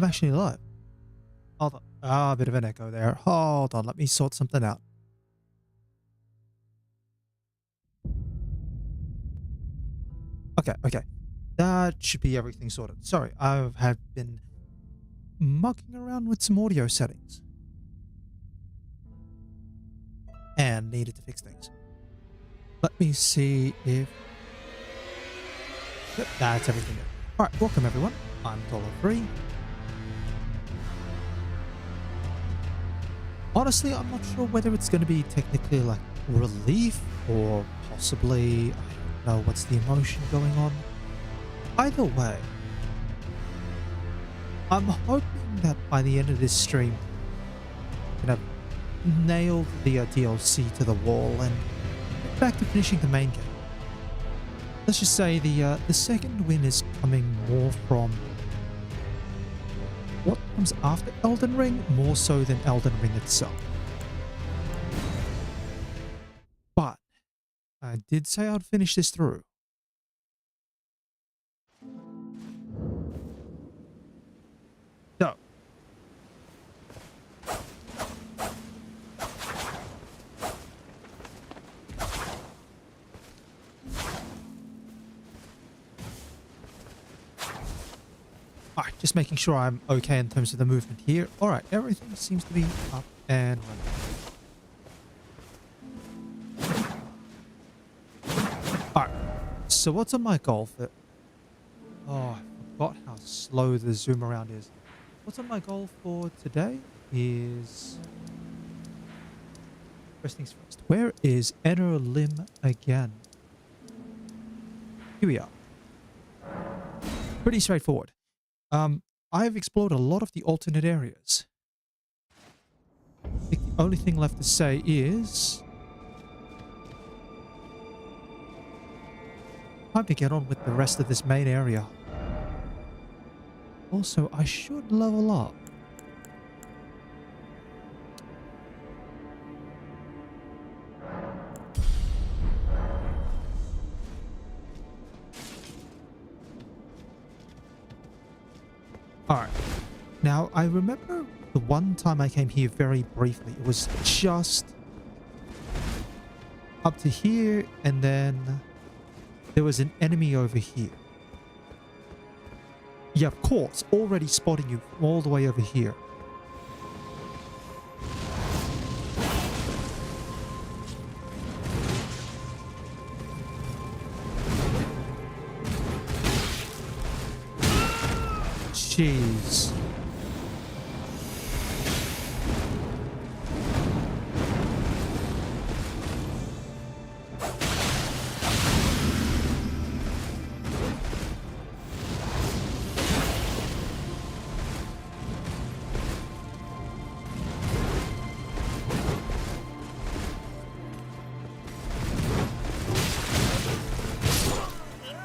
I'm actually alive. Hold on. Ah, a bit of an echo there. Hold on. Let me sort something out. Okay. That should be everything sorted. Sorry, I have been mucking around with some audio settings. And needed to fix things. Let me see if... Yep, that's everything good. Alright, welcome everyone. I'm $3. Honestly, I'm not sure whether it's going to be technically like relief or possibly, I don't know what's the emotion going on. Either way, I'm hoping that by the end of this stream, I'm going to nail the DLC to the wall and get back to finishing the main game. Let's just say the second win is coming more from what comes after Elden Ring, more so than Elden Ring itself. But I did say I'd finish this through. So, alright, just making sure I'm okay in terms of the movement here. Alright, everything seems to be up and running. Alright, so what's on my goal for... Oh, I forgot how slow the zoom around is. What's on my goal for today is... First things first, where is Ener-lim again? Here we are. Pretty straightforward. I've explored a lot of the alternate areas. I think the only thing left to say is... time to get on with the rest of this main area. Also, I should level up. Alright. Now, I remember the one time I came here very briefly. It was just up to here, and then there was an enemy over here. Yeah, of course, already spotting you from all the way over here. Jeez.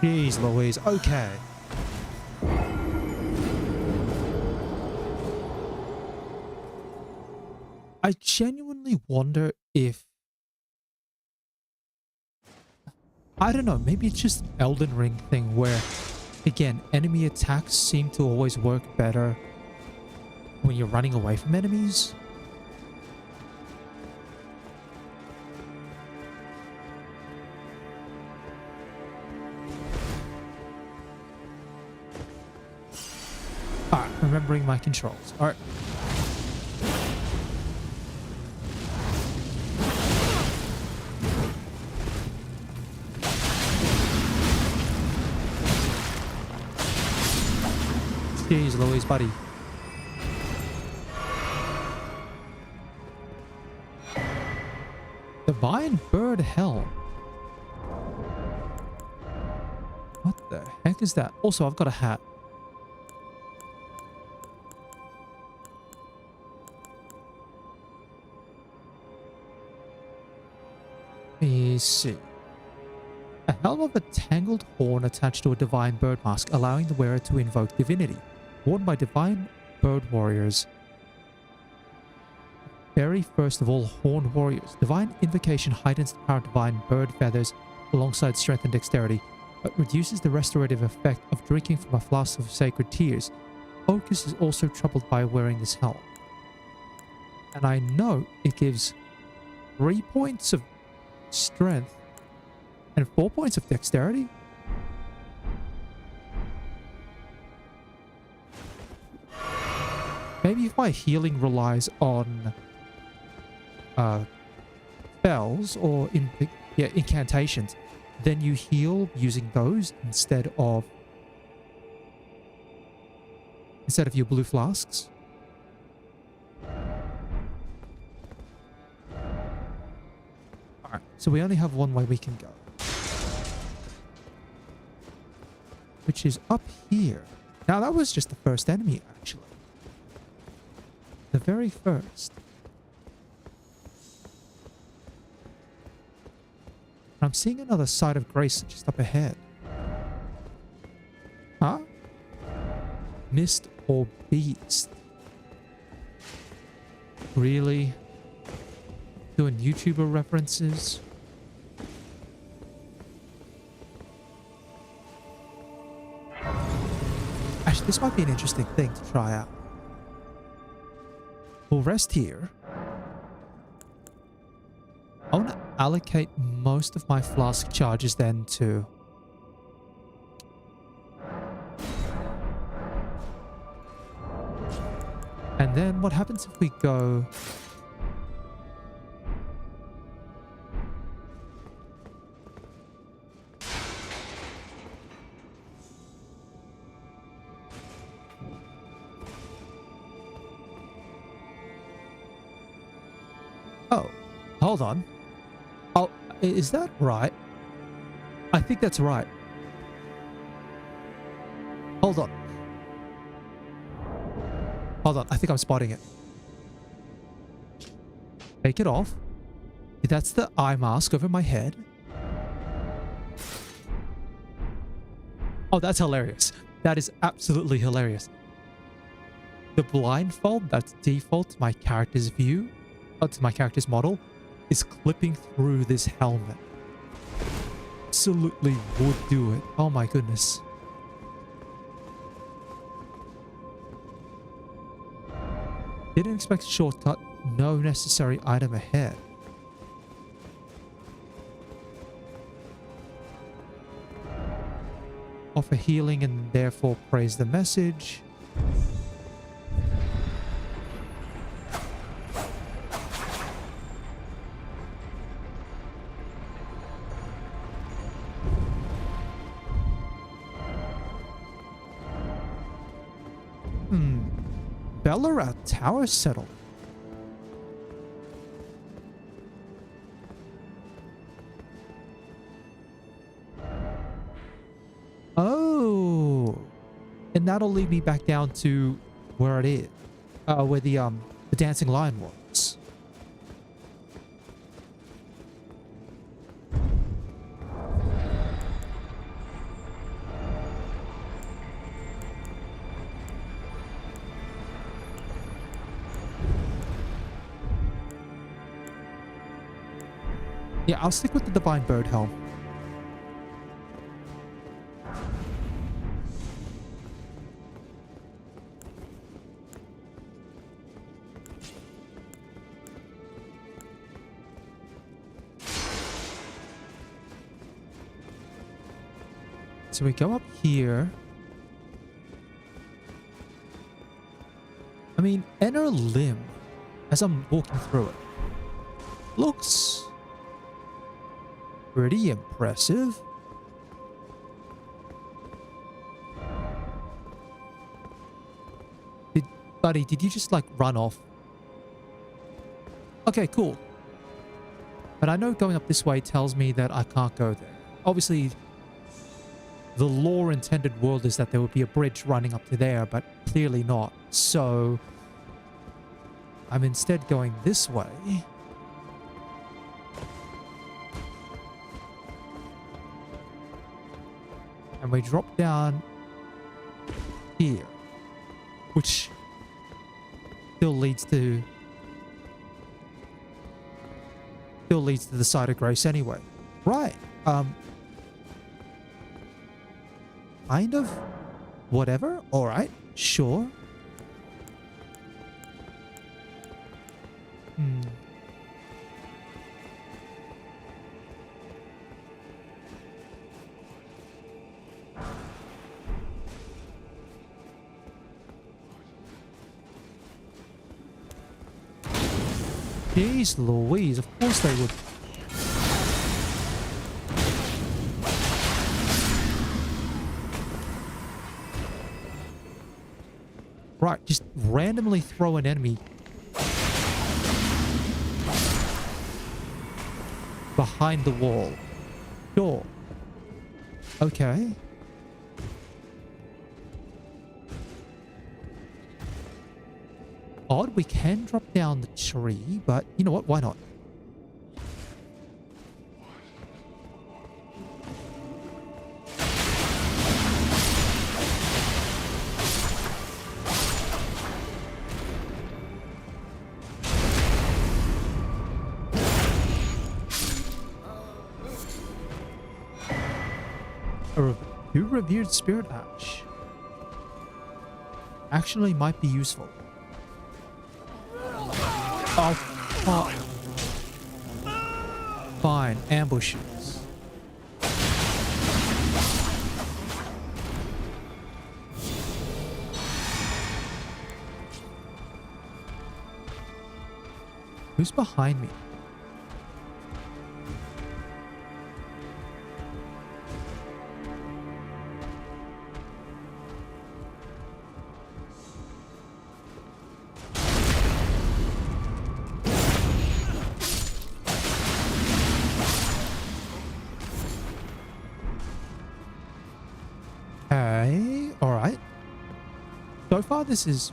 Jeez Louise, okay. I genuinely wonder if... I don't know, maybe it's just an Elden Ring thing where, again, enemy attacks seem to always work better when you're running away from enemies. Alright, remembering my controls. Alright. Jeez Louise, buddy. Divine Bird Helm. What the heck is that? Also, I've got a hat. Let me see. A helm of a tangled horn attached to a divine bird mask, allowing the wearer to invoke divinity. Worn by divine bird warriors. Very first of all horned warriors. Divine invocation heightens the power of divine bird feathers alongside strength and dexterity, but reduces the restorative effect of drinking from a flask of sacred tears. focus is also troubled by wearing this helm. And I know it gives 3 points of strength and 4 points of dexterity. Maybe if my healing relies on spells or incantations, then you heal using those instead of your blue flasks. Alright, so we only have one way we can go, which is up here. Now that was just the first enemy, actually. The very first. I'm seeing another side of grace just up ahead. Huh? Mist or beast? Really? Doing YouTuber references? Actually, this might be an interesting thing to try out. We'll rest here. I want to allocate most of my flask charges then to... And then what happens if we go... Oh, hold on. Oh, is that right? I think that's right. Hold on. Hold on, I think I'm spotting it. Take it off. That's the eye mask over my head. Oh, that's hilarious. That is absolutely hilarious. The blindfold that's default to my character's view, to my character's model, is clipping through this helmet. Absolutely would do it. Oh my goodness. Didn't expect a shortcut. No necessary item ahead. Offer healing and therefore praise the message. Ballarat Tower settled. Oh, and that'll lead me back down to where it is, where the dancing lion was. Yeah, I'll stick with the Divine Bird Helm. So we go up here. I mean, Ener-lim, as I'm walking through it, looks pretty impressive. Buddy, did you just like run off? Okay, cool. But I know going up this way tells me that I can't go there. Obviously, the lore intended world is that there would be a bridge running up to there, but clearly not. So I'm instead going this way. And we drop down here, which still leads to the side of grace anyway. Right. Kind of whatever. All right. Sure. Hmm. Jeez Louise, of course they would. Right, just randomly throw an enemy behind the wall. Sure. Okay. Odd, we can drop down the tree, but you know what? Why not? A revered spirit ash actually might be useful. Oh, fuck. Fine, ambushes. Who's behind me? Okay, alright. So far this is...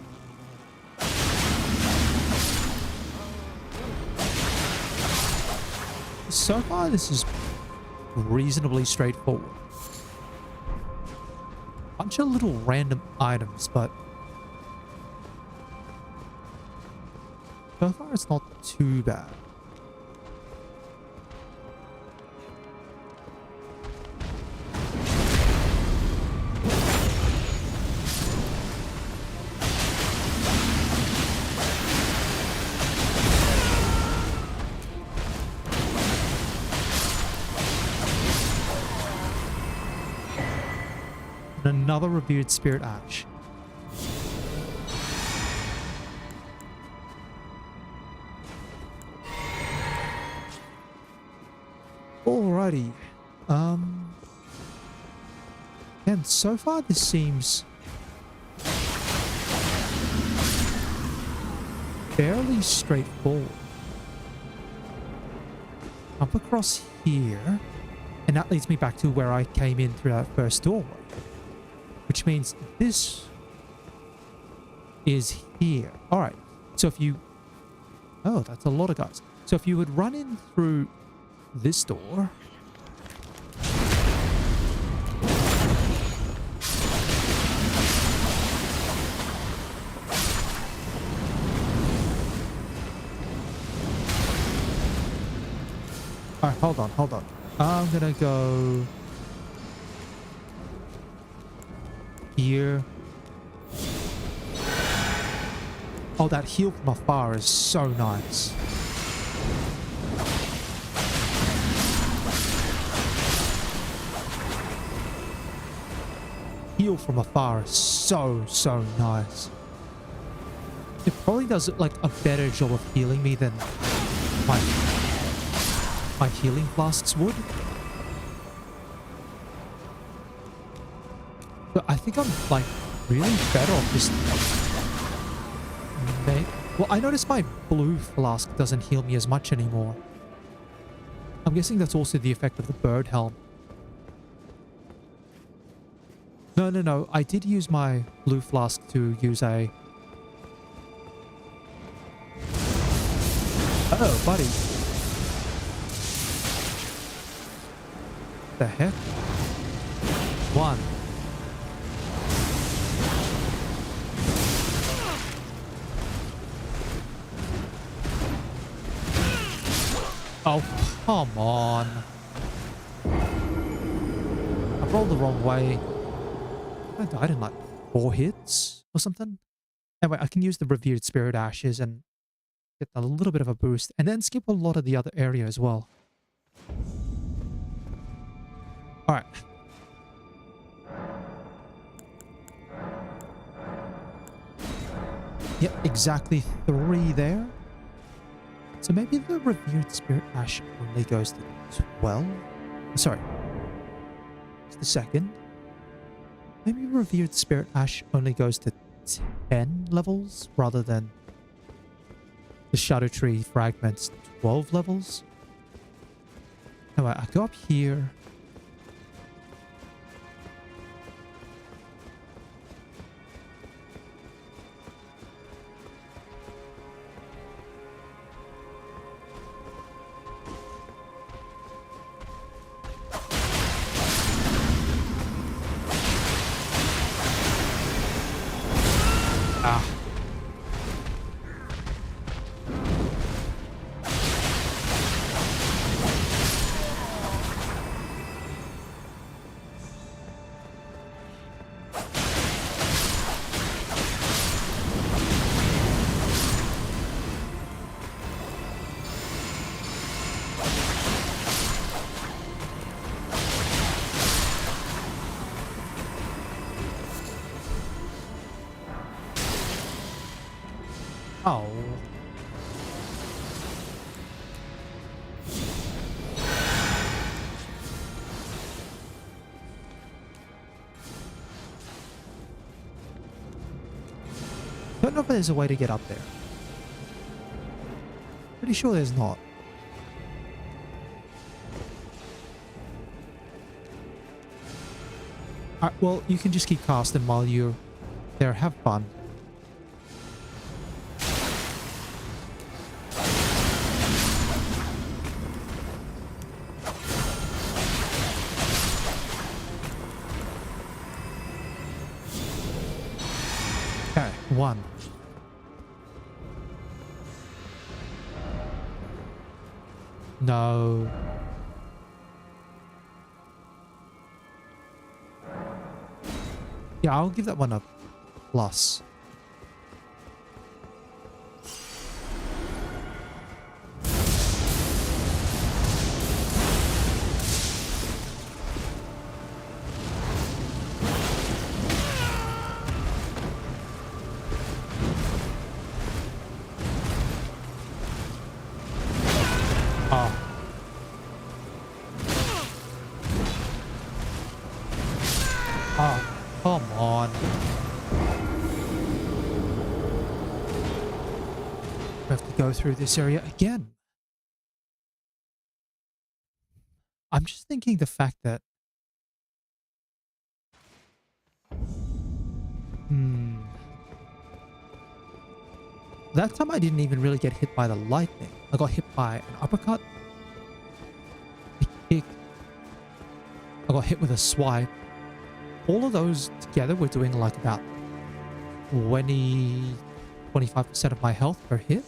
So far this is reasonably straightforward. Bunch of little random items, but... so far it's not too bad. Another revered spirit ash. Alrighty. And so far this seems fairly straightforward. Up across here, and that leads me back to where I came in through that first doorway. Which means this is here. Alright, so if you... oh, that's a lot of guys. So if you would run in through this door... alright, hold on. I'm gonna go... here. Oh, that heal from afar is so nice. Heal from afar is so nice. It probably does like a better job of healing me than my healing flasks would. But I think I'm like really better off just... well, I noticed my blue flask doesn't heal me as much anymore. I'm guessing that's also the effect of the bird helm. No. I did use my blue flask to use a... oh, buddy. The heck? One. Oh, come on. I rolled the wrong way. I died in like 4 hits. or something. Anyway, I can use the revered spirit ashes and get a little bit of a boost, and then skip a lot of the other area as well. All right. Yep, exactly 3 there. So maybe the revered spirit ash only goes to 12? Sorry. It's the second. Maybe revered spirit ash only goes to 10 levels rather than the shadow tree fragments 12 levels. Anyway, I go up here. Ah. Oh. Don't know if there's a way to get up there. Pretty sure there's not. Alright, well, you can just keep casting while you're there. Have fun. Okay, 1. No. Yeah, I'll give that one a plus. Oh. Oh, come on. We have to go through this area again. I'm just thinking the fact that... That time I didn't even really get hit by the lightning. I got hit by an uppercut, a kick, I got hit with a swipe. All of those together were doing like about 25% of my health per hit.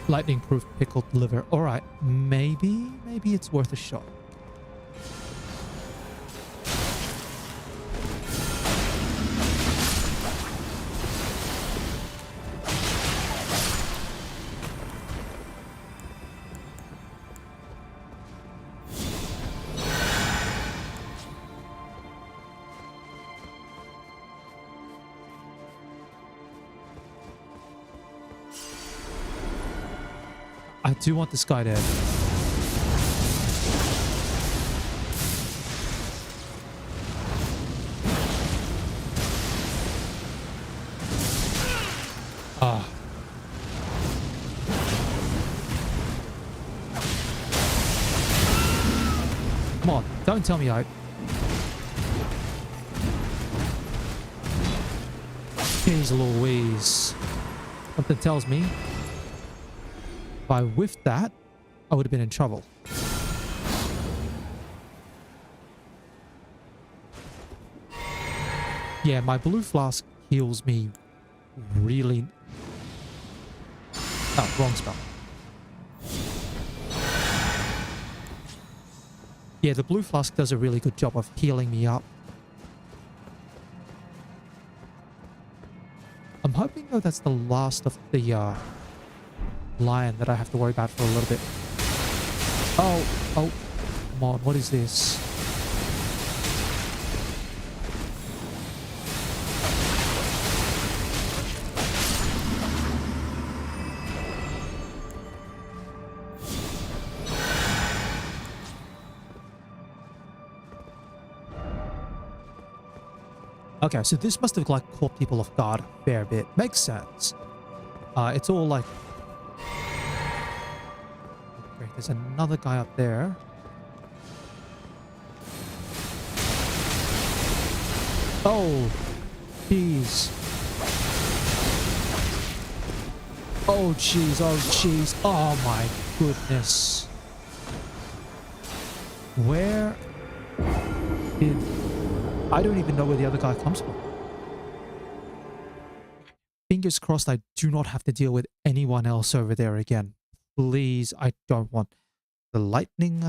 Lightning proof pickled liver. Alright, maybe it's worth a shot. I do want this guy dead. Ah. Come on, don't tell me I... Jeez Louise. Something tells me if I whiffed that, I would have been in trouble. Yeah, my blue flask heals me really... Oh, wrong spell. Yeah, the blue flask does a really good job of healing me up. I'm hoping, though, that's the last of the lion that I have to worry about for a little bit. Oh, come on, what is this? Okay, so this must have like caught people off guard a fair bit. Makes sense. It's all like... Okay, there's another guy up there. Oh, jeez. Oh, jeez. Oh, jeez. Oh, my goodness. Where did... I don't even know where the other guy comes from. Fingers crossed I do not have to deal with anyone else over there again. Please, I don't want the lightning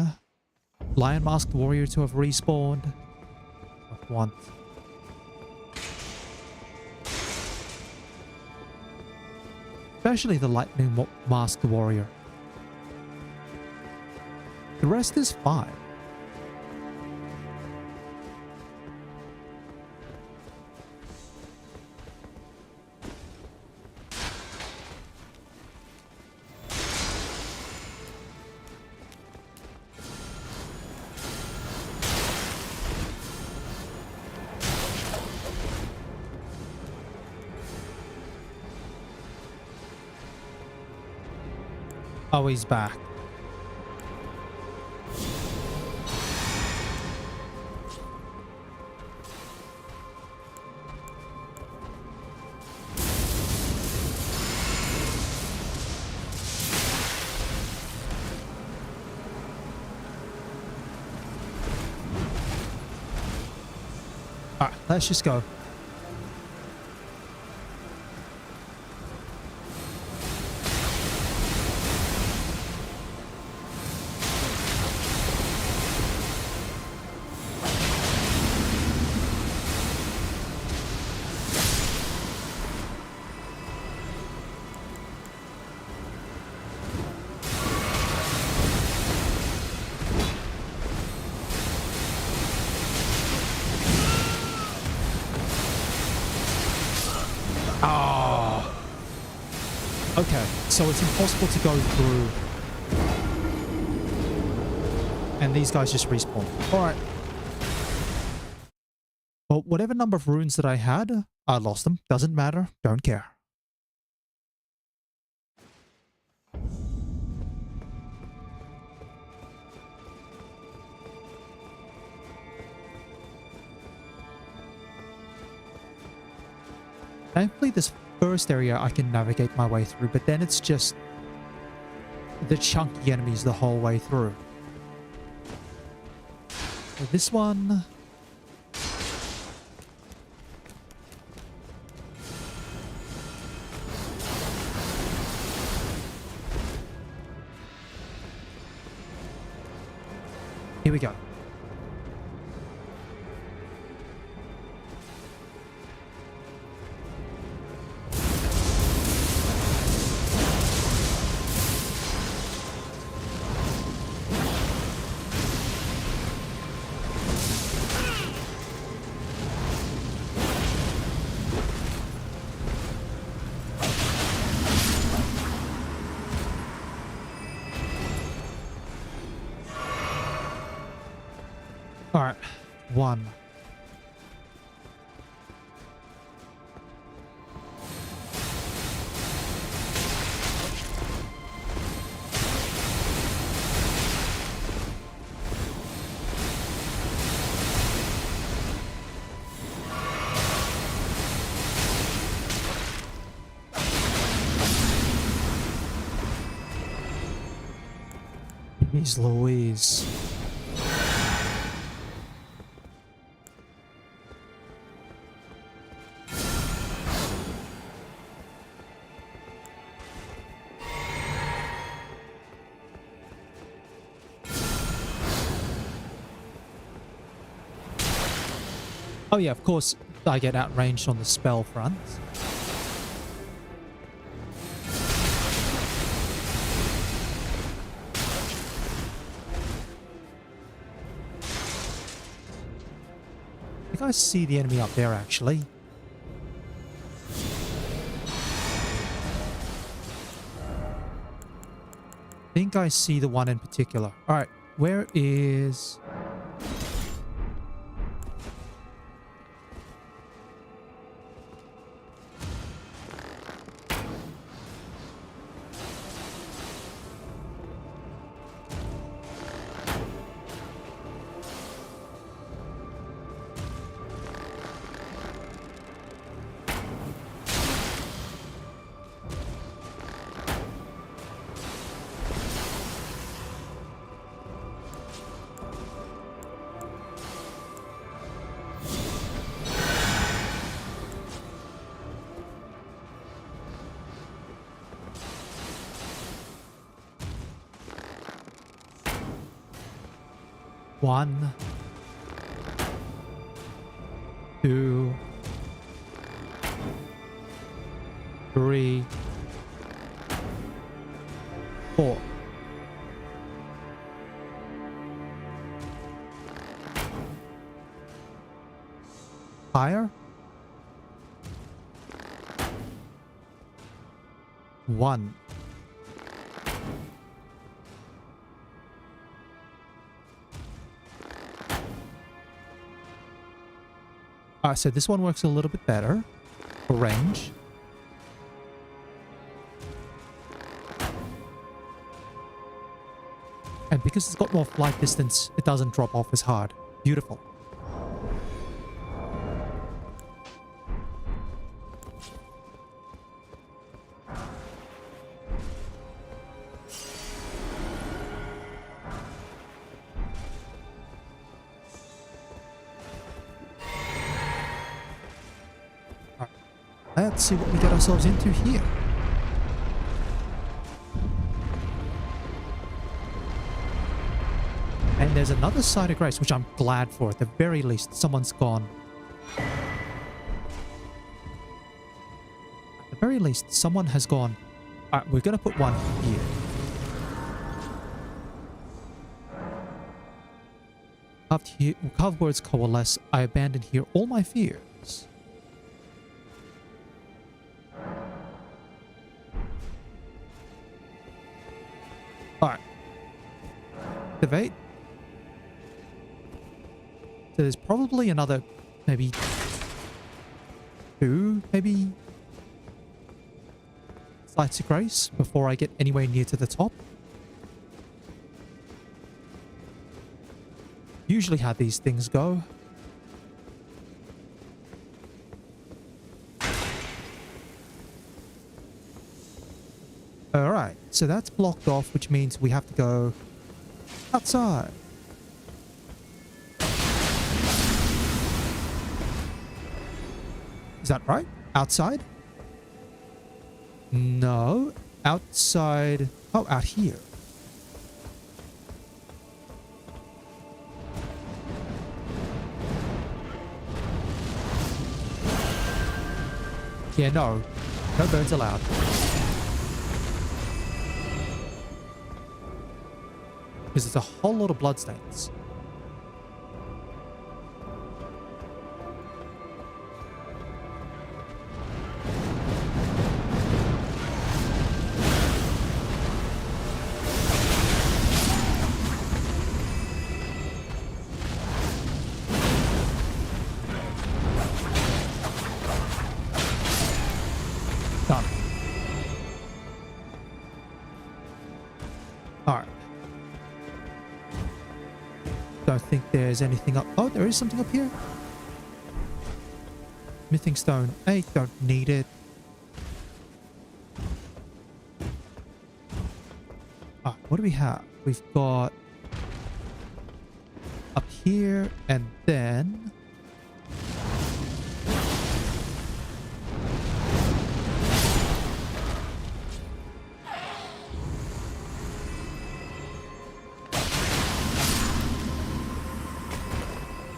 lion masked warrior to have respawned. I want... especially the lightning masked warrior. The rest is fine. Oh, he's back. All right, let's just go. Okay, so it's impossible to go through. And these guys just respawn. Alright. Well, whatever number of runes that I had, I lost them. Doesn't matter. Don't care. Thankfully, this first area I can navigate my way through, but then it's just the chunky enemies the whole way through. So this one... Here we go. All right, one. Jeez Louise. Oh yeah, of course I get outranged on the spell front. I think I see the enemy up there actually. I think I see the one in particular. Alright, where is... One, two, three, four. Fire. One. Alright, so this one works a little bit better for range. And because it's got more flight distance, it doesn't drop off as hard. Beautiful. Let's see what we get ourselves into here. And there's another side of grace, which I'm glad for. At the very least, someone's gone. At the very least, someone has gone. Alright, we're going to put one here. Carved words coalesce. I abandon here all my fears. Alright. Activate. So there's probably another, maybe two, maybe sites of grace before I get anywhere near to the top. Usually how these things go. Alright, so that's blocked off, which means we have to go outside. Is that right? Outside? No. Outside. Oh, out here. Yeah, no. No burns allowed. Because it's a whole lot of bloodstains. Done. Alright. Don't think there's anything up. Oh, there is something up here. Smithing stone 8. Don't need it. Ah, what do we have? we've got up here and then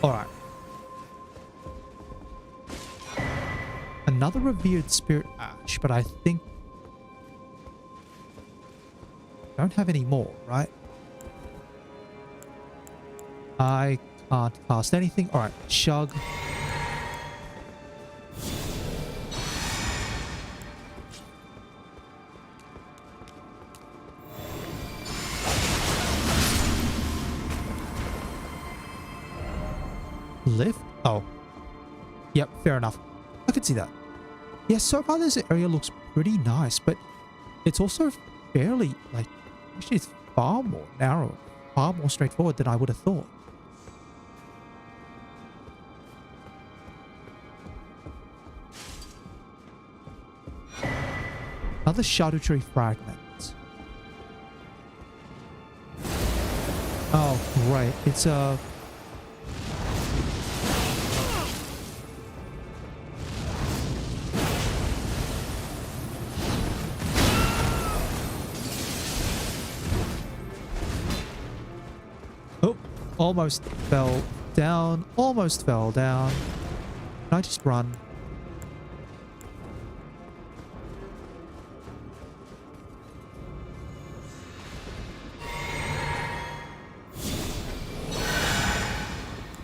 all right. Another revered spirit ash, but I think don't have any more, right? I can't cast anything. All right, chug. Lift? Oh. Yep, fair enough. I could see that. Yeah, so far this area looks pretty nice, but it's also fairly, like, actually it's far more narrow, far more straightforward than I would have thought. Another charcuterie fragment. Oh, right. It's a... Oh, almost fell down. Almost fell down. Can I just run?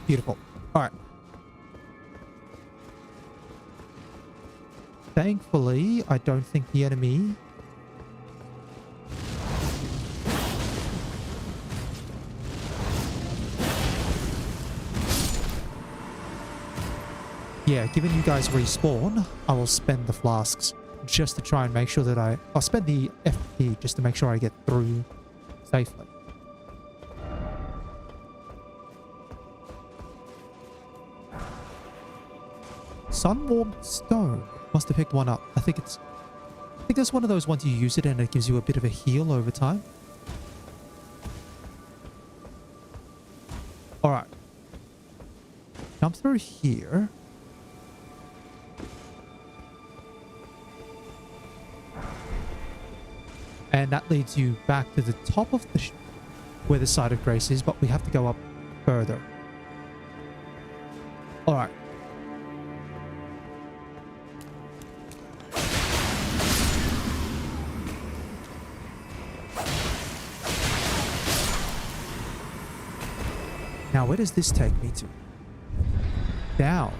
Beautiful. All right. Thankfully, I don't think the enemy... Yeah, given you guys respawn, I will spend the flasks just to try and make sure that I'll spend the FP just to make sure I get through safely. Sun-warmed stone. Must have picked one up. I think that's one of those ones you use it and it gives you a bit of a heal over time. Alright. Jump through here. And that leads you back to the top of the where the side of grace is, but we have to go up further. Alright. Now, where does this take me to? Down.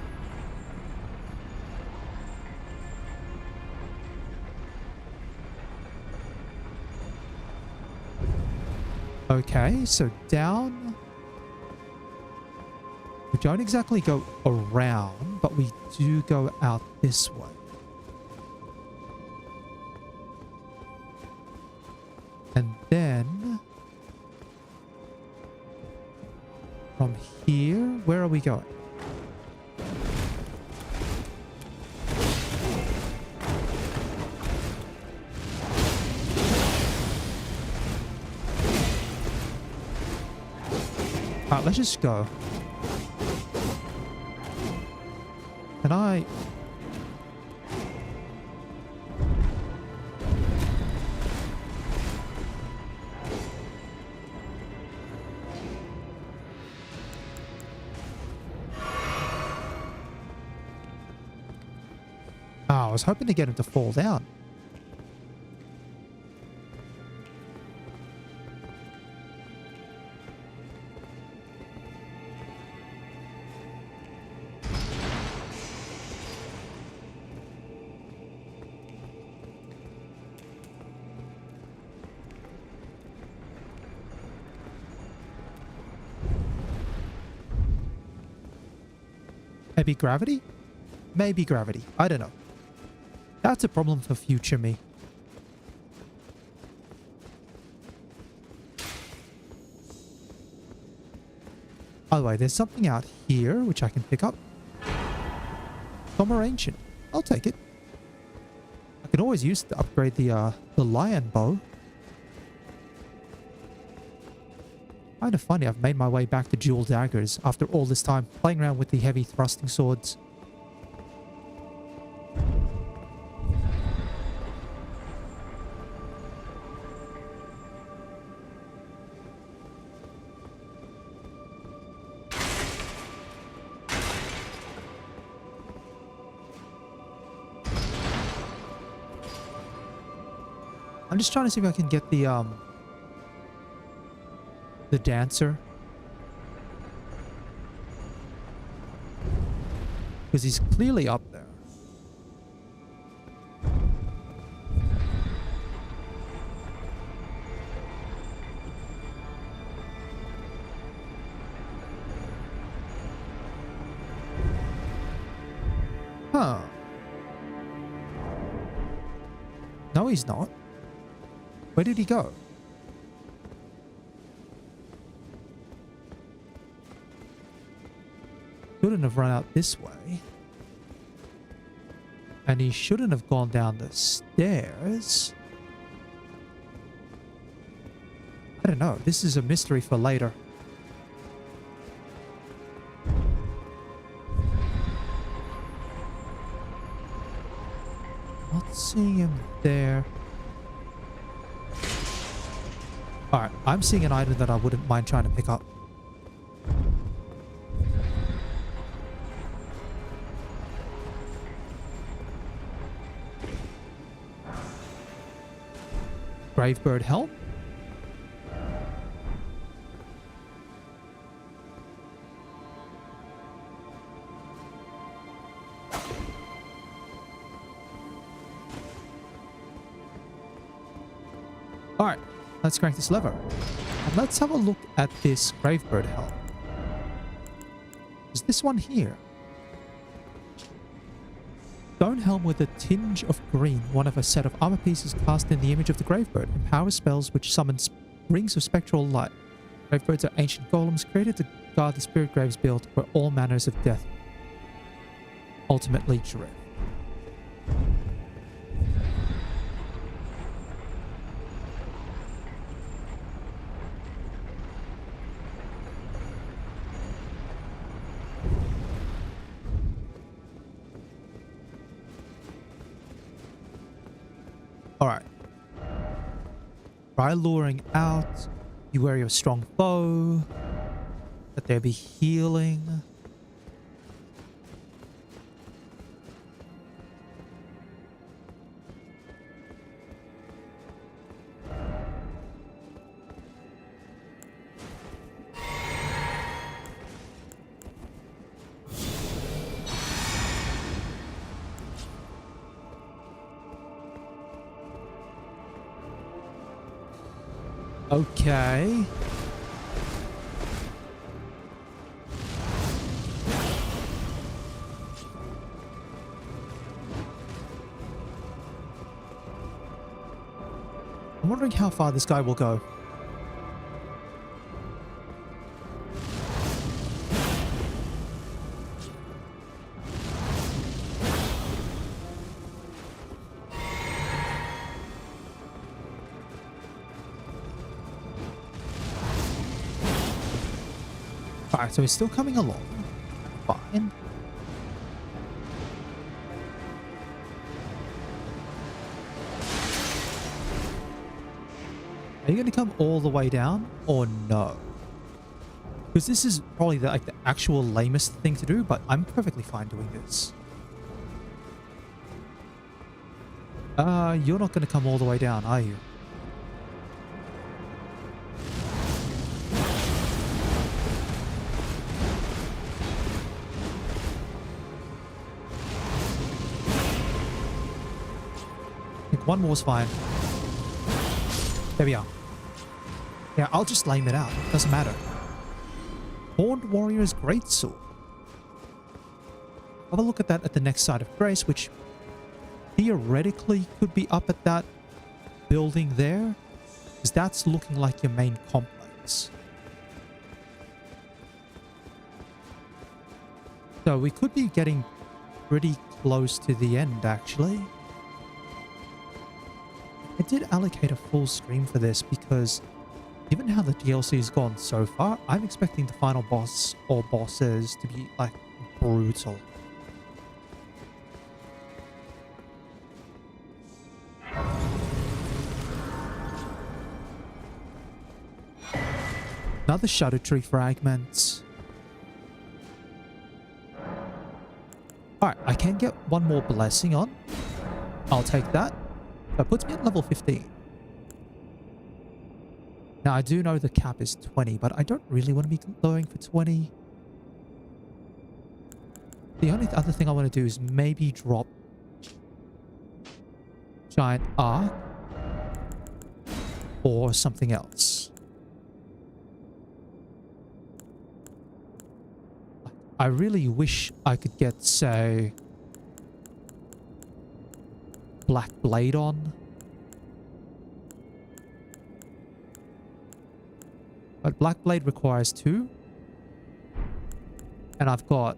Okay, so down. We don't exactly go around, but we do go out this way. And then from here, where are we going? Alright, let's just go. Can I... Oh, I was hoping to get him to fall down. Maybe gravity? Maybe gravity. I don't know. That's a problem for future me. By the way, there's something out here which I can pick up. Somber Ancient. I'll take it. I can always use it to upgrade the lion bow. Kind of funny, I've made my way back to dual daggers after all this time, playing around with the heavy thrusting swords. I'm just trying to see if I can get the dancer. Because he's clearly up there. Huh. No, he's not. Where did he go? Shouldn't have run out this way. And he shouldn't have gone down the stairs. I don't know. This is a mystery for later. Not seeing him there. Alright, I'm seeing an item that I wouldn't mind trying to pick up. Gravebird help? Alright, let's crank this lever. And let's have a look at this Gravebird helm. Is this one here? Stone helm with a tinge of green, one of a set of armor pieces cast in the image of the Gravebird, empowers spells which summon rings of spectral light. Gravebirds are ancient golems created to guard the spirit graves built where all manners of death ultimately drift. Alright. Try luring out. You wear your strong bow. Let there be healing. Okay. I'm wondering how far this guy will go. Alright, so he's still coming along. Fine. Are you going to come all the way down or no? Because this is probably the actual lamest thing to do, but I'm perfectly fine doing this. You're not going to come all the way down, are you? One more's fine. There we are. Yeah, I'll just lame it out. Doesn't matter. Horned Warrior's Greatsword. Have a look at that at the next site of grace, which theoretically could be up at that building there, because that's looking like your main complex. So we could be getting pretty close to the end, actually. I did allocate a full screen for this because Given how the DLC has gone so far, I'm expecting the final boss or bosses to be like brutal. Another Shadow Tree fragment. Alright, I can get one more blessing on. I'll take that. That puts me at level 15. Now, I do know the cap is 20, but I don't really want to be going for 20. The only other thing I want to do is maybe drop Giant Arc or something else. I really wish I could get, say, Black Blade on. But Black Blade requires 2. And I've got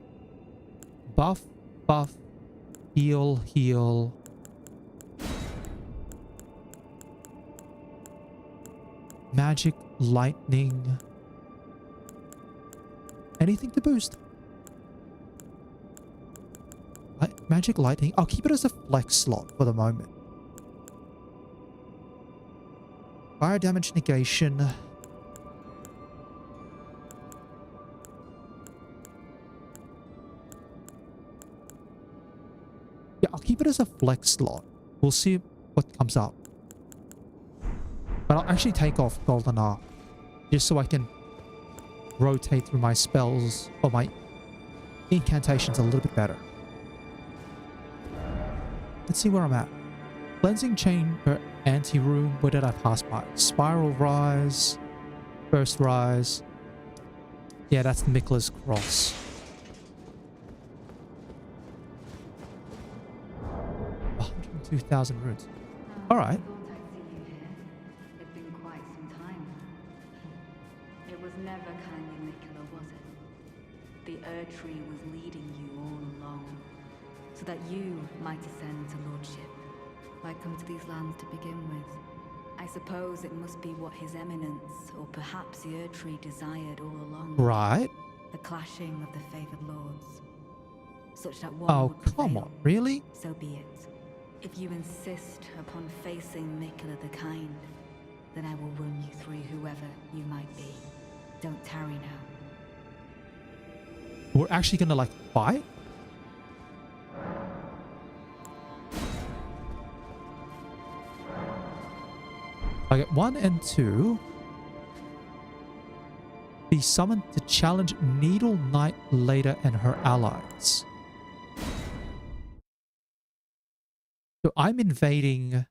buff, buff, heal, heal. Magic, lightning. Anything to boost. Magic, lightning. I'll keep it as a flex slot for the moment. Fire damage negation. Yeah, I'll keep it as a flex slot. We'll see what comes up. But I'll actually take off Golden Arc just so I can rotate through my spells or my incantations a little bit better. Let's see where I'm at. Cleansing Chamber, Anti-Room. Where did I pass by? Spiral Rise. First Rise. Yeah, that's the Mikla's Cross. 102,000 runes. Alright. It's been quite some time. It was never kindly Mikula, was it? The Erd-tree was leading you all along, so that you might ascend to lordship. Why come to these lands to begin with? I suppose it must be what His Eminence, or perhaps the Erd-tree, desired all along. Right. The clashing of the favored lords. Such that one Oh, would come prevail. on. Really? So be it. If you insist upon facing Mikula the Kind, then I will run you through whoever you might be. Don't tarry now. We're actually gonna, like, fight? I get 1 and 2. Be summoned to challenge Needle Knight Later and her allies. So I'm invading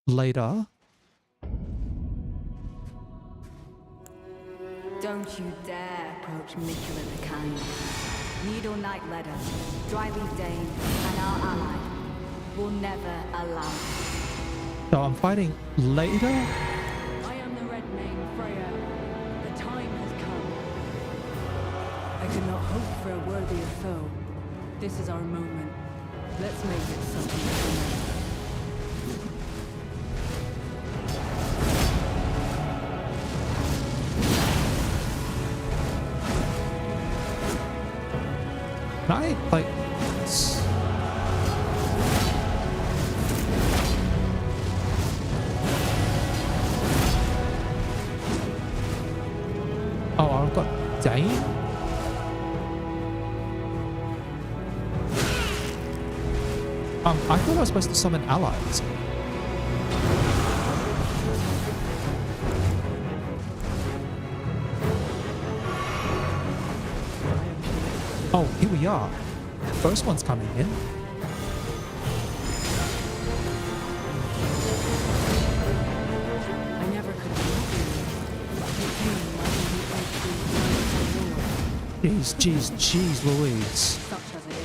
later. Don't you dare approach Mikula the Kind. Needle Knight Leder, Dryleaf Dane, and our ally will never allow it. So I'm fighting later. I am the Red Mane, Freya. The time has come. I could not hope for a worthier foe. This is our moment. Let's make it something. Can I, like... Oh, I've got Dane? I thought I was supposed to summon allies. Oh, here we are. First one's coming in. I never could believe you came like you Jeez, Louise. such as it is.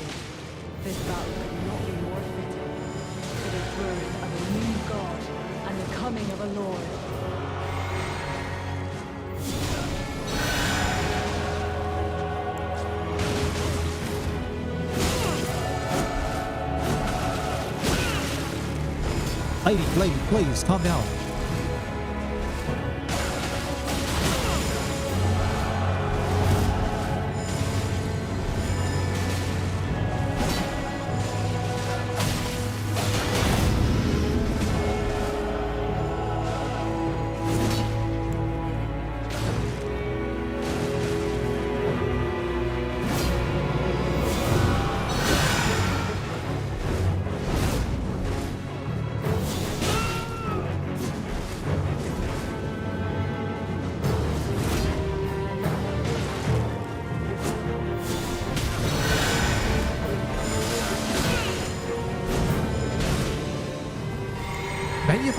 This battle could not be more fitting for the birth of a new god and the coming of a lord. Lady, please, calm down.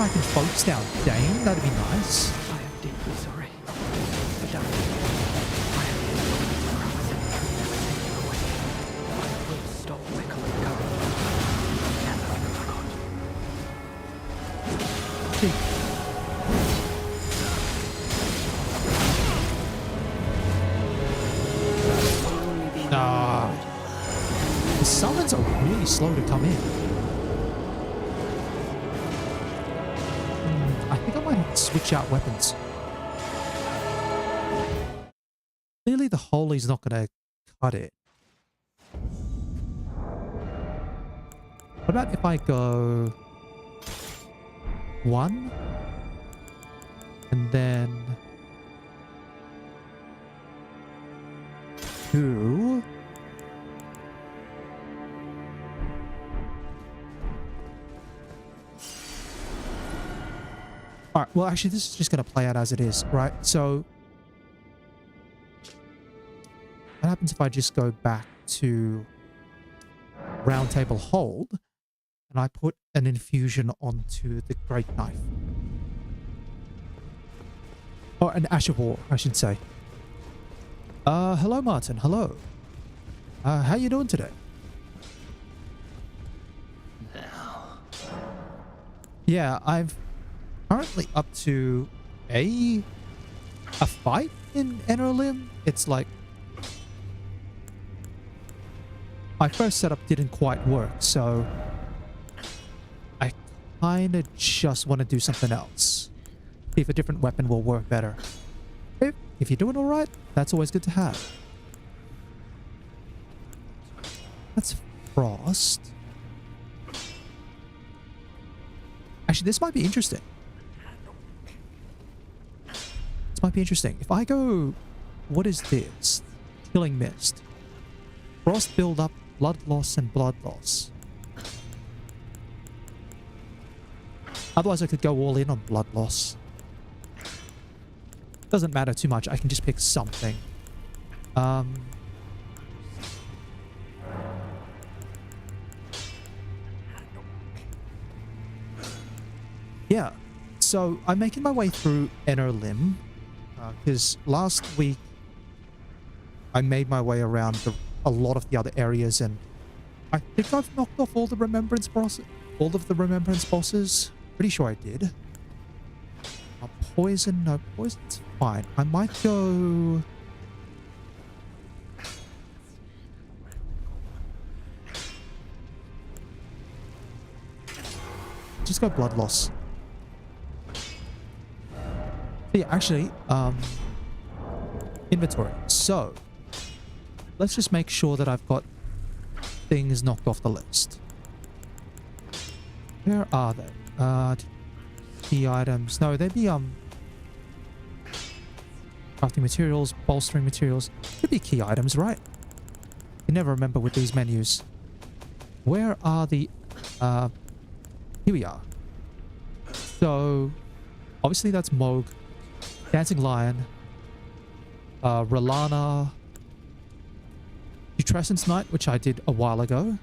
I can focus down Dane, that'd be nice. I am deeply sorry. Adapted. I am the away. I will stop Mickle and Curry. Never forgot. Nah. The summons are really slow to come in. I think I might have to switch out weapons. Clearly the holy's not going to cut it. What about if I go 1 and then 2? Alright, well actually this is just going to play out as it is, right? So what happens if I just go back to round table hold and I put an infusion onto the great knife? Or an ash of war, I should say. Hello Martin, hello. How you doing today? Yeah, I've currently up to a fight in Ener-lim. It's like my first setup didn't quite work, so I kind of just want to do something else. See if a different weapon will work better. If you're doing all right, that's always good to have. That's Frost. Actually, this might be interesting. This might be interesting. If I go... What is this? Killing Mist. Frost build up, blood loss, and blood loss. Otherwise, I could go all in on blood loss. Doesn't matter too much. I can just pick something. Yeah. So I'm making my way through Ener-lim. Because last week I made my way around a lot of the other areas, and I think I've knocked off all the remembrance bosses. All of the remembrance bosses. Pretty sure I did. Poison? No, poison's fine. I might go... Just go blood loss. Yeah, actually, inventory. So, let's just make sure that I've got things knocked off the list. Where are they? Key items. No, they'd be, crafting materials, bolstering materials. Could be key items, right? You never remember with these menus. Where are the, here we are. So, obviously that's Moog. Dancing Lion. Rolana. Putrescence Knight, which I did a while ago.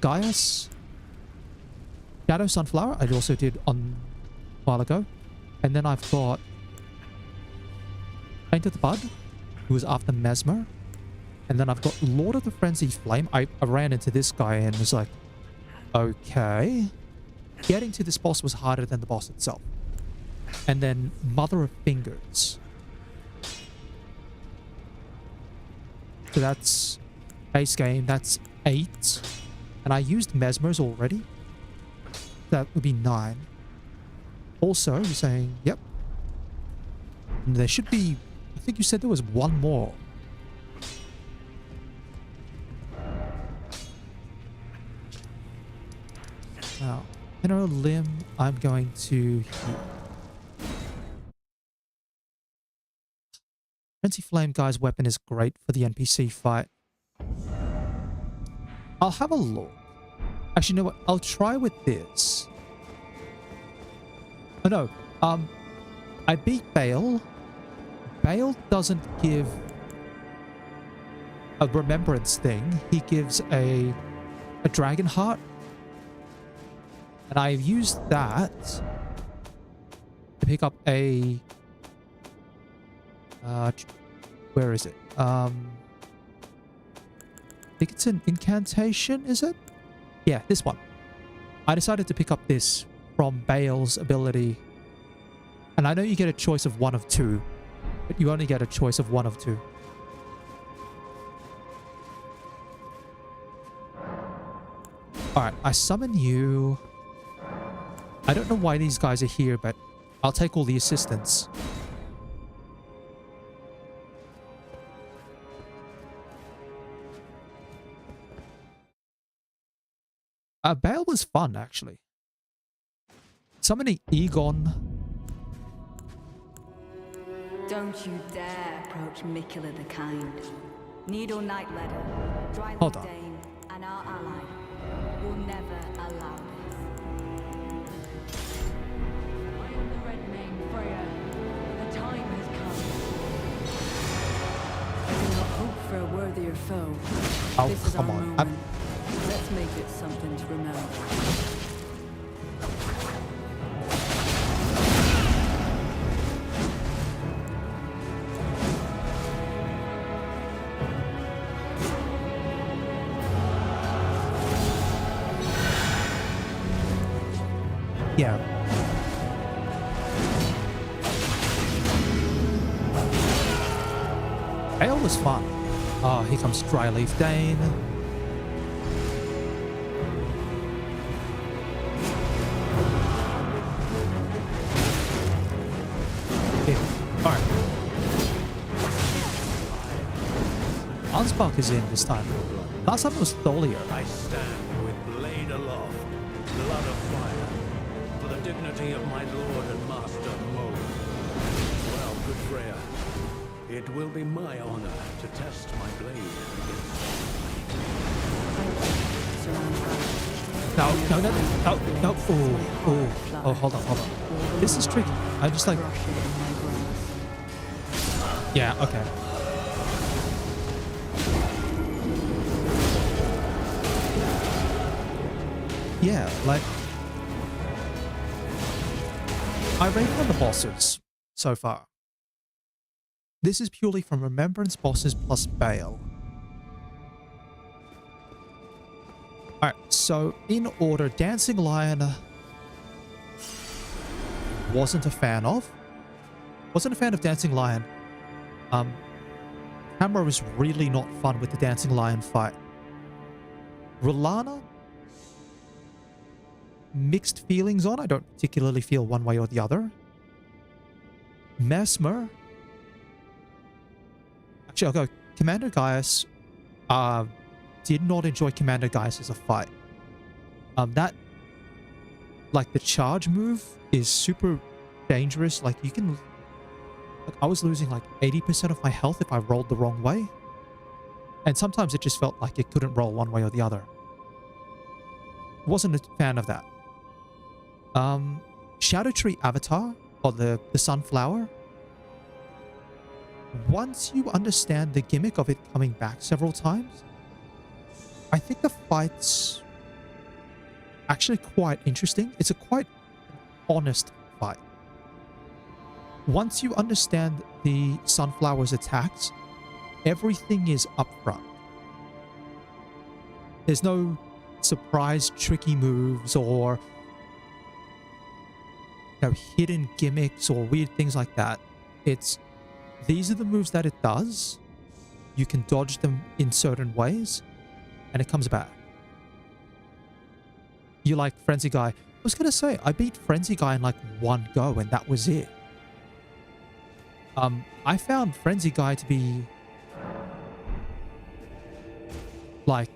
Gaius. Shadow Sunflower, I also did a while ago. And then I've got Painted the Bud, who was after Mesmer. And then I've got Lord of the Frenzy Flame. I ran into this guy and was like, okay. Getting to this boss was harder than the boss itself. And then Mother of Fingers. So that's base game. That's 8. And I used Mesmer's already. That would be 9. Also, you're saying, yep. And there should be... I think you said there was one more. Now, Ener-lim, I'm going to heal. Frenzy Flame guy's weapon is great for the NPC fight. I'll have a look. Actually, you know what? I'll try with this. Oh no. I beat Bale. Bale doesn't give a remembrance thing. He gives a dragon heart. And I've used that to pick up a... where is it? I think it's an incantation, is it? Yeah, this one. I decided to pick up this from Bale's ability. And I know you get a choice of one of two, but you only get a choice of one of two. Alright, I summon you. I don't know why these guys are here, but I'll take all the assistance. Bale was fun, actually. Summoning Egon. Don't you dare approach Mikula the Kind. Needle Knight Ledder, Hold on. Dane, and our ally will never allow this. I am the Red Mane, Freya. The time has come. I do not hope for a worthier foe. Oh, This is come our on. moment. Let's make it something to remember. Yeah. Bale was fun. Oh, here comes Dryleaf Dane. Alright. Ansbach is in this time. Last time it was Tholier. I stand with blade aloft, blood of fire, for the dignity of my lord and master Mo. Well, good Freya, it will be my honor to test my blade No. Oh, hold on. This is tricky. I just like... Yeah, okay. Yeah, like... I rate on the bosses so far. This is purely from Remembrance bosses plus Bale. Alright, so in order, Dancing Lion wasn't a fan of. Wasn't a fan of Dancing Lion. Camera was really not fun with the Dancing Lion fight. Rulana, mixed feelings on. I don't particularly feel one way or the other. Mesmer. Actually, I'll go. Commander Gaius. Did not enjoy Commander Gaius as a fight. That, like, the charge move is super dangerous. Like, you can... Like, I was losing like 80% of my health if I rolled the wrong way. And sometimes it just felt like it couldn't roll one way or the other. Wasn't a fan of that. Shadow Tree Avatar, or the Sunflower. Once you understand the gimmick of it coming back several times, I think the fight's actually quite interesting. It's a quite honest fight. Once you understand the Sunflower's attacks, everything is upfront. There's no surprise tricky moves or hidden gimmicks or weird things like that. It's these are the moves that it does. You can dodge them in certain ways and it comes back. You like Frenzy Guy. I was gonna say I beat Frenzy Guy in like one go and that was it. I found Frenzy Guy to be like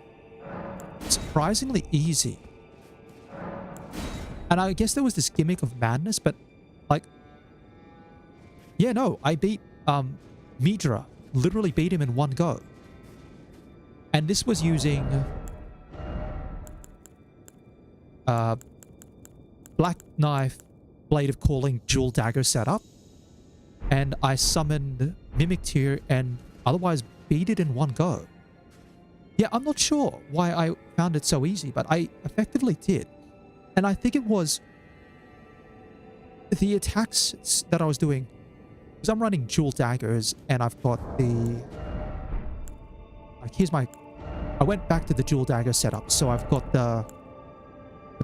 surprisingly easy. And I guess there was this gimmick of madness, but like, yeah, no, I beat Midra, literally beat him in one go. And this was using Black Knife, Blade of Calling, dual dagger setup. And I summoned Mimic Tear and otherwise beat it in one go. Yeah, I'm not sure why I found it so easy, but I effectively did. And I think it was the attacks that I was doing, because I'm running dual daggers and I've got the, like, here's my, I went back to the dual dagger setup. So I've got the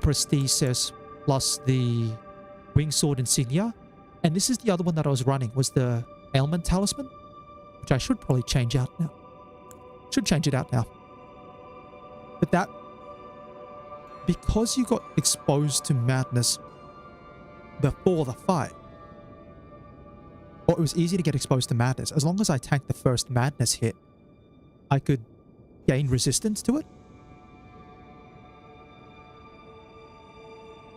prosthesis plus the wing sword insignia. And this is the other one that I was running, was the ailment talisman, which I should probably change out now. Should change it out now. But that, because you got exposed to madness before the fight, or it was easy to get exposed to madness, as long as I tanked the first madness hit, I could gain resistance to it.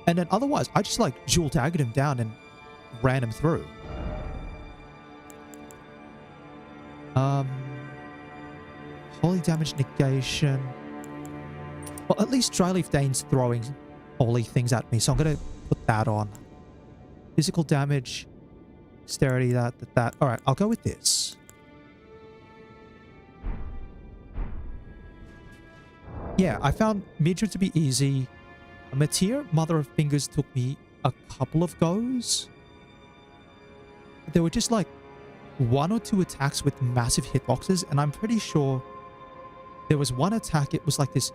And then otherwise, I just like dual daggered him down and ran him through. Holy damage negation. Well, at least Dryleaf Dane's throwing holy things at me, so I'm going to put that on. Physical damage, dexterity, that. Alright, I'll go with this. Yeah, I found Midra to be easy. Matir, Mother of Fingers, took me a couple of goes. There were just like 1 or 2 attacks with massive hitboxes, and I'm pretty sure there was one attack, it was like this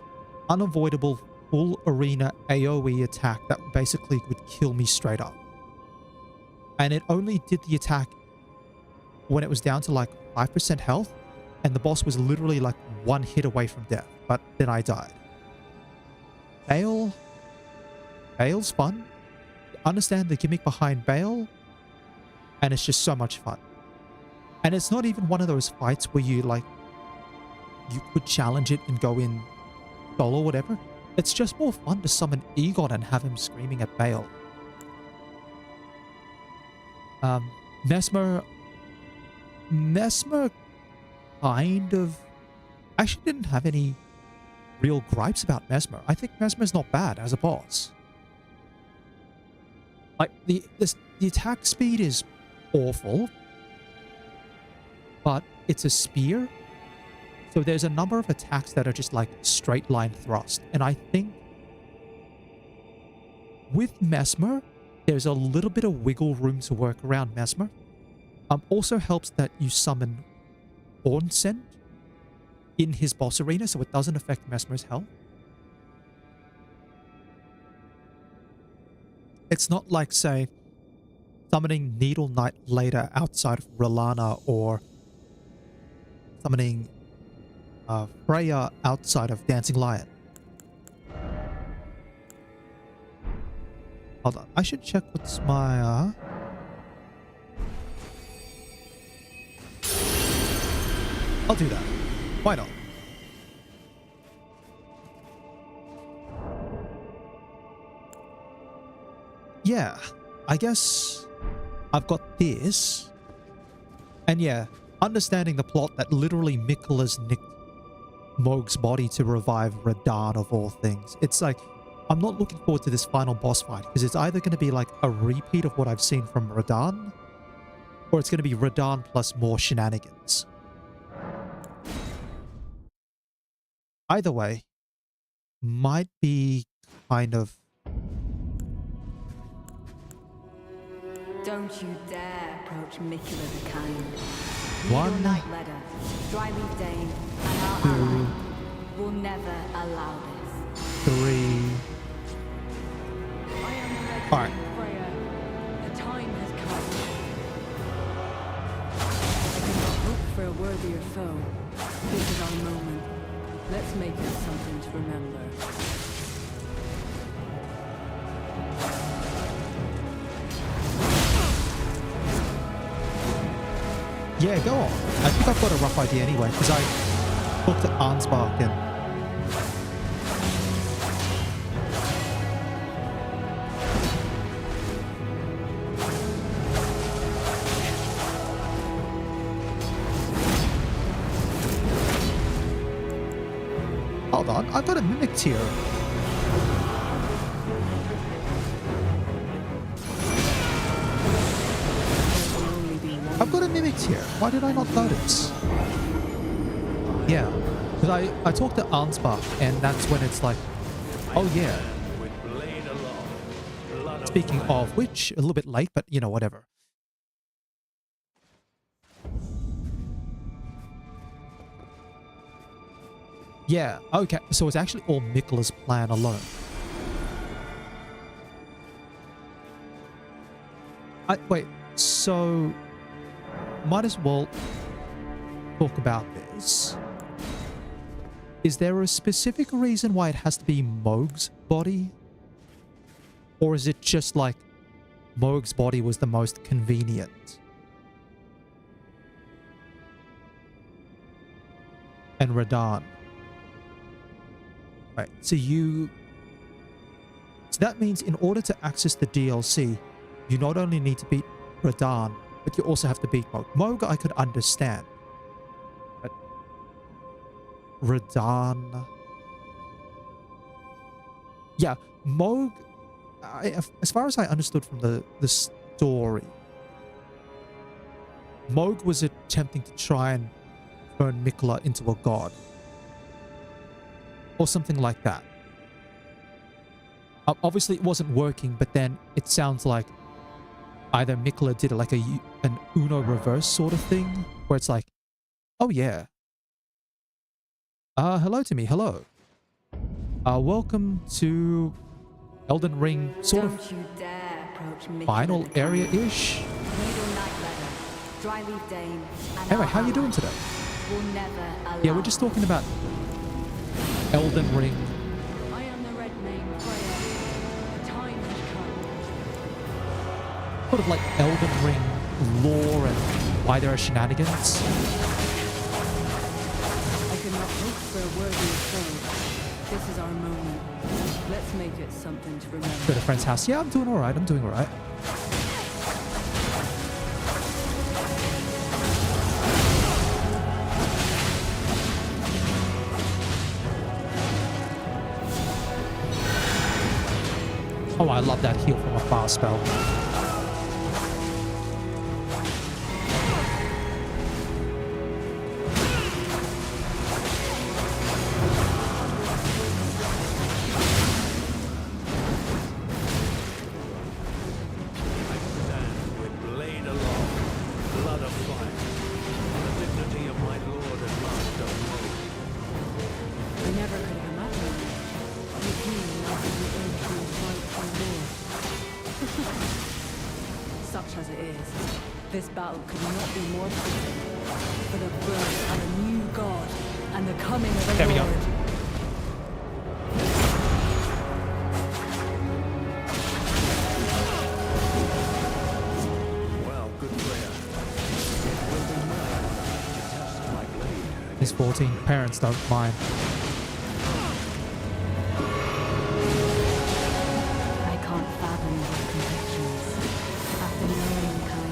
unavoidable full arena AoE attack that basically would kill me straight up. And it only did the attack when it was down to like 5% health, and the boss was literally like 1 hit away from death, but then I died. Bale's fun. Understand the gimmick behind Bale, and it's just so much fun. And it's not even one of those fights where you like, you could challenge it and go in solo or whatever. It's just more fun to summon Egon and have him screaming at Bale. Mesmer kind of actually didn't have any real gripes about Mesmer. I think Mesmer's not bad as a boss. Like the attack speed is awful, but it's a spear. So there's a number of attacks that are just like straight line thrust. And I think with Mesmer, there's a little bit of wiggle room to work around Mesmer. Also helps that you summon Ornstein in his boss arena, so it doesn't affect Mesmer's health. It's not like, say, summoning Needle Knight later outside of Rolana, or summoning Freya outside of Dancing Lion. Hold on, I should check what's my... I'll do that. Why not? Yeah, I guess I've got this. And yeah, understanding the plot that literally Miquella's nicked Mohg's body to revive Radahn of all things. It's like, I'm not looking forward to this final boss fight, because it's either going to be like a repeat of what I've seen from Radahn, or it's going to be Radahn plus more shenanigans. Either way, might be kind of... Don't you dare approach Miquella the Kind. One, Needle Knight Ledder, Dryleaf Dane, and our two, ally will never allow this. 3... I am the Red Alright. Queen, Freya. The time has come. I cannot hope for a worthier foe. This is our moment. Let's make it something to remember. Yeah, go on. I think I've got a rough idea anyway, because I looked at Arnspark and... Hold on, I've got a Mimic tier. I've got a Mimic tier. Why did I not notice? Yeah, because I talked to Arnspark, and that's when it's like, oh yeah, With blade aloft, of Speaking fire. of which, a little bit late, but you know, whatever. Yeah, okay, so it's actually all Mikla's plan alone. Wait, so might as well talk about this. Is there a specific reason why it has to be Moog's body? Or is it just like Moog's body was the most convenient? And Radahn. Right, so that means in order to access the DLC, you not only need to beat Radahn, but you also have to beat Moog. Moog I could understand. But Radahn... Yeah, Moog... as far as I understood from the story, Moog was attempting to try and turn Mikla into a god. Or something like that. Obviously, it wasn't working, but then it sounds like either Mikla did like an Uno reverse sort of thing, where it's like, oh yeah. Hello to me, hello. Welcome to Elden Ring, sort Don't of you dare approach Mickey final with a area-ish. Needle Night Leather, Dryleaf Dane, and Anyway, our how you doing allies today? will never allow Yeah, we're just talking about Elden Ring. I am the Red Name Freya. The time has come. Sort of like Elden Ring lore and why there are shenanigans. I could not hope for a worthier foe. This is our moment. Let's make it something to remember. Go to a friend's house. Yeah, I'm doing alright, I'm doing alright. Oh, I love that heal from a fire spell. I stand with blade aloft, blood of fire, the dignity of my lord and master Moog. I never could have imagined it. With you knocking the earth through fight for war. Such as it is, this battle could not be more fitting for the birth of a new god and the coming of a There we go. lord. Well, good Freya. It will be my honor to test my blade. He's 14. Parents don't mind. I can't fathom your convictions. After knowing kind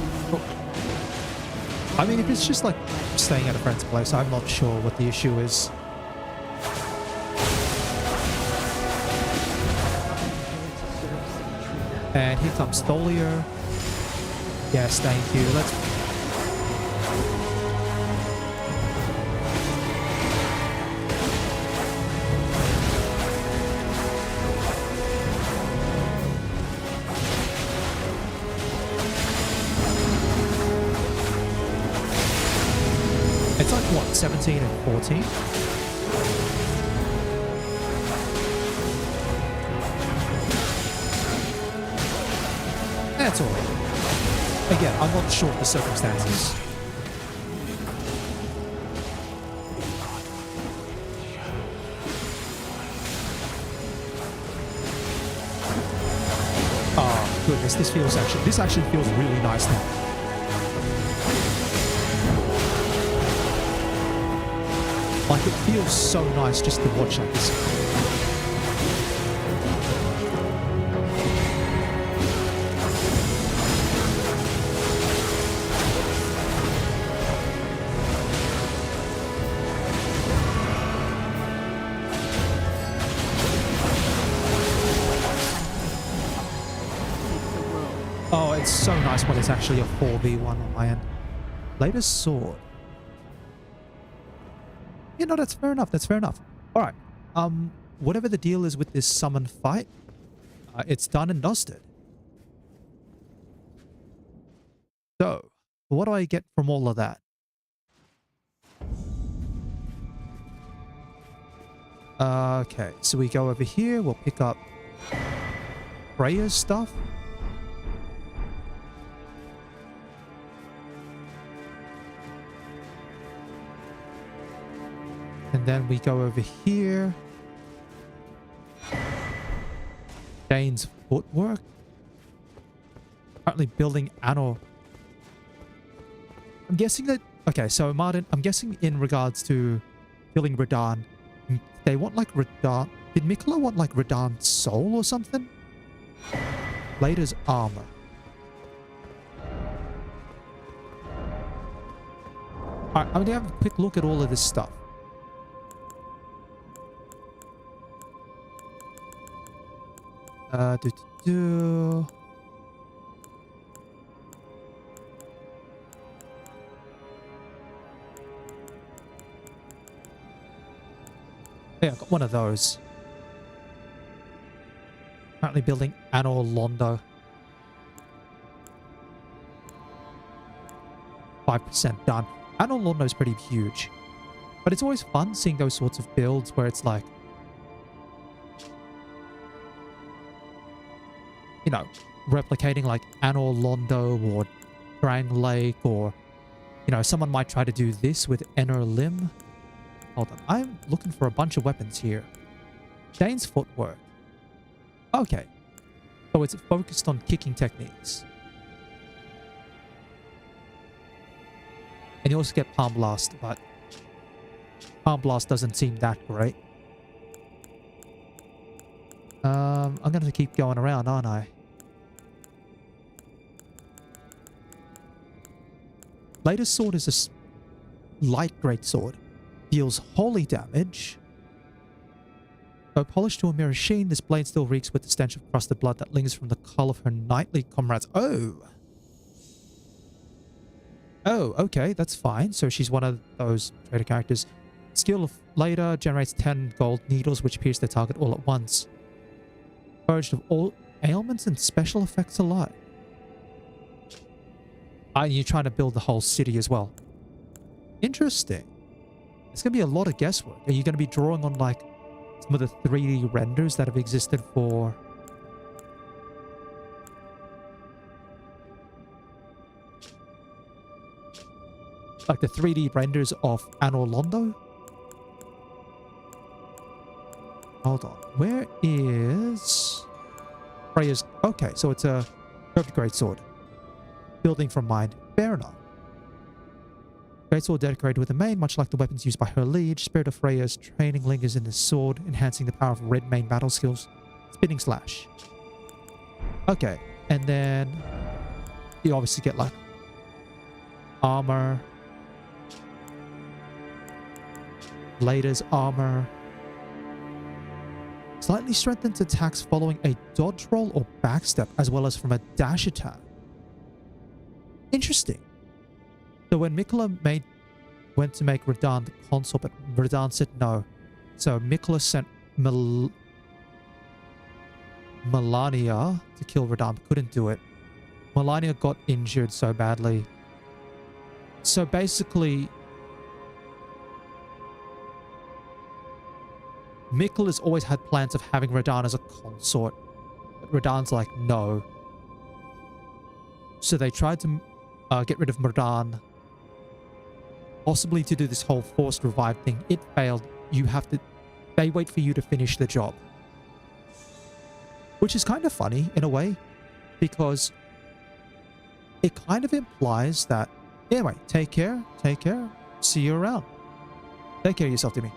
I mean, if it's just like staying at a friend's place, I'm not sure what the issue is. And here comes Tholier. Yes, thank you. Let's... It's like, what, 17 and 14? That's all right. Again, I'm not sure of the circumstances. Oh, goodness, this actually feels really nice now. Like, it feels so nice just to watch like this. Oh, it's so nice when it's actually a 4v1 on my end. Latest sword. You know, that's fair enough. That's fair enough. All right. Whatever the deal is with this summon fight, it's done and dusted. So, what do I get from all of that? Okay, so we go over here. We'll pick up Freya's stuff. And then we go over here. Dane's footwork. Currently building Anor. I'm guessing that... Okay, so Martin, I'm guessing in regards to building Radahn, they want like Radahn... Did Miquella want like Radahn's soul or something? Later's armor. Alright, I'm gonna have a quick look at all of this stuff. Do. Yeah, I got one of those. Currently building Anor Londo. 5% done. Anor Londo is pretty huge. But it's always fun seeing those sorts of builds where it's like, you know, replicating like Anor Londo or Drang Lake, or, you know, someone might try to do this with Ener-lim. Hold on, I'm looking for a bunch of weapons here. Dane's footwork. Okay. So it's focused on kicking techniques. And you also get Palm Blast, but Palm Blast doesn't seem that great. I'm going to keep going around, aren't I? Latest sword is a light great sword. Deals holy damage. Though polished to a mere sheen, this blade still reeks with the stench of crusted blood that lingers from the cull of her knightly comrades. Oh! Oh, okay, that's fine. So she's one of those traitor characters. Skill of Later generates 10 gold needles which pierce their target all at once. Purged of all ailments and special effects alike. You're trying to build the whole city as well. Interesting. It's going to be a lot of guesswork. Are you going to be drawing on like some of the 3D renders that have existed for... like the 3D renders of Anor Londo? Hold on. Where is... Freya's... Okay, so it's a curved greatsword. Building from mind. Fair enough. Greatsword decorated with a mane, much like the weapons used by her liege. Spirit of Freya's training lingers in the sword, enhancing the power of red mane battle skills. Spinning slash. Okay, and then you obviously get like armor. Later's armor. Slightly strengthened attacks following a dodge roll or backstep, as well as from a dash attack. Interesting. So when Miquella went to make Radahn the consort, but Radahn said no. So Miquella sent Melania to kill Radahn, couldn't do it. Melania got injured so badly. So basically, Miquella's always had plans of having Radahn as a consort, but Radahn's like, no. So they tried to get rid of Radahn, possibly to do this whole forced revive thing. It failed. You have to... They wait for you to finish the job. Which is kind of funny, in a way, because it kind of implies that, anyway, take care, see you around. Take care of yourself, Timmy.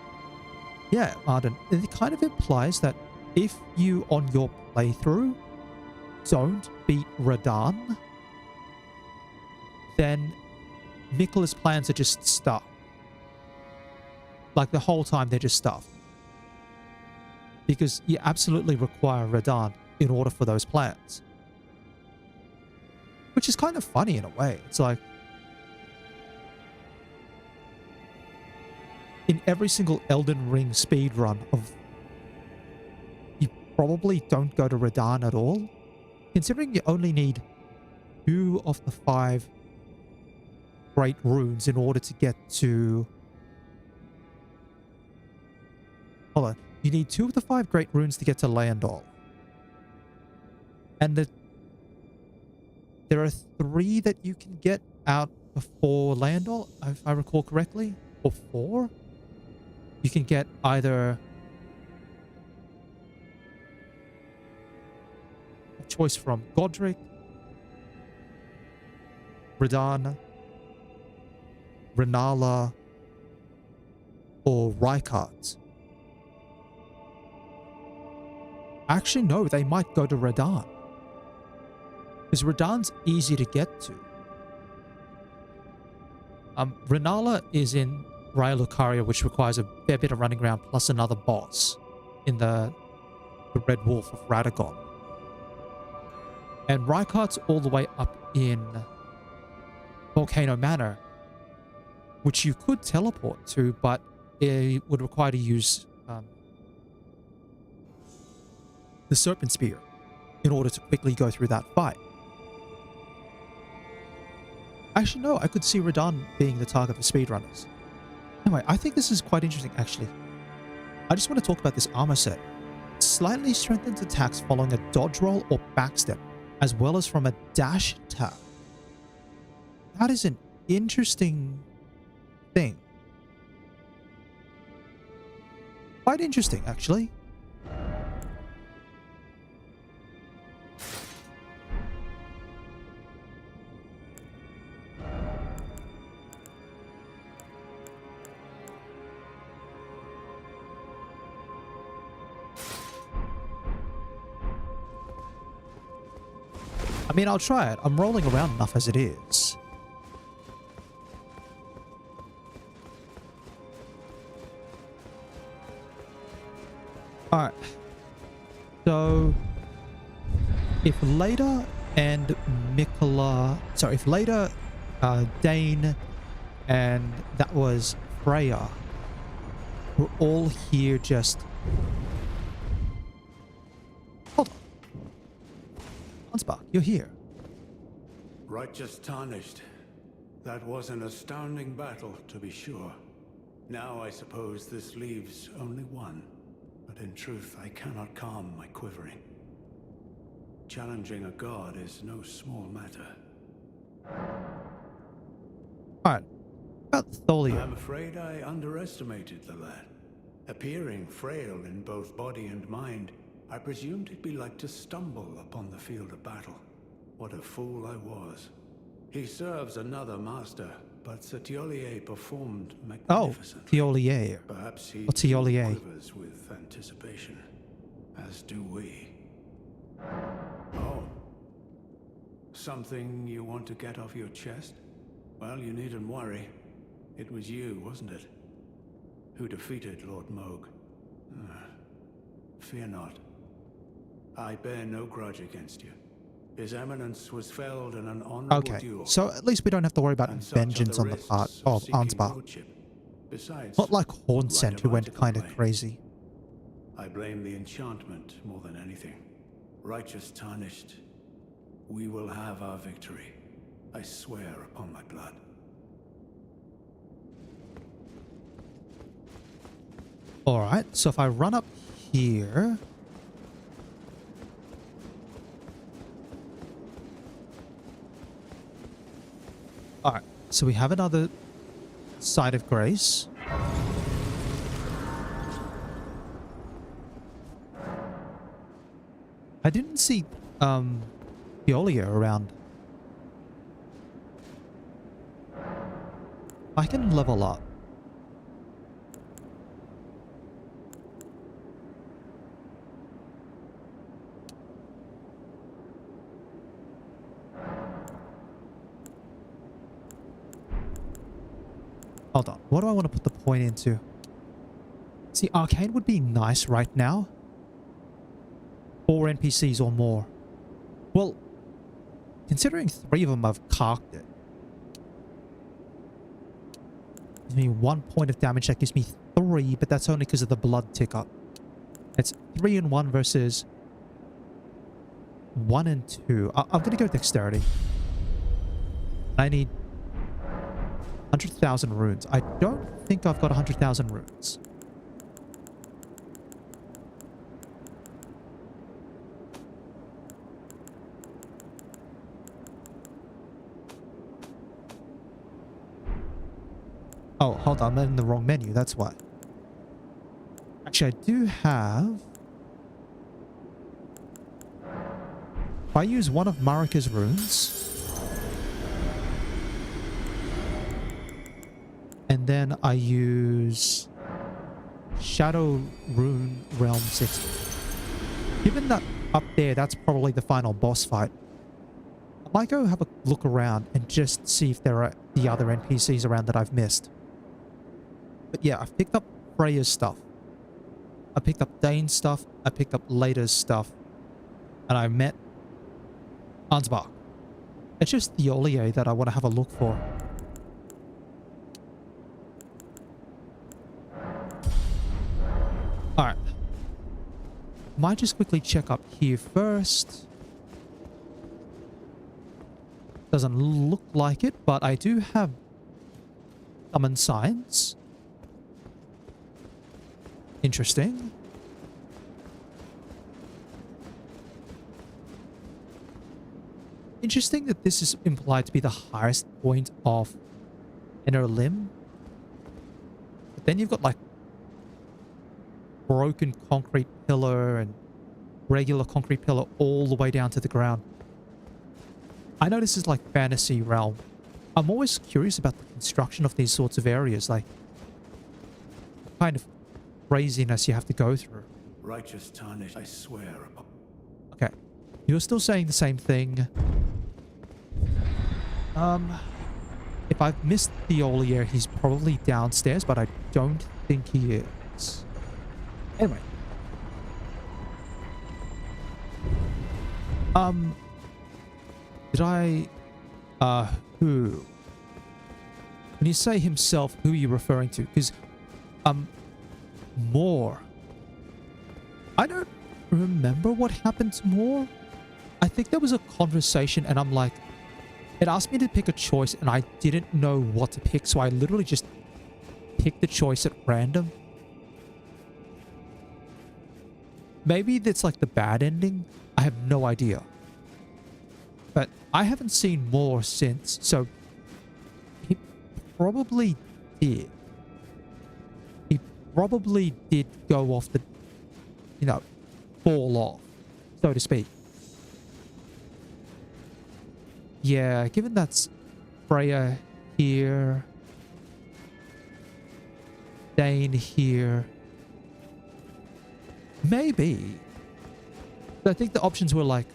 Yeah, Arden, it kind of implies that if you, on your playthrough, don't beat Radahn, then Miquella's plans are just stuff. Like the whole time they're just stuff. Because you absolutely require Radahn in order for those plans. Which is kind of funny in a way. It's like, in every single Elden Ring speedrun of... You probably don't go to Radahn at all. Considering you only need 2 of the 5 great runes in order to get to... Hold on. You need 2 of the 5 great runes to get to Landol. And there are 3 that you can get out before Landol, if I recall correctly. Or 4? You can get either a choice from Godric, Radahn, Renala, or Rykard. Actually, no, they might go to Radahn. Because Radahn's easy to get to. Renala is in Raya Lucaria, which requires a fair bit of running around, plus another boss in the Red Wolf of Radagon. And Rykard's all the way up in Volcano Manor, which you could teleport to, but it would require to use the Serpent Spear in order to quickly go through that fight. Actually, no, I could see Radahn being the target for speedrunners. Anyway, I think this is quite interesting, actually. I just want to talk about this armor set. Slightly strengthens attacks following a dodge roll or backstep, as well as from a dash attack. That is an interesting thing. Quite interesting, actually. I mean, I'll try it. I'm rolling around enough as it is. Alright. So, if Leda and Mikola... Sorry, if Leda, Dane, and that was Freya were all here just... Hold on. Hansbach, you're here. Righteous tarnished. That was an astounding battle, to be sure. Now I suppose this leaves only one. But in truth, I cannot calm my quivering. Challenging a god is no small matter. Alright. About Thalia. I'm afraid I underestimated the lad. Appearing frail in both body and mind, I presumed he'd be like to stumble upon the field of battle. What a fool I was. He serves another master, but Setiolier performed magnificently. Thiolier. Perhaps he Thiolier. quivers with anticipation, as do we. Oh. Something you want to get off your chest? Well, you needn't worry. It was you, wasn't it? Who defeated Lord Moog. Fear not. I bear no grudge against you. His eminence was felled in an honorable duel. Okay, so at least we don't have to worry about vengeance on the part of Ansbach. Besides, Not like Hornsent, who went kind of crazy. I blame the enchantment more than anything. Righteous tarnished. We will have our victory. I swear upon my blood. Alright, so if I run up here... Alright, so we have another Site of Grace. I didn't see Fiolia around. I can level up. Hold on. What do I want to put the point into? See, Arcane would be nice right now. 4 NPCs or more. Well, considering 3 of them have carked it. Gives me 1 point of damage. That gives me 3, but that's only because of the blood tick up. It's 3 and 1 versus 1 and 2. I'm going to go dexterity. I need 100,000 runes. I don't think I've got 100,000 runes. Oh, hold on. I'm in the wrong menu. That's why. Actually, I do have... If I use one of Marika's runes... And then I use... Shadow Rune Realm 6. Given that up there, that's probably the final boss fight. I might go have a look around and just see if there are the other NPCs around that I've missed. But yeah, I've picked up Freya's stuff. I picked up Dane's stuff. I picked up Lada's stuff. And I met Ansbach. It's just the Ollier that I want to have a look for. Alright. Might just quickly check up here first. Doesn't look like it, but I do have summon signs. Interesting. Interesting that this is implied to be the highest point of Ener-lim. But then you've got like broken concrete pillar and regular concrete pillar all the way down to the ground. I know this is like fantasy realm. I'm always curious about the construction of these sorts of areas, like what kind of craziness you have to go through. Righteous tarnish, I swear. Okay. You're still saying the same thing. If I've missed the Ollier, he's probably downstairs, but I don't think he is. Anyway. Did I... who? When you say himself, who are you referring to? Because, Moore. I don't remember what happened to Moore. I think there was a conversation and I'm like, it asked me to pick a choice and I didn't know what to pick. So I literally just picked the choice at random. Maybe that's like the bad ending. I have no idea. But I haven't seen Moore since. So he probably did. He probably did go off the, you know, fall off, so to speak. Yeah, given that's Freya here, Dane here, maybe. But I think the options were like,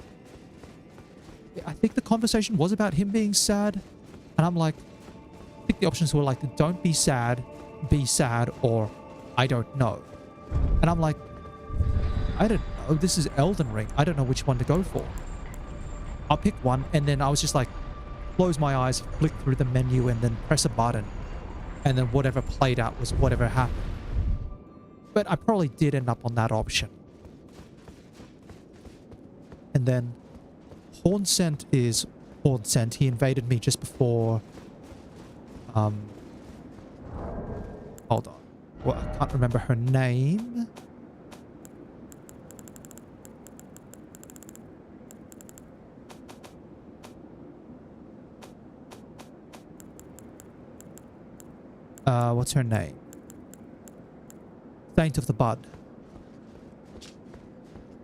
I think the conversation was about him being sad, and I'm like, I think the options were like, don't be sad, or I don't know. And I'm like, I don't know, this is Elden Ring. I don't know which one to go for. I'll pick one, and then I was just like, close my eyes, flick through the menu, and then press a button. And then whatever played out was whatever happened. But I probably did end up on that option. And then Hornsent is Hornsent. He invaded me just before... Hold on. Well, I can't remember her name. What's her name? Saint of the Bud.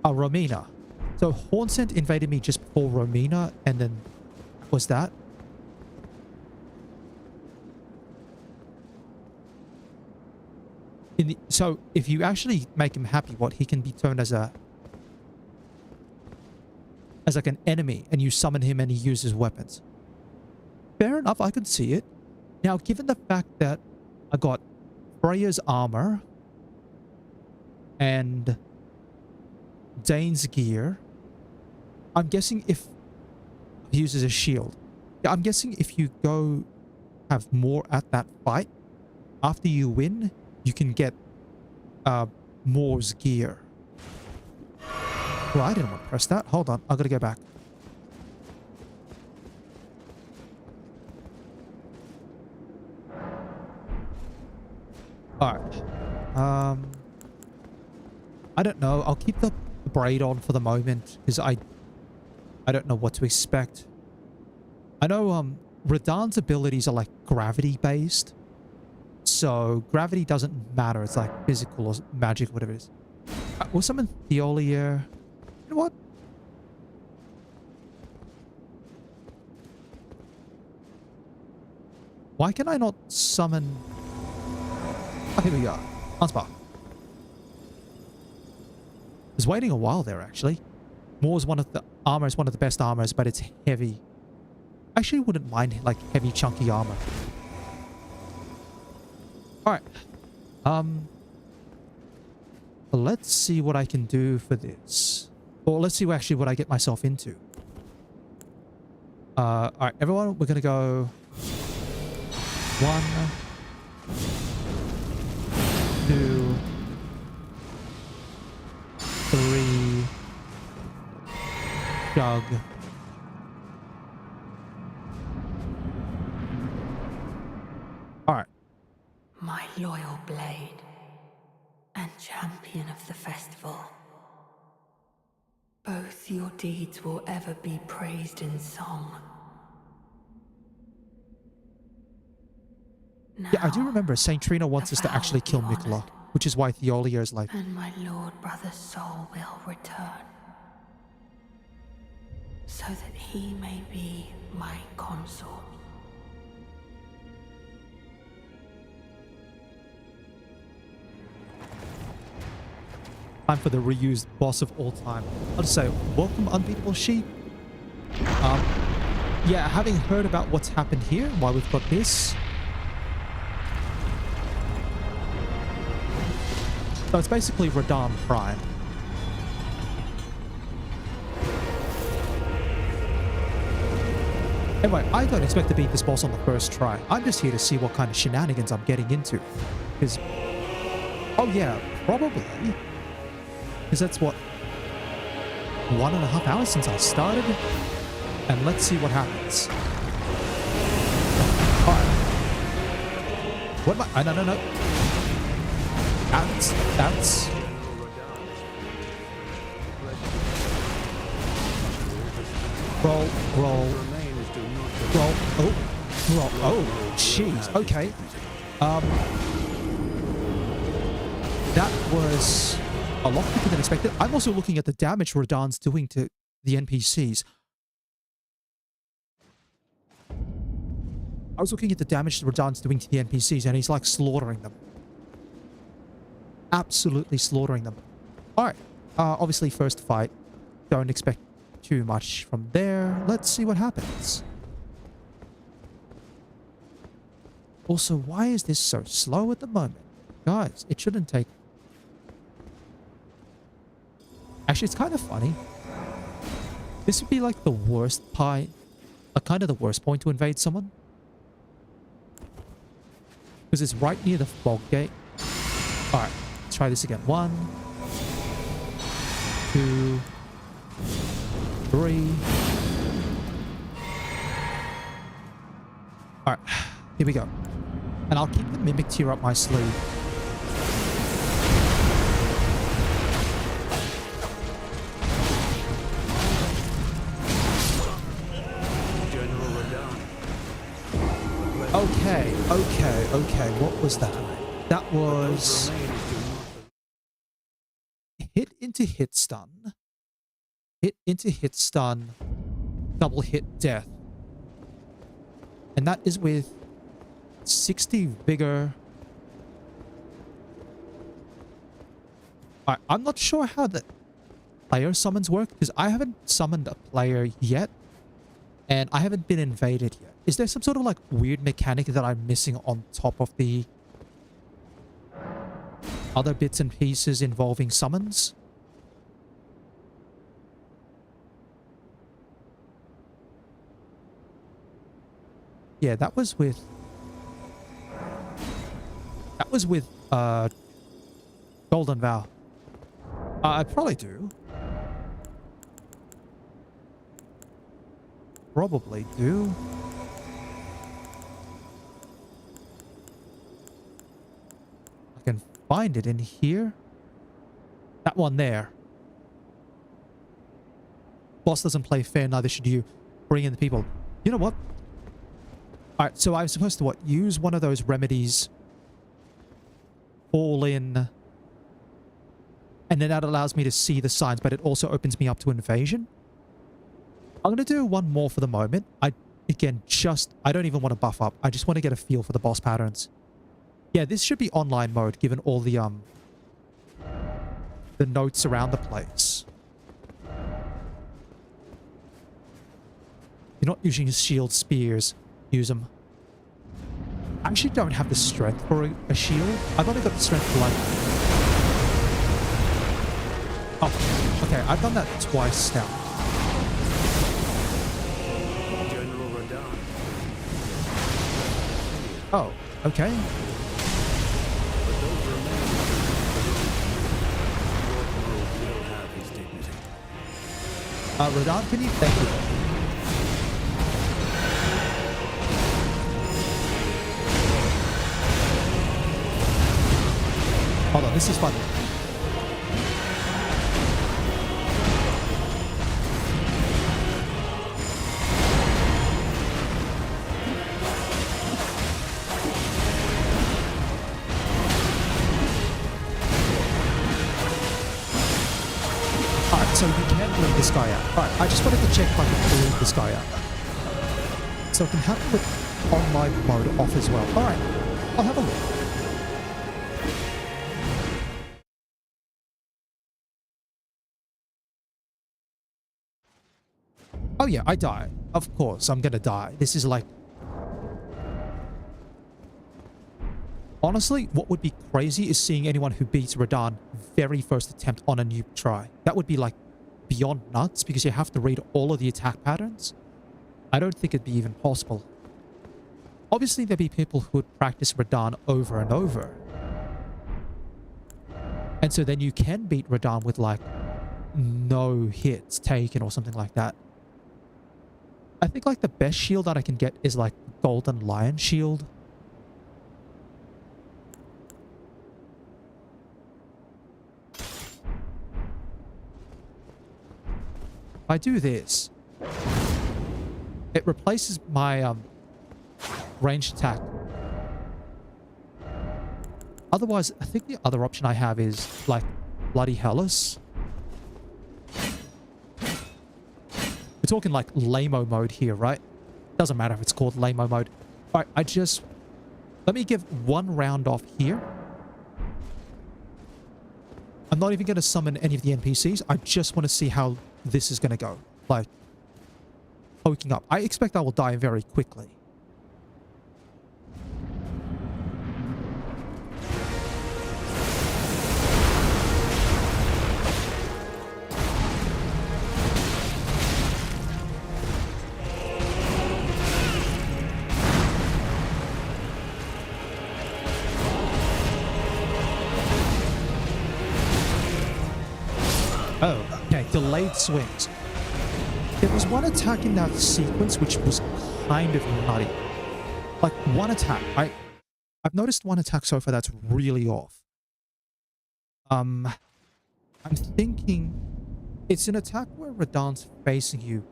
Oh, Romina. So Hornsent invaded me just before Romina, and then was that? So if you actually make him happy, what, he can be turned as like an enemy, and you summon him and he uses weapons. Fair enough, I could see it. Now, given the fact that I got Freya's armor and Dane's gear, I'm guessing if he uses a shield. Yeah, I'm guessing if you go have more at that fight, after you win, you can get Moore's gear. Well, I didn't want to press that. Hold on, I gotta go back. Alright. I don't know. I'll keep the braid on for the moment because I don't know what to expect. I know Radahn's abilities are like gravity based. So gravity doesn't matter. It's like physical or magic, whatever it is. We'll summon Theolia. You know what? Why can I not summon... Oh, here we go. Unspark. I was waiting a while there, actually. Moore's one of the... Armor is one of the best armors, but it's heavy. I actually wouldn't mind, like, heavy, chunky armor. Alright. Let's see what I can do for this. Or let's see actually what I get myself into. Alright, everyone, we're gonna go... 1, 2, 3, jug. Alright. My loyal blade and champion of the festival. Both your deeds will ever be praised in song. Yeah, I do remember Saint Trina wants us to actually kill Mikola, which is why Theolia is like... And my lord brother's soul will return, so that he may be my consort. Time for the reused boss of all time. I'll just say, welcome, Unbeatable Sheep. Yeah, having heard about what's happened here, why we've got this... So it's basically Radahn Prime. Anyway, I don't expect to beat this boss on the first try. I'm just here to see what kind of shenanigans I'm getting into. Because... Oh yeah, probably. Because that's what... 1.5 hours since I started? And let's see what happens. Alright. What am I... No. That's... Roll. Oh, jeez. Okay. That was a lot quicker than expected. I'm also looking at the damage Radahn's doing to the NPCs. I was looking at the damage Radahn's doing to the NPCs, and he's like slaughtering them. Absolutely slaughtering them. Alright. Obviously, first fight. Don't expect too much from there. Let's see what happens. Also, why is this so slow at the moment? Guys, it shouldn't take... Actually, it's kind of funny. This would be like the worst kind of the worst point to invade someone. Because it's right near the fog gate. Alright, let's try this again. 1, 2, 3. Alright, here we go. And I'll keep the Mimic Tear up my sleeve. Okay. What was that? That was... Hit into hit stun. Hit into hit stun. Double hit death. And that is with 60 vigor. I'm not sure how the player summons work, because I haven't summoned a player yet. And I haven't been invaded yet. Is there some sort of like weird mechanic that I'm missing on top of the other bits and pieces involving summons? Yeah, that was with Golden Vow. I probably do. Probably do. find it in here. That one there. Boss doesn't play fair, neither should you. Bring in the people. You know what? Alright, so I was supposed to what? Use one of those remedies. Fall in. And then that allows me to see the signs, but it also opens me up to invasion. I'm going to do one more for the moment. I don't even want to buff up. I just want to get a feel for the boss patterns. Yeah, this should be online mode, given all the notes around the place. You're not using shield spears. Use them. I actually don't have the strength for a shield. I've only got the strength for like... Oh, okay. I've done that twice now. General Radahn. Oh, okay. But those remain. Lord Mo will have his dignity. Radahn, can you... Thank you. Hold on, this is fun. Alright, so you can bleed this guy out. Alright, I just wanted to check if I can bleed this guy out. So it can happen with online mode off as well. Alright, I'll have a look. Oh yeah, I die. Of course, I'm gonna die. This is like... Honestly, what would be crazy is seeing anyone who beats Radahn very first attempt on a noob try. That would be like beyond nuts because you have to read all of the attack patterns. I don't think it'd be even possible. Obviously, there'd be people who would practice Radahn over and over. And so then you can beat Radahn with like no hits taken or something like that. I think like the best shield that I can get is like Golden Lion Shield. If I do this, it replaces my ranged attack. Otherwise, I think the other option I have is like Bloody Hellas. We're talking like Lamo mode here, right? Doesn't matter if it's called Lamo mode. All right, let me give one round off here. I'm not even going to summon any of the NPCs. I just want to see how this is going to go. Like, poking up. I expect I will die very quickly. Oh, okay. Delayed swings. There was one attack in that sequence which was kind of nutty. Like, one attack. I've noticed one attack so far that's really off. I'm thinking it's an attack where Radahn's facing you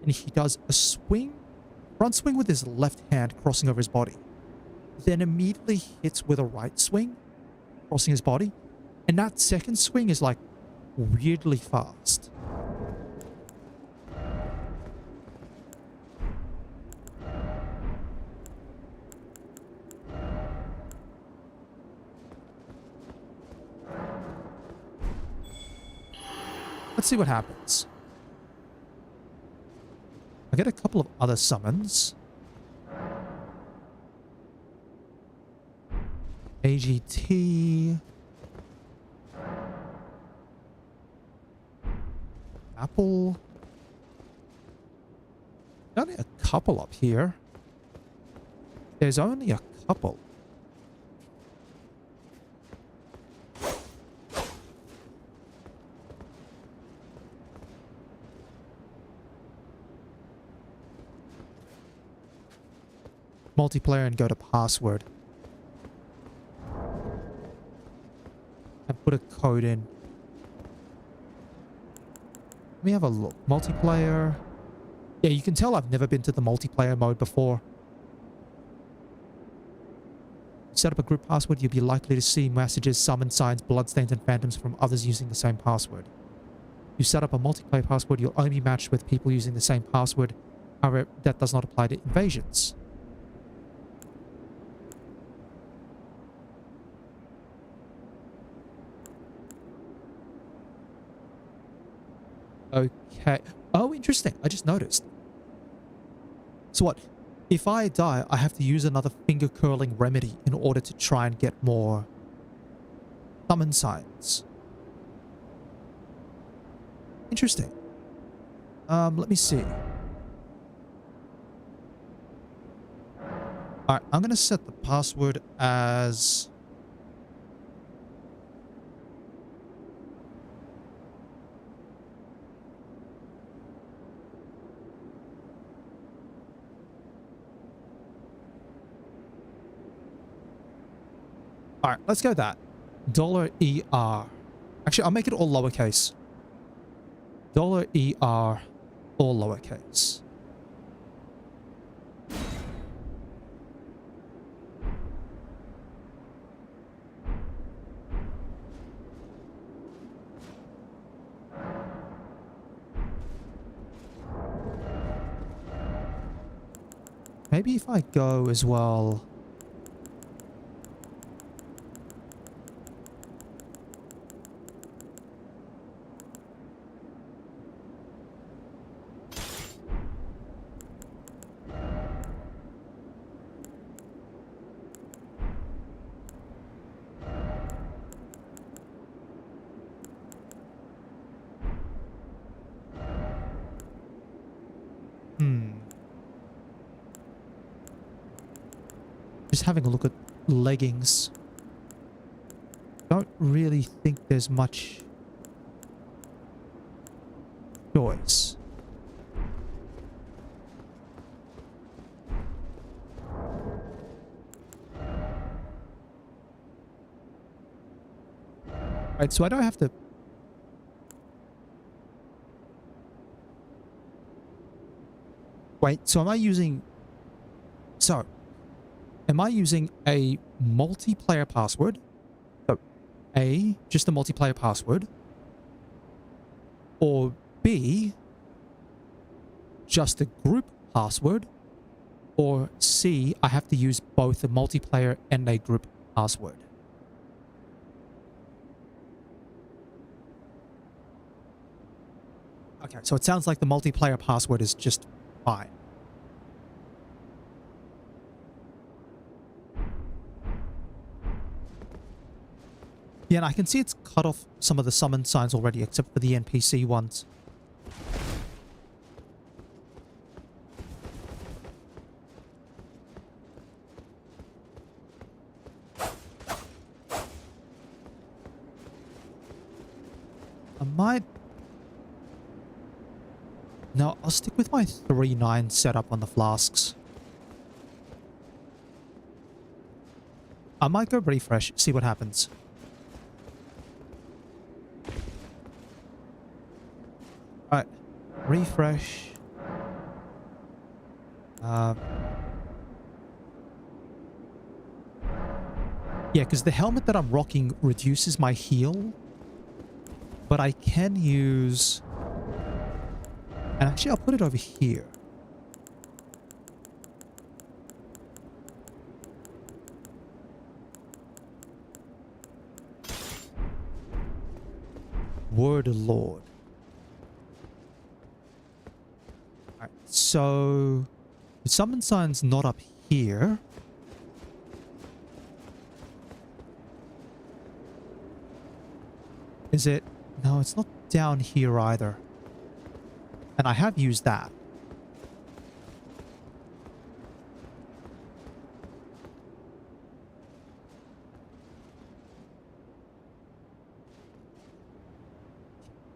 and he does a swing, front swing with his left hand crossing over his body. Then immediately hits with a right swing, crossing his body. And that second swing is like weirdly fast. Let's see what happens. I get a couple of other summons. AGT. Apple. Only a couple up here. There's only a couple. Multiplayer and go to password. and put a code in. Let me have a look. Multiplayer. Yeah, you can tell I've never been to the multiplayer mode before. Set up a group password, you'll be likely to see messages, summon signs, bloodstains, and phantoms from others using the same password. You set up a multiplayer password, you'll only be matched with people using the same password. However, that does not apply to invasions. Okay. Oh, interesting. I just noticed. So what? If I die, I have to use another finger-curling remedy in order to try and get more summon signs. Interesting. Let me see. Alright, I'm going to set the password as... Alright, let's go that. $ER. Actually, I'll make it all lowercase. $ER, all lowercase. Maybe if I go as well... Just having a look at leggings. Don't really think there's much choice. Right, so I don't have to... Wait, so am I using... So... Am I using a multiplayer password? So, A, just a multiplayer password. Or B, just a group password. Or C, I have to use both a multiplayer and a group password. Okay, so it sounds like the multiplayer password is just fine. Yeah, and I can see it's cut off some of the summon signs already, except for the NPC ones. I might... No, I'll stick with my 3-9 setup on the flasks. I might go refresh, see what happens. Alright, refresh. Yeah, because the helmet that I'm rocking reduces my heal. But I can use... And actually, I'll put it over here. Word of Lord. Alright, so... The summon sign's not up here. Is it? No, it's not down here either. And I have used that.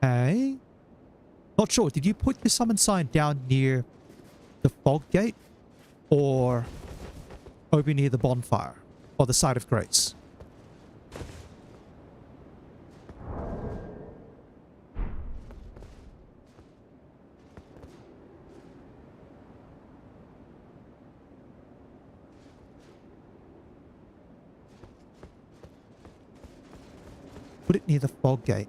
Okay. Not sure. Did you put your summon sign down near the fog gate? Or over near the bonfire? Or the side of grace? Put it near the fog gate.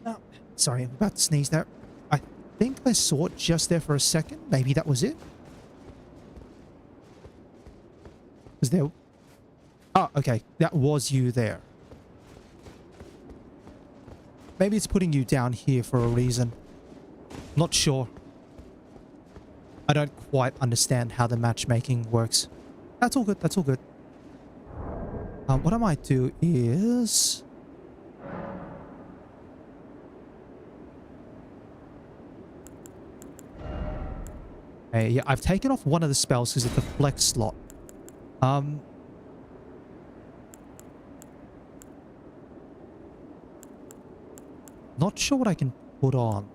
Oh, sorry, I'm about to sneeze there. I think I saw it just there for a second. Maybe that was it. Was there... Oh, okay. That was you there. Maybe it's putting you down here for a reason. Not sure. I don't quite understand how the matchmaking works. That's all good. That's all good. What I might do is... Hey, yeah, I've taken off one of the spells because it's a flex slot. Not sure what I can put on.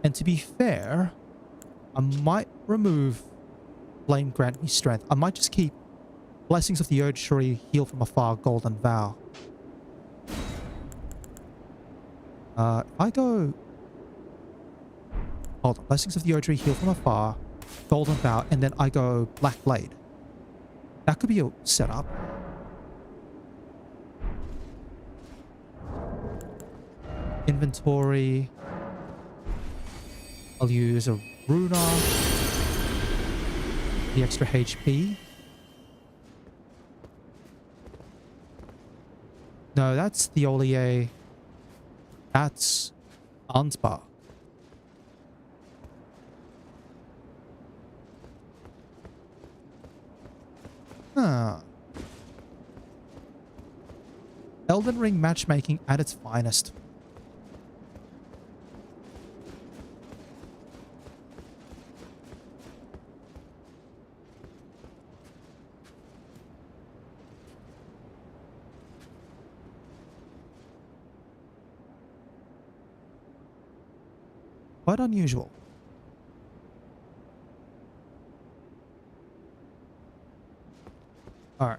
And to be fair, I might remove Flame Grant Me Strength. I might just keep Blessings of the Erd Tree, Heal from Afar, Golden Vow. If I go... Hold on. Blessings of the Erd Tree, Heal from Afar, Golden Vow, and then I go Black Blade. That could be a setup. Inventory. I'll use a Runa. The extra HP. No, that's the Olier. That's Ansbach. Huh. Elden Ring matchmaking at its finest. Quite unusual. All right.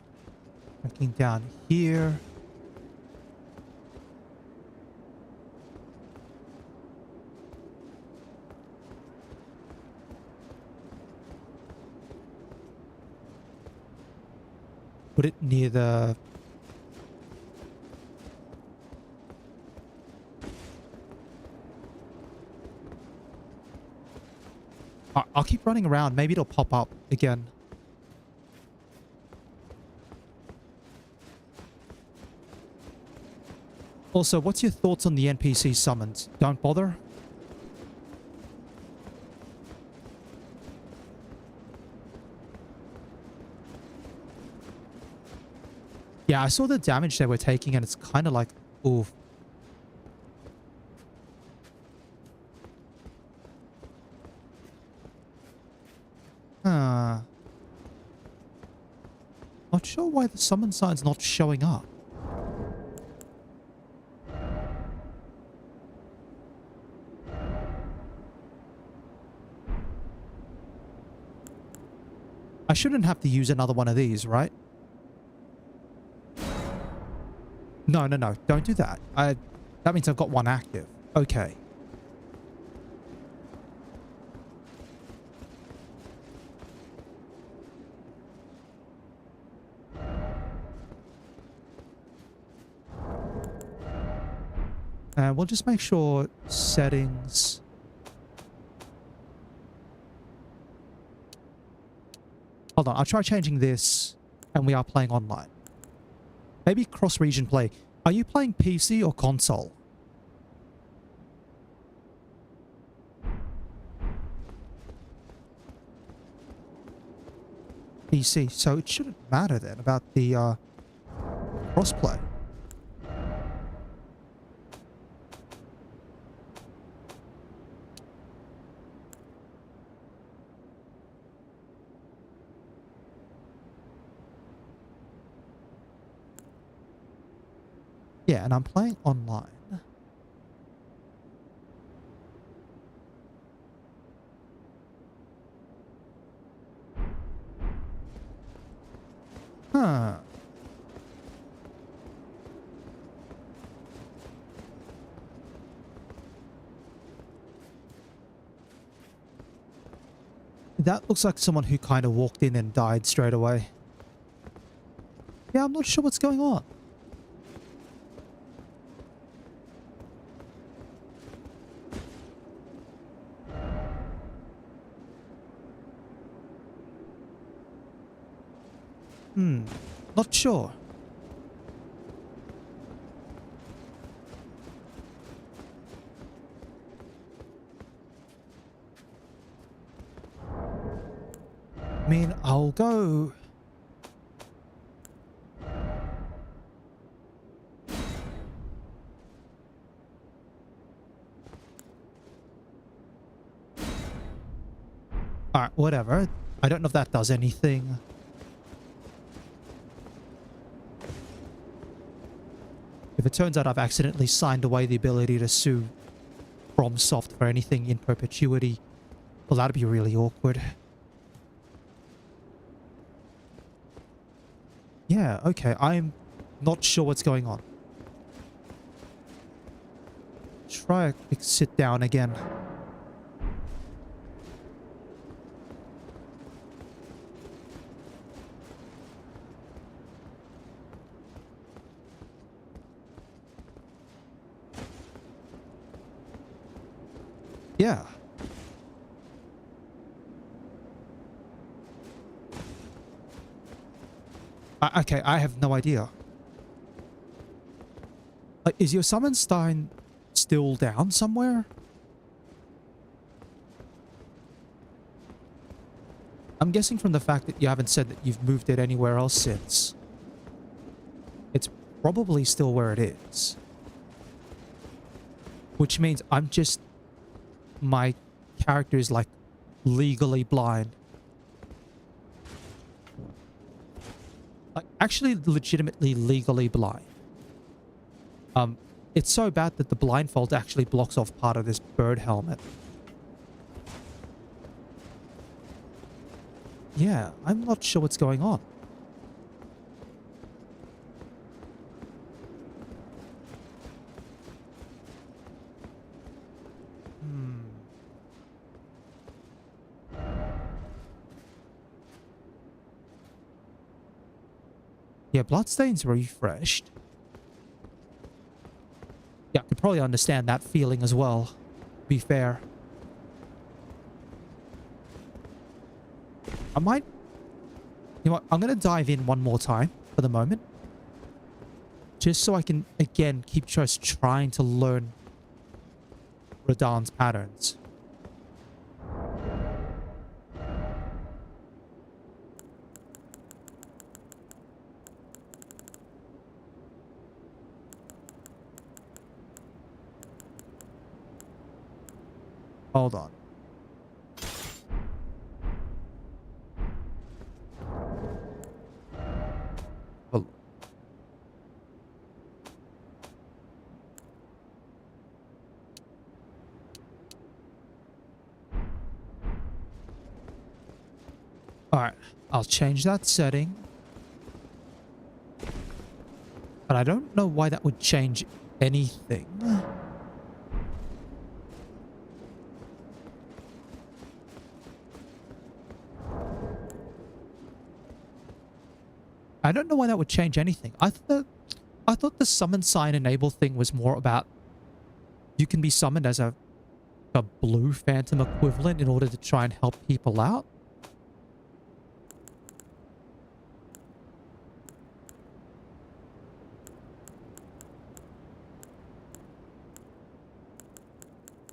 Looking down here. Put it near the... I'll keep running around. Maybe it'll pop up again. Also, what's your thoughts on the NPC summons? Don't bother? Yeah, I saw the damage they were taking and it's kind of like, oof. Not sure why the summon sign's not showing up. I shouldn't have to use another one of these, right? No, no, no. Don't do that. That means I've got one active. Okay. And we'll just make sure settings... Hold on, I'll try changing this, and we are playing online. Maybe cross-region play. Are you playing PC or console? PC, so it shouldn't matter then about the cross-play. Yeah, and I'm playing online. Huh. That looks like someone who kind of walked in and died straight away. Yeah, I'm not sure what's going on. Not sure. I mean, I'll go. Alright, whatever. I don't know if that does anything. If it turns out I've accidentally signed away the ability to sue FromSoft for anything in perpetuity, well, that'd be really awkward. Yeah, okay, I'm not sure what's going on. Try a quick sit down again. Yeah. Okay, I have no idea. Is your summon sign still down somewhere? I'm guessing from the fact that you haven't said that you've moved it anywhere else since. It's probably still where it is. Which means my character is like legally blind. Like actually legitimately legally blind. It's so bad that the blindfold actually blocks off part of this bird helmet. Yeah, I'm not sure what's going on. Yeah, Bloodstain's refreshed. Yeah, I could probably understand that feeling as well, to be fair. I might... You know what? I'm going to dive in one more time for the moment. Just so I can, again, keep just trying to learn Radahn's patterns. Hold on. Well, alright, I'll change that setting. But I don't know why that would change anything. I don't know why that would change anything. I thought the summon sign enable thing was more about you can be summoned as a blue phantom equivalent in order to try and help people out.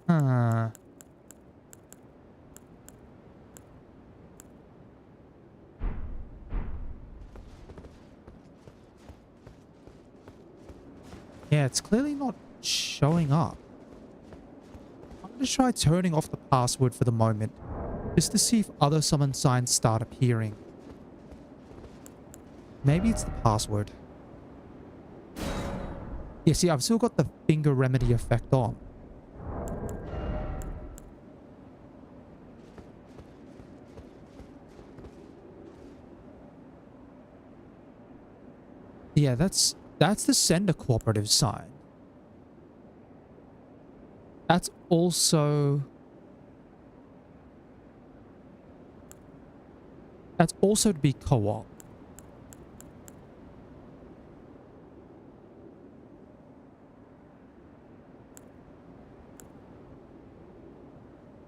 Huh. Yeah, it's clearly not showing up. I'm going to try turning off the password for the moment, just to see if other summon signs start appearing. Maybe it's the password. Yeah, see, I've still got the finger remedy effect on. Yeah, that's the sender cooperative sign. That's also... That's also to be co-op.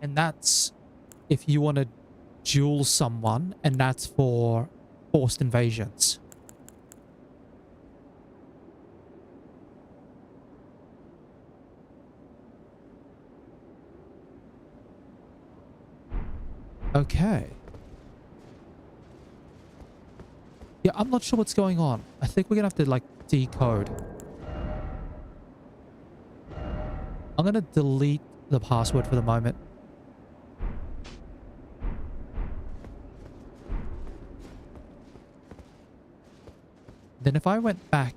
And that's if you want to duel someone, and that's for forced invasions. Okay. Yeah, I'm not sure what's going on. I think we're gonna have to, like, decode. I'm gonna delete the password for the moment. Then if I went back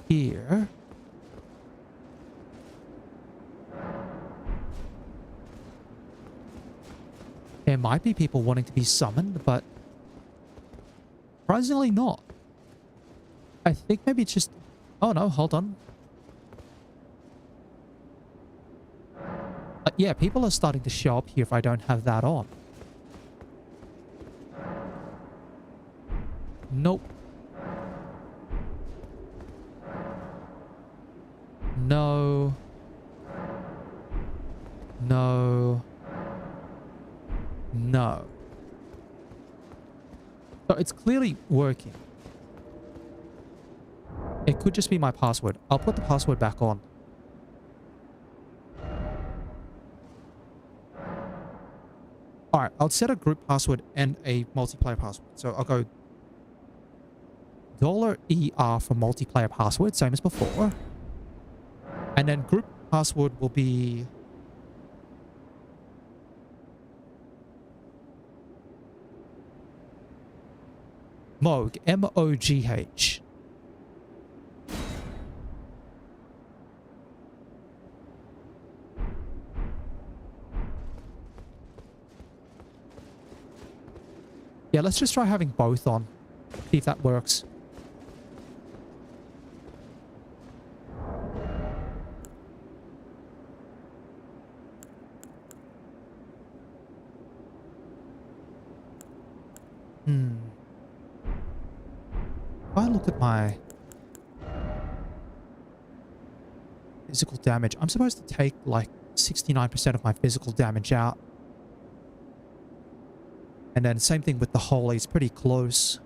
here... There might be people wanting to be summoned, but surprisingly not. I think maybe it's just... Oh no, hold on. Yeah, people are starting to show up here if I don't have that on. Nope. No. No. No. So it's clearly working. It could just be my password. I'll put the password back on. Alright, I'll set a group password and a multiplayer password. So I'll go $ER for multiplayer password, same as before. And then group password will be... Mogh, M-O-G-H. Yeah, let's just try having both on. See if that works. If I look at my physical damage, I'm supposed to take like 69% of my physical damage out. And then same thing with the holy, it's pretty close.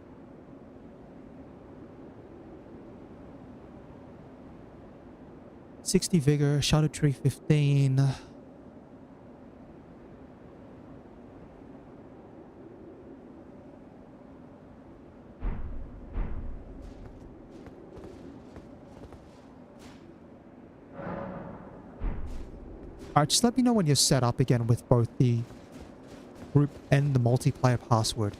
$60 vigor, shadow tree 15. Alright, just let me know when you're set up again with both the group and the multiplayer password.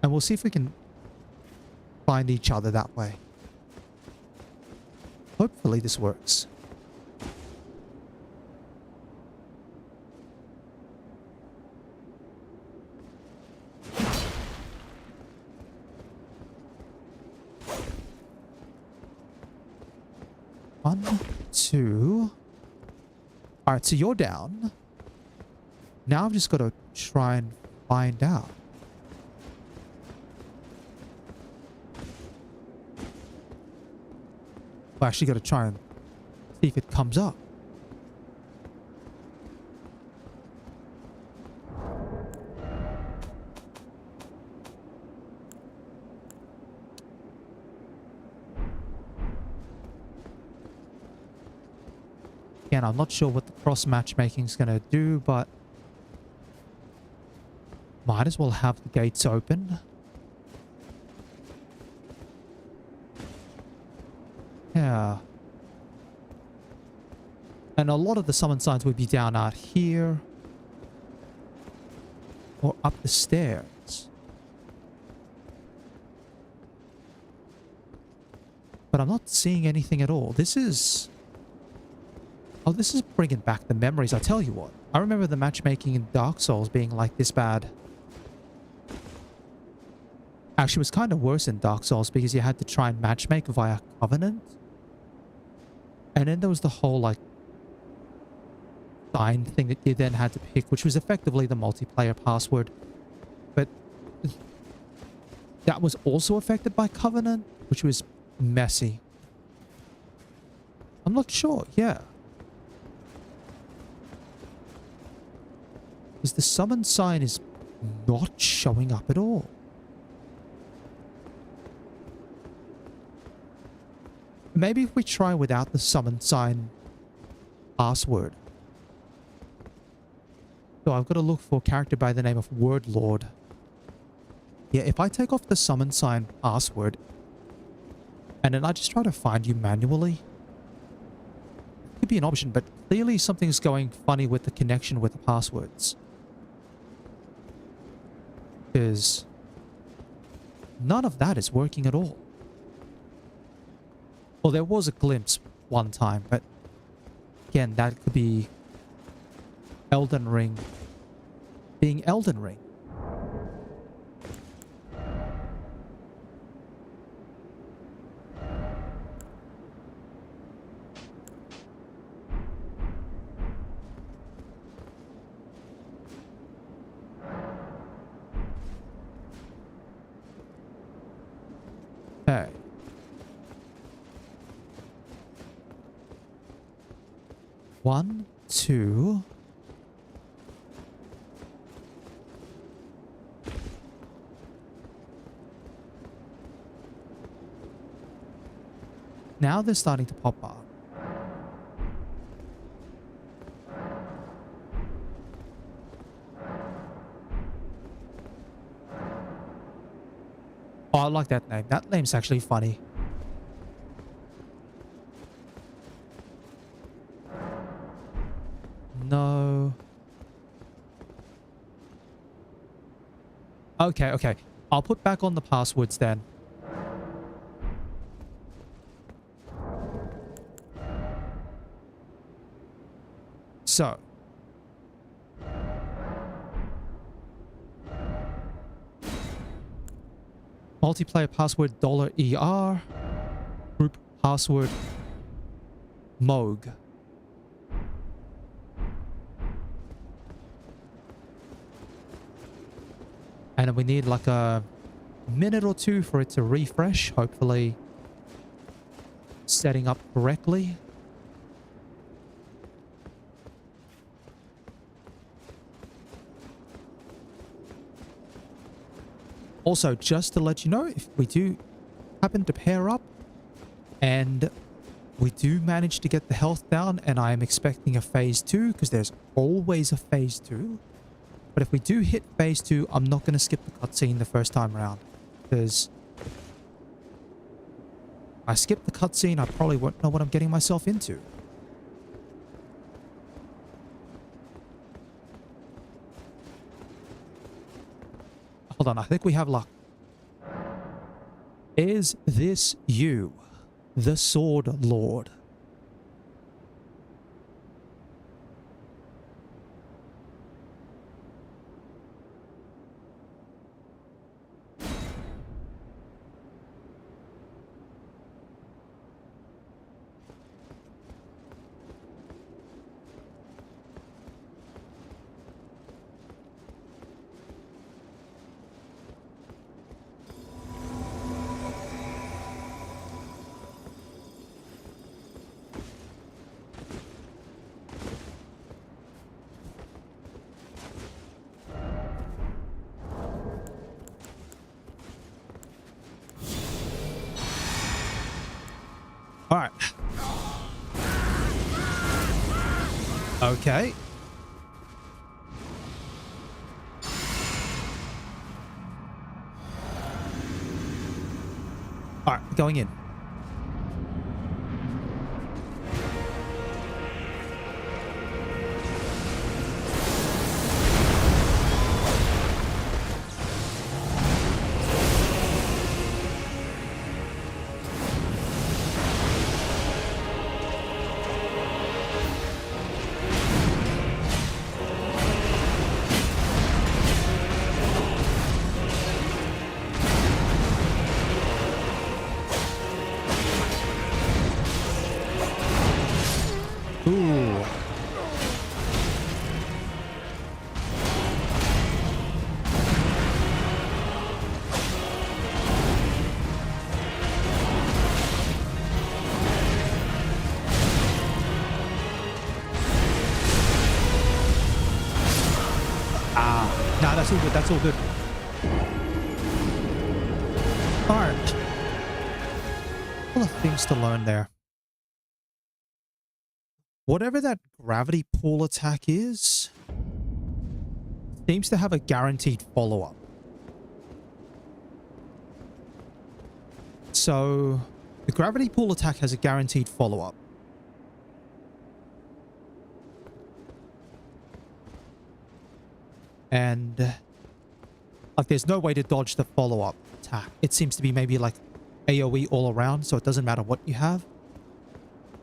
And we'll see if we can find each other that way. Hopefully this works. One, two... Alright, so you're down. Now I've just got to try and find out. I've actually got to try and see if it comes up. Again, I'm not sure what the cross matchmaking is going to do, but might as well have the gates open. Yeah. And a lot of the summon signs would be down out here. Or up the stairs. But I'm not seeing anything at all. This is... Oh, this is bringing back the memories, I tell you what. I remember the matchmaking in Dark Souls being like this bad. Actually, it was kind of worse in Dark Souls because you had to try and matchmake via Covenant. And then there was the whole, like, sign thing that you then had to pick, which was effectively the multiplayer password. But that was also affected by Covenant, which was messy. I'm not sure, yeah. Because the summon sign is not showing up at all. Maybe if we try without the summon sign password. So I've got to look for a character by the name of Word Lord. Yeah, if I take off the summon sign password and then I just try to find you manually, it could be an option, but clearly something's going funny with the connection with the passwords. Because none of that is working at all. Well, there was a glimpse one time, but again, that could be Elden Ring being Elden Ring. Okay. One, two. Now they're starting to pop up. Oh, I like that name. That name's actually funny. No. Okay, okay. I'll put back on the passwords then. So. Multiplayer password $ER. Group password Moog. And then we need like a minute or two for it to refresh, hopefully setting up correctly. Also, just to let you know, if we do happen to pair up and we do manage to get the health down, and I am expecting a phase 2 because there's always a phase 2. But if we do hit phase 2, I'm not going to skip the cutscene the first time around. Because if I skip the cutscene, I probably won't know what I'm getting myself into. Hold on, I think we have luck. Is this you, the Sword Lord? All right. Okay. All right, going in. Nah, that's all good. That's all good. Alright. Couple of things to learn there. Whatever that gravity pull attack is, seems to have a guaranteed follow-up. So, the gravity pull attack has a guaranteed follow-up. And like there's no way to dodge the follow-up attack. It seems to be maybe like AoE all around, so it doesn't matter what you have.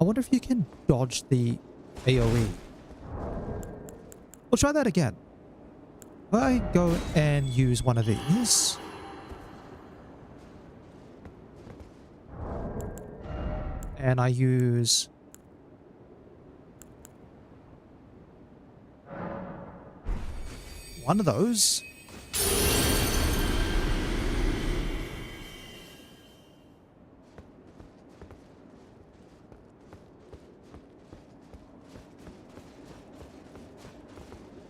I wonder if you can dodge the AoE. We'll try that again. If I go and use one of these. And I use one of those.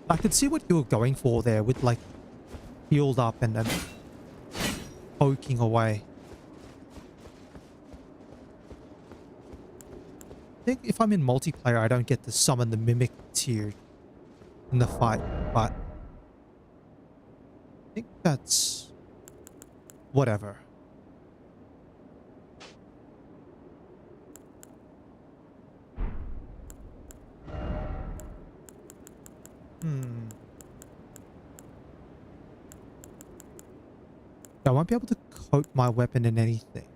I could see what you were going for there with like healed up and then poking away. I think if I'm in multiplayer, I don't get to summon the mimic tier in the fight, but I think that's whatever. I won't be able to coat my weapon in anything.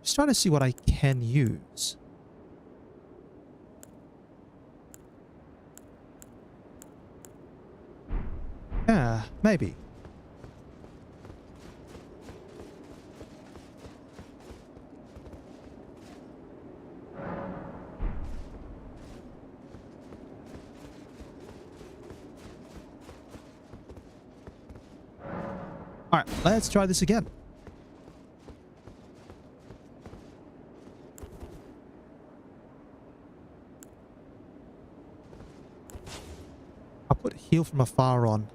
Just trying to see what I can use. Yeah, maybe. All right, let's try this again. I'll put heal from afar on.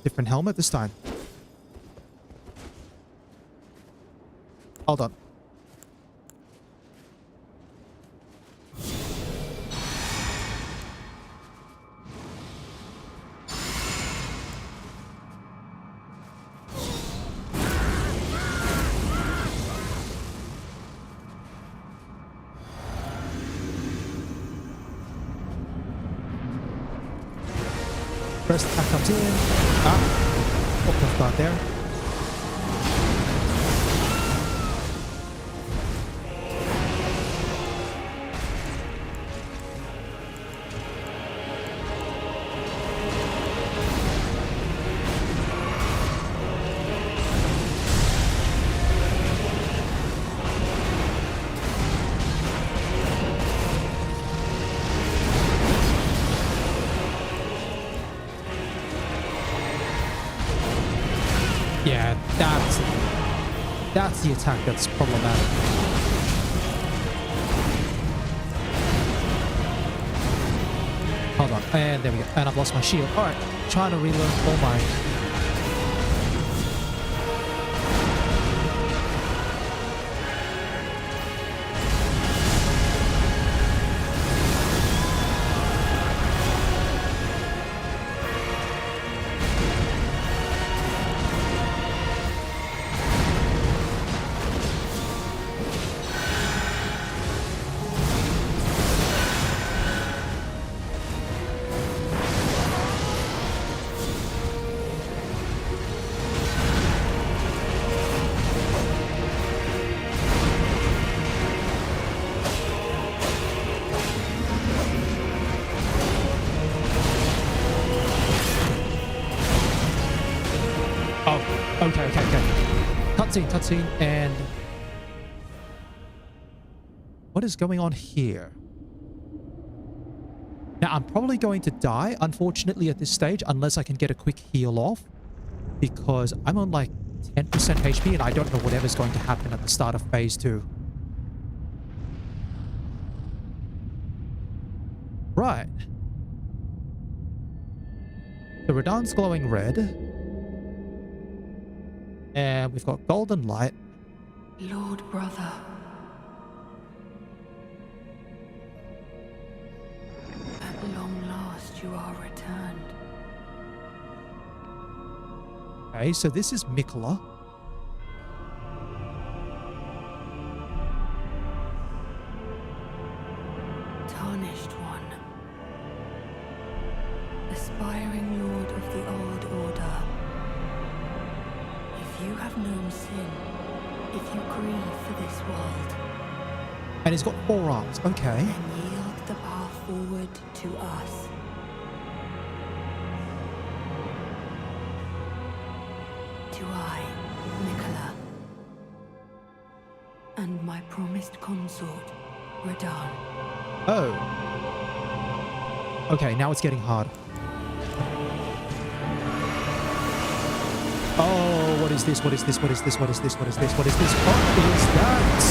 Different helmet this time. Hold on. First attack comes in. Off guard there. Yeah, that's the attack that's problematic. Hold on, and there we go. And I've lost my shield. All right, trying to relearn all my. Okay. Cutscene, and what is going on here? Now, I'm probably going to die, unfortunately, at this stage, unless I can get a quick heal off. Because I'm on like 10% HP and I don't know whatever's going to happen at the start of phase 2. Right. The Radahn's glowing red. And we've got golden light. Lord brother. At long last you are returned. Okay, so this is Mikola. Tarnished one. Aspiring lord of the old order. If you have known sin, if you grieve for this world, And he's got 4 arms. Okay. then yield the path forward to us. To I, Mikola, and my promised consort, Radahn. Oh. Okay, now it's getting hard. Oh, what is this? What is this? What is this? What is this? What is this? What is this? What is that?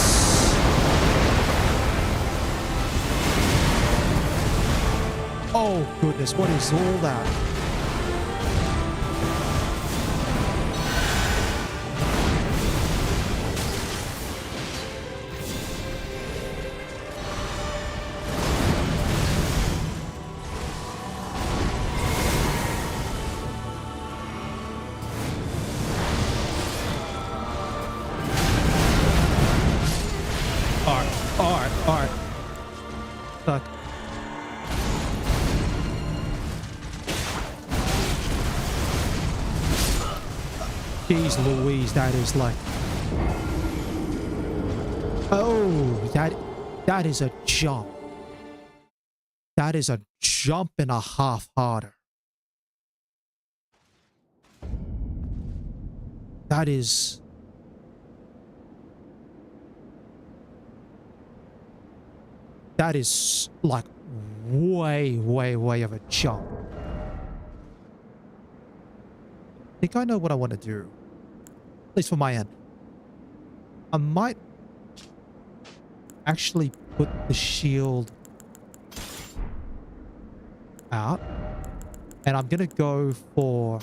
Oh, goodness. What is all that? Alright. Fuck. Jeez Louise, that is like... Oh, that is a jump. That is a jump and a half harder. That is... That is like way of a jump. I think I know what I want to do. At least for my end. I might actually put the shield out. And I'm going to go for...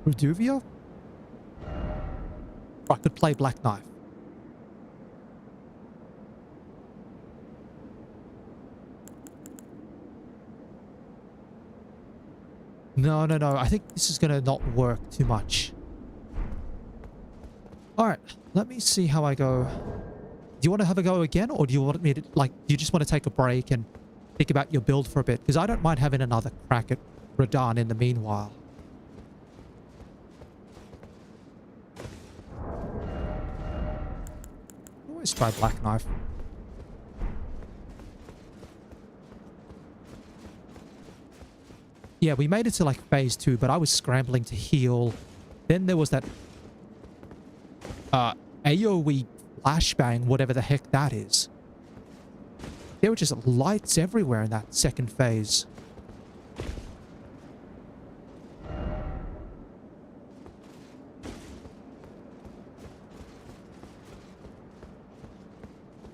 Ruduvia? I could play Black Knife. No. I think this is going to not work too much. Alright, let me see how I go. Do you want to have a go again? Or do you want me to, like, do you just want to take a break and think about your build for a bit? Because I don't mind having another crack at Radahn in the meanwhile. Always try Black Knife. Yeah, we made it to like phase 2, but I was scrambling to heal. Then there was that AoE flashbang, whatever the heck that is. There were just lights everywhere in that second phase.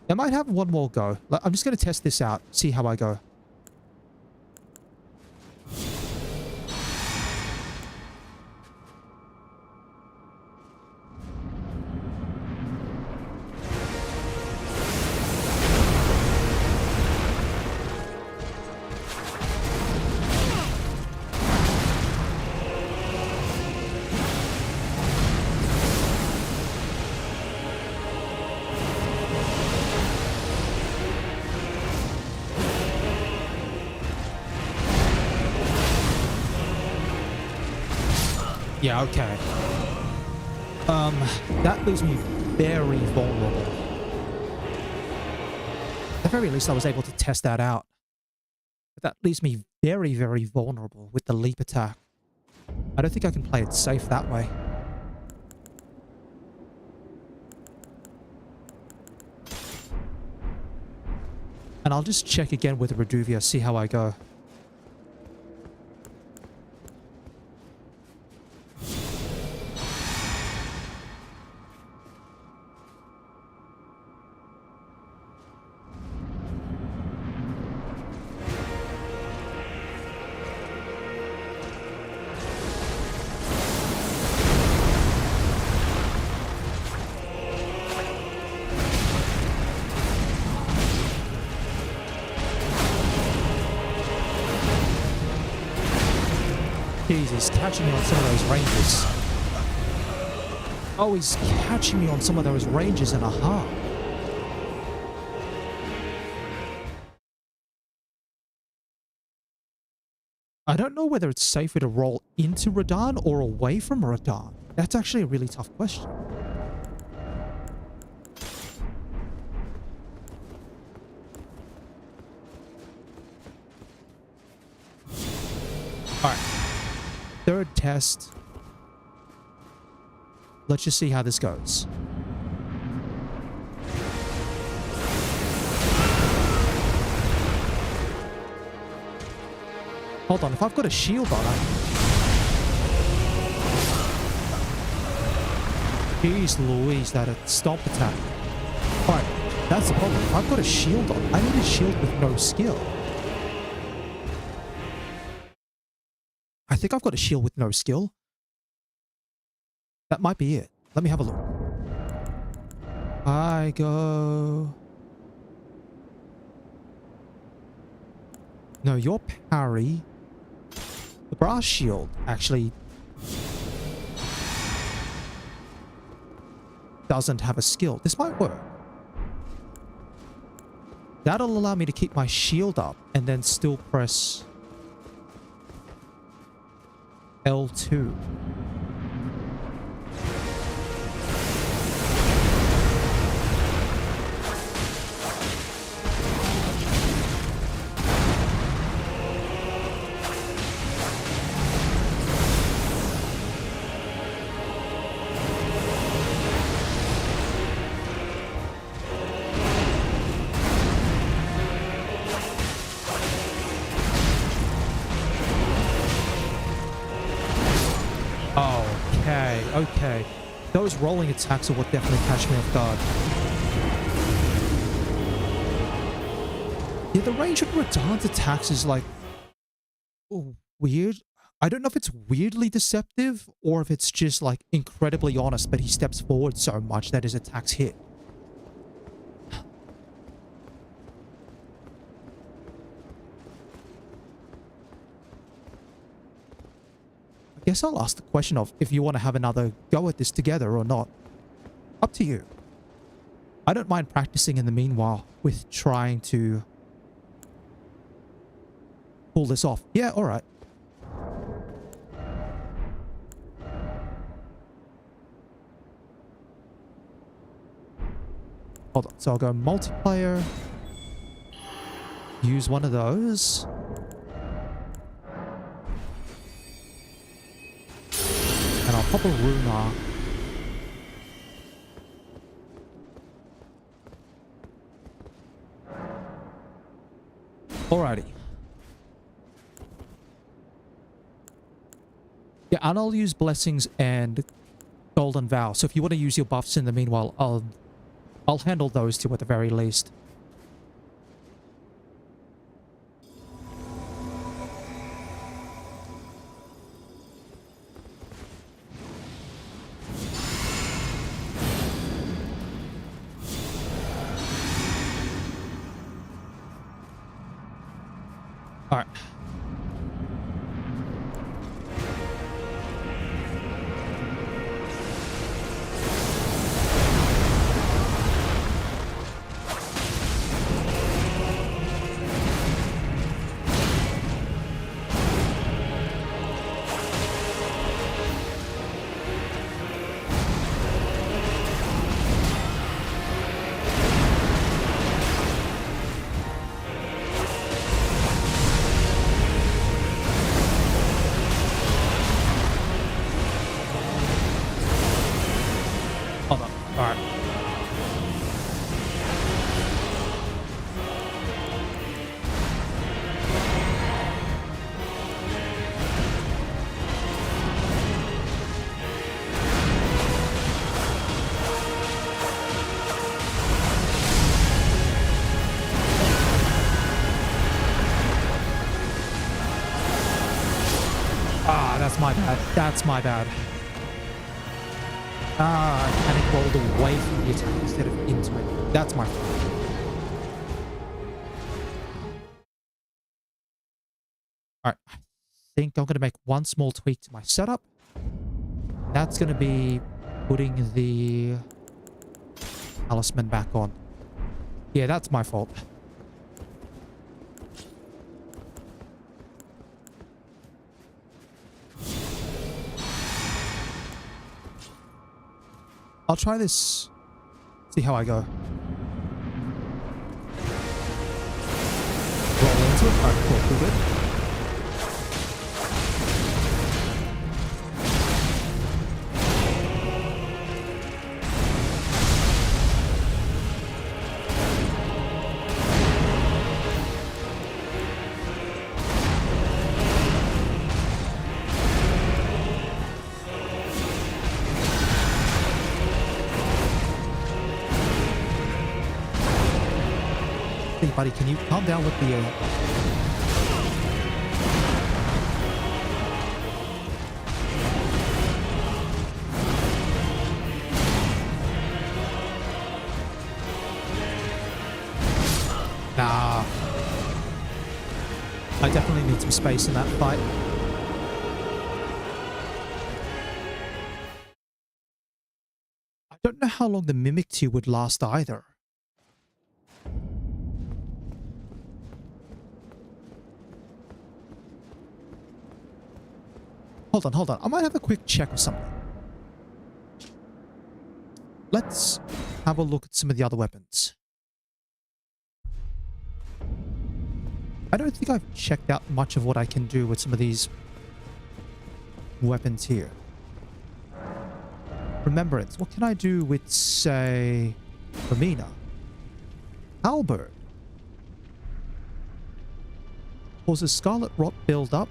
I might have one more go. I'm just going to test this out, see how I go. Yeah, okay. That leaves me very vulnerable. At the very least, I was able to test that out. But that leaves me very vulnerable with the leap attack. I don't think I can play it safe that way. And I'll just check again with Reduvia, see how I go. Jeez, he's catching me on some of those ranges. Oh, he's catching me on some of those ranges and a half. I don't know whether it's safer to roll into Radahn or away from Radahn. That's actually a really tough question. Alright. Third test. Let's just see how this goes. Hold on, if I've got a shield on it. Jeez Louise, that a stomp attack. Alright, that's the problem. If I've got a shield on, I need a shield with no skill. I think I've got a shield with no skill. That might be it. Let me have a look. I go... No, your parry... The brass shield actually... doesn't have a skill. This might work. That'll allow me to keep my shield up and then still press... L2. Okay. Those rolling attacks are what definitely catch me off guard. Yeah, the range of Radahn's attacks is like... weird. I don't know if it's weirdly deceptive or if it's just like incredibly honest, but he steps forward so much that his attacks hit. I guess I'll ask the question of if you want to have another go at this together or not. Up to you. I don't mind practicing in the meanwhile with trying to pull this off. Yeah, alright. Hold on. So I'll go multiplayer. Use one of those. And I'll pop a Runa. Alrighty. Yeah, and I'll use Blessings and Golden Vow. So if you want to use your buffs in the meanwhile, I'll handle those two at the very least. Alright. That's my bad. Ah, I panic rolled away from the attack instead of into it. That's my fault. Alright, I think I'm going to make one small tweak to my setup. That's going to be putting the talisman back on. Yeah, that's my fault. I'll try this. See how I go. Roll into it. Alright, cool. We're good. Hey, buddy, can you calm down with the... Nah. I definitely need some space in that fight. I don't know how long the Mimic Tear would last either. Hold on. I might have a quick check of something. Let's have a look at some of the other weapons. I don't think I've checked out much of what I can do with some of these weapons here. Remembrance. What can I do with, say, Romina? Halberd. Causes scarlet rot build up.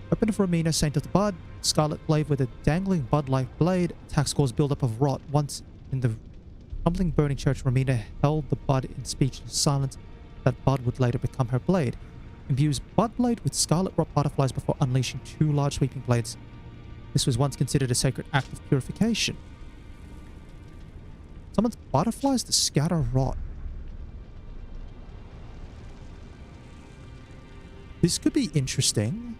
Weapon of Romina, Saint of the Bud. Scarlet blade with a dangling bud-like blade. Attack scores build-up of rot. Once in the crumbling burning church, Romina held the bud in speechless silence. That bud would later become her blade. Imbues bud blade with scarlet rot butterflies before unleashing 2 large sweeping blades. This was once considered a sacred act of purification. Summons butterflies to scatter rot. This could be interesting.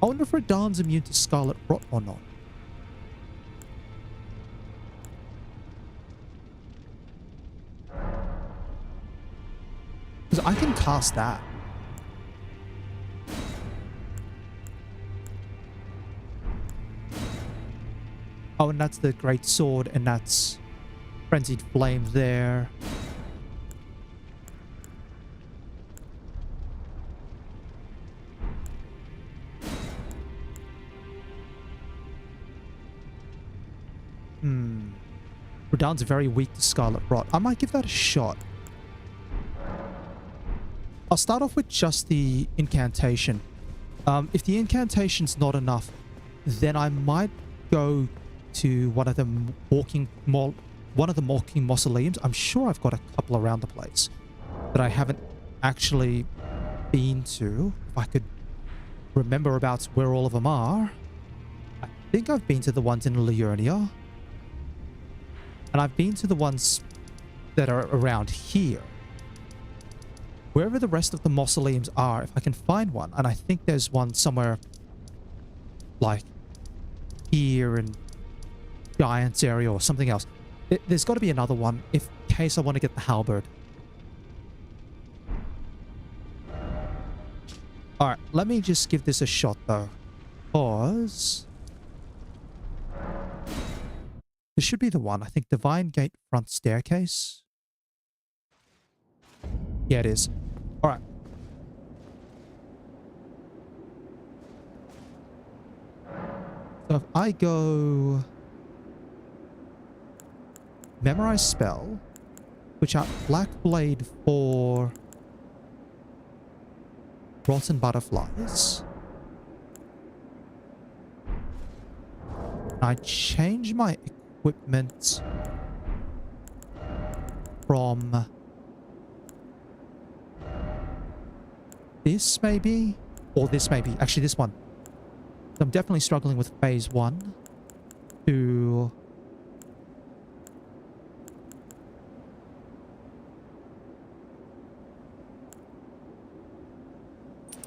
I wonder if Radahn's immune to scarlet rot or not. Because I can cast that. Oh, and that's the great sword, and that's frenzied flame there. Radahn's very weak to scarlet rot. I might give that a shot. I'll start off with just the incantation. If the incantation's not enough, then I might go to one of the walking mausoleums. I'm sure I've got a couple around the place that I haven't actually been to. If I could remember about where all of them are. I think I've been to the ones in Liurnia. And I've been to the ones that are around here. Wherever the rest of the mausoleums are, if I can find one, and I think there's one somewhere like here in Giant's area or something else. There's got to be another one in case I want to get the halberd. Alright, let me just give this a shot though. Pause. This should be the one. I think Divine Gate front staircase. Yeah, it is. Alright. So if I go... Memorize spell. Switch out Black Blade for... Rotten Butterflies. I change my equipment from this maybe? Or this maybe. Actually, this one. So I'm definitely struggling with phase 1 to...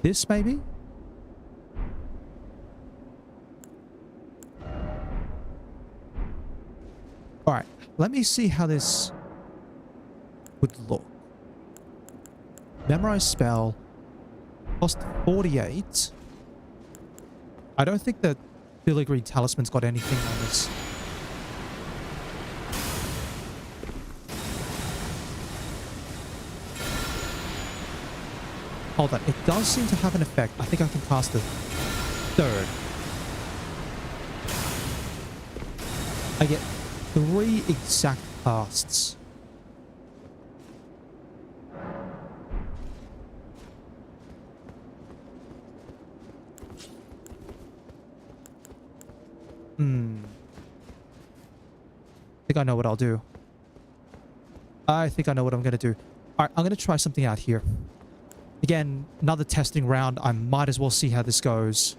this maybe? Alright, let me see how this would look. Memorize spell. Cost 48. I don't think the filigree talisman's got anything on this. Hold on, it does seem to have an effect. I think I can cast the 3rd. I get 3 exact casts. I think I know what I'll do. I think I know what I'm going to do. Alright, I'm going to try something out here. Again, another testing round. I might as well see how this goes.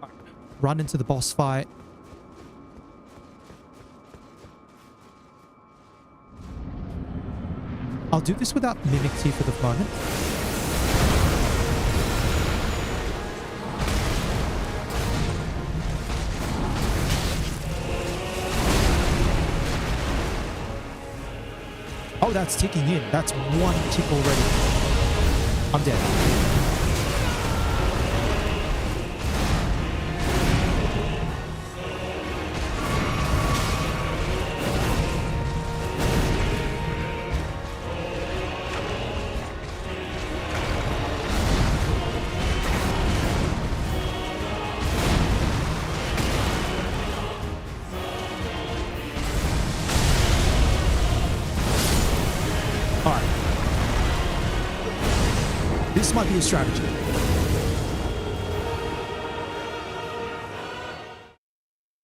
Right, run into the boss fight. I'll do this without Mimic Tea for the moment. Oh, that's ticking in. That's 1 tick already. I'm dead. This might be a strategy.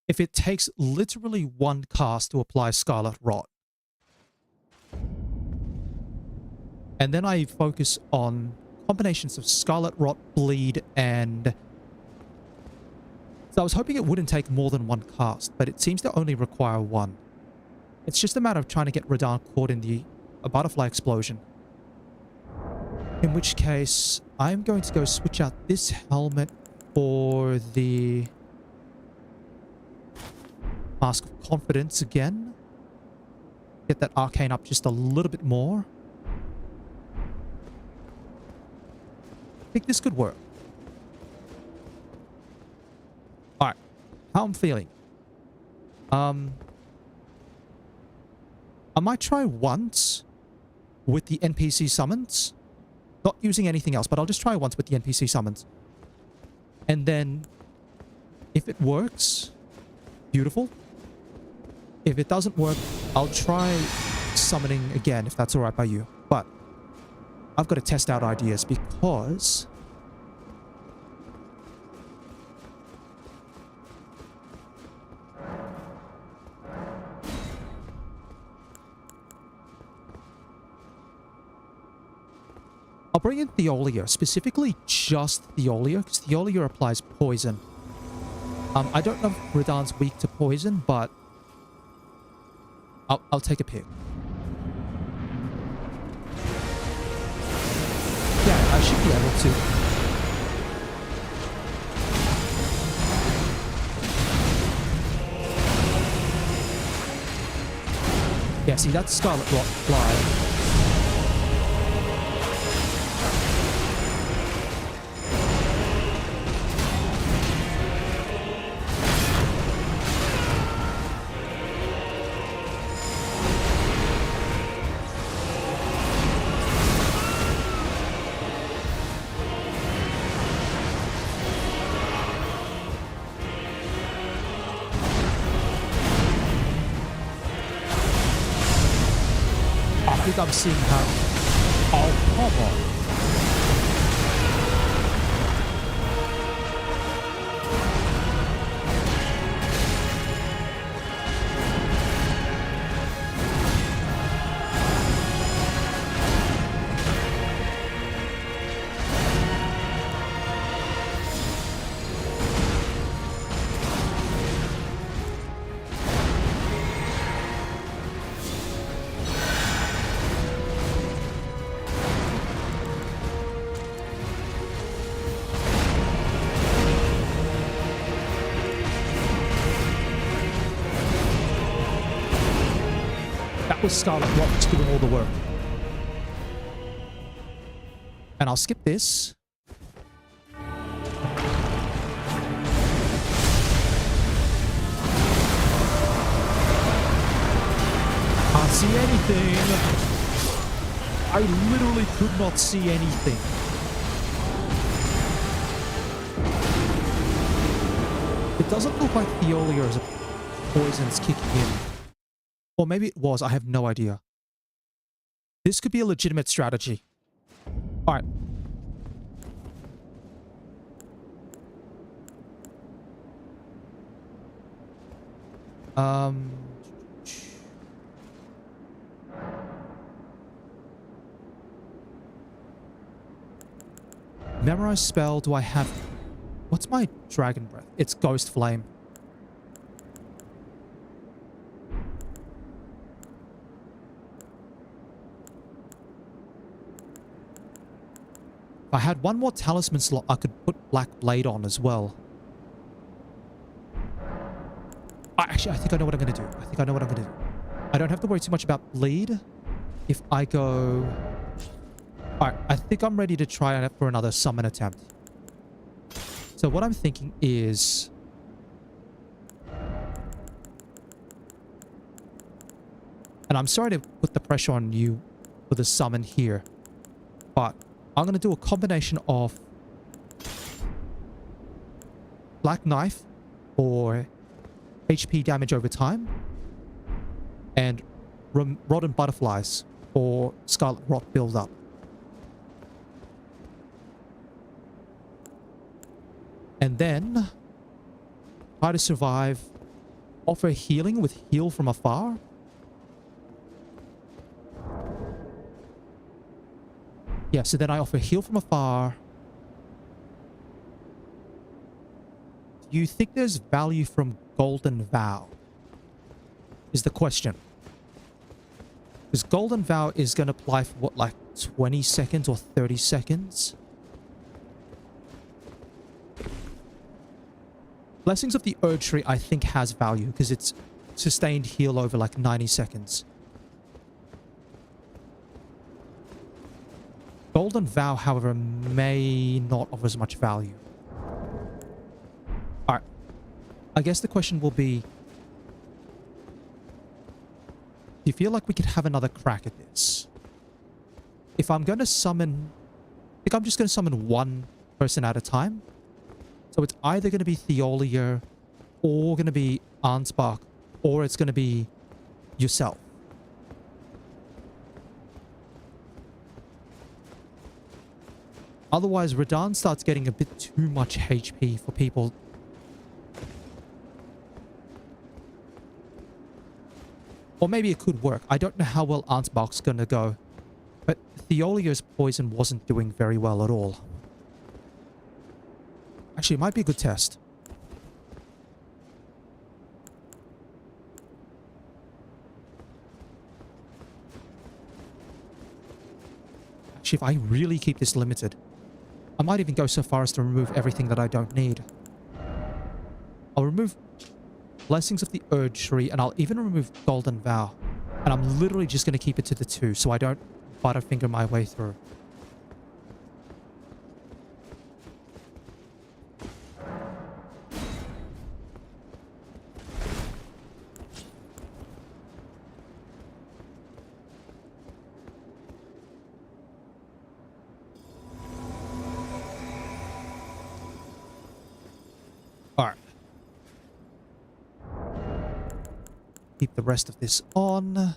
If it takes literally 1 cast to apply Scarlet Rot, and then I focus on combinations of Scarlet Rot, Bleed, and... So I was hoping it wouldn't take more than 1 cast, but it seems to only require 1. It's just a matter of trying to get Radahn caught in a butterfly explosion. In which case, I'm going to go switch out this helmet for the Mask of Confidence again. Get that arcane up just a little bit more. I think this could work. Alright, how I'm feeling. I might try once with the NPC summons. Not using anything else, but I'll just try once with the NPC summons. And then, if it works, beautiful. If it doesn't work, I'll try summoning again, if that's alright by you. But, I've got to test out ideas because... I'll bring in Theolia, specifically just Theolia, because Theolia applies poison. I don't know if Radahn's weak to poison, but I'll take a pick. Yeah, I should be able to. Yeah, see, that's Scarlet Rot Fly. I'm seeing how... Oh, come on. was Scarlet Rot doing all the work. And I'll skip this. Can't see anything. I literally could not see anything. It doesn't look like Theolia's poison's kicking in. Or maybe it was, I have no idea. This could be a legitimate strategy. Alright. Memorize spell, do I have... What's my dragon breath? It's Ghost Flame. If I had one more talisman slot, I could put Black Blade on as well. Actually, I think I know what I'm going to do. I don't have to worry too much about bleed. If I go... Alright, I think I'm ready to try it for another summon attempt. So what I'm thinking is... And I'm sorry to put the pressure on you for the summon here. But I'm going to do a combination of Black Knife for HP damage over time. And Rotten Butterflies for Scarlet Rot build-up. And then try to survive. Offer healing with Heal from Afar. Yeah, so then I offer Heal from Afar. Do you think there's value from Golden Vow? Is the question. Because Golden Vow is going to apply for what, like 20 seconds or 30 seconds? Blessings of the Erd Tree, I think, has value because it's sustained heal over like 90 seconds. Golden Vow, however, may not offer as much value. Alright. I guess the question will be... Do you feel like we could have another crack at this? If I'm going to summon... I think I'm just going to summon one person at a time. So it's either going to be Theolia, or going to be Ansbach, or it's going to be yourself. Otherwise, Radahn starts getting a bit too much HP for people. Or maybe it could work. I don't know how well Ansbach's going to go. But Theolia's poison wasn't doing very well at all. Actually, it might be a good test. Actually, if I really keep this limited, I might even go so far as to remove everything that I don't need. I'll remove Blessings of the Erd Tree, and I'll even remove Golden Vow. And I'm literally just going to keep it to the 2, so I don't butterfinger my way through. Alright. Keep the rest of this on.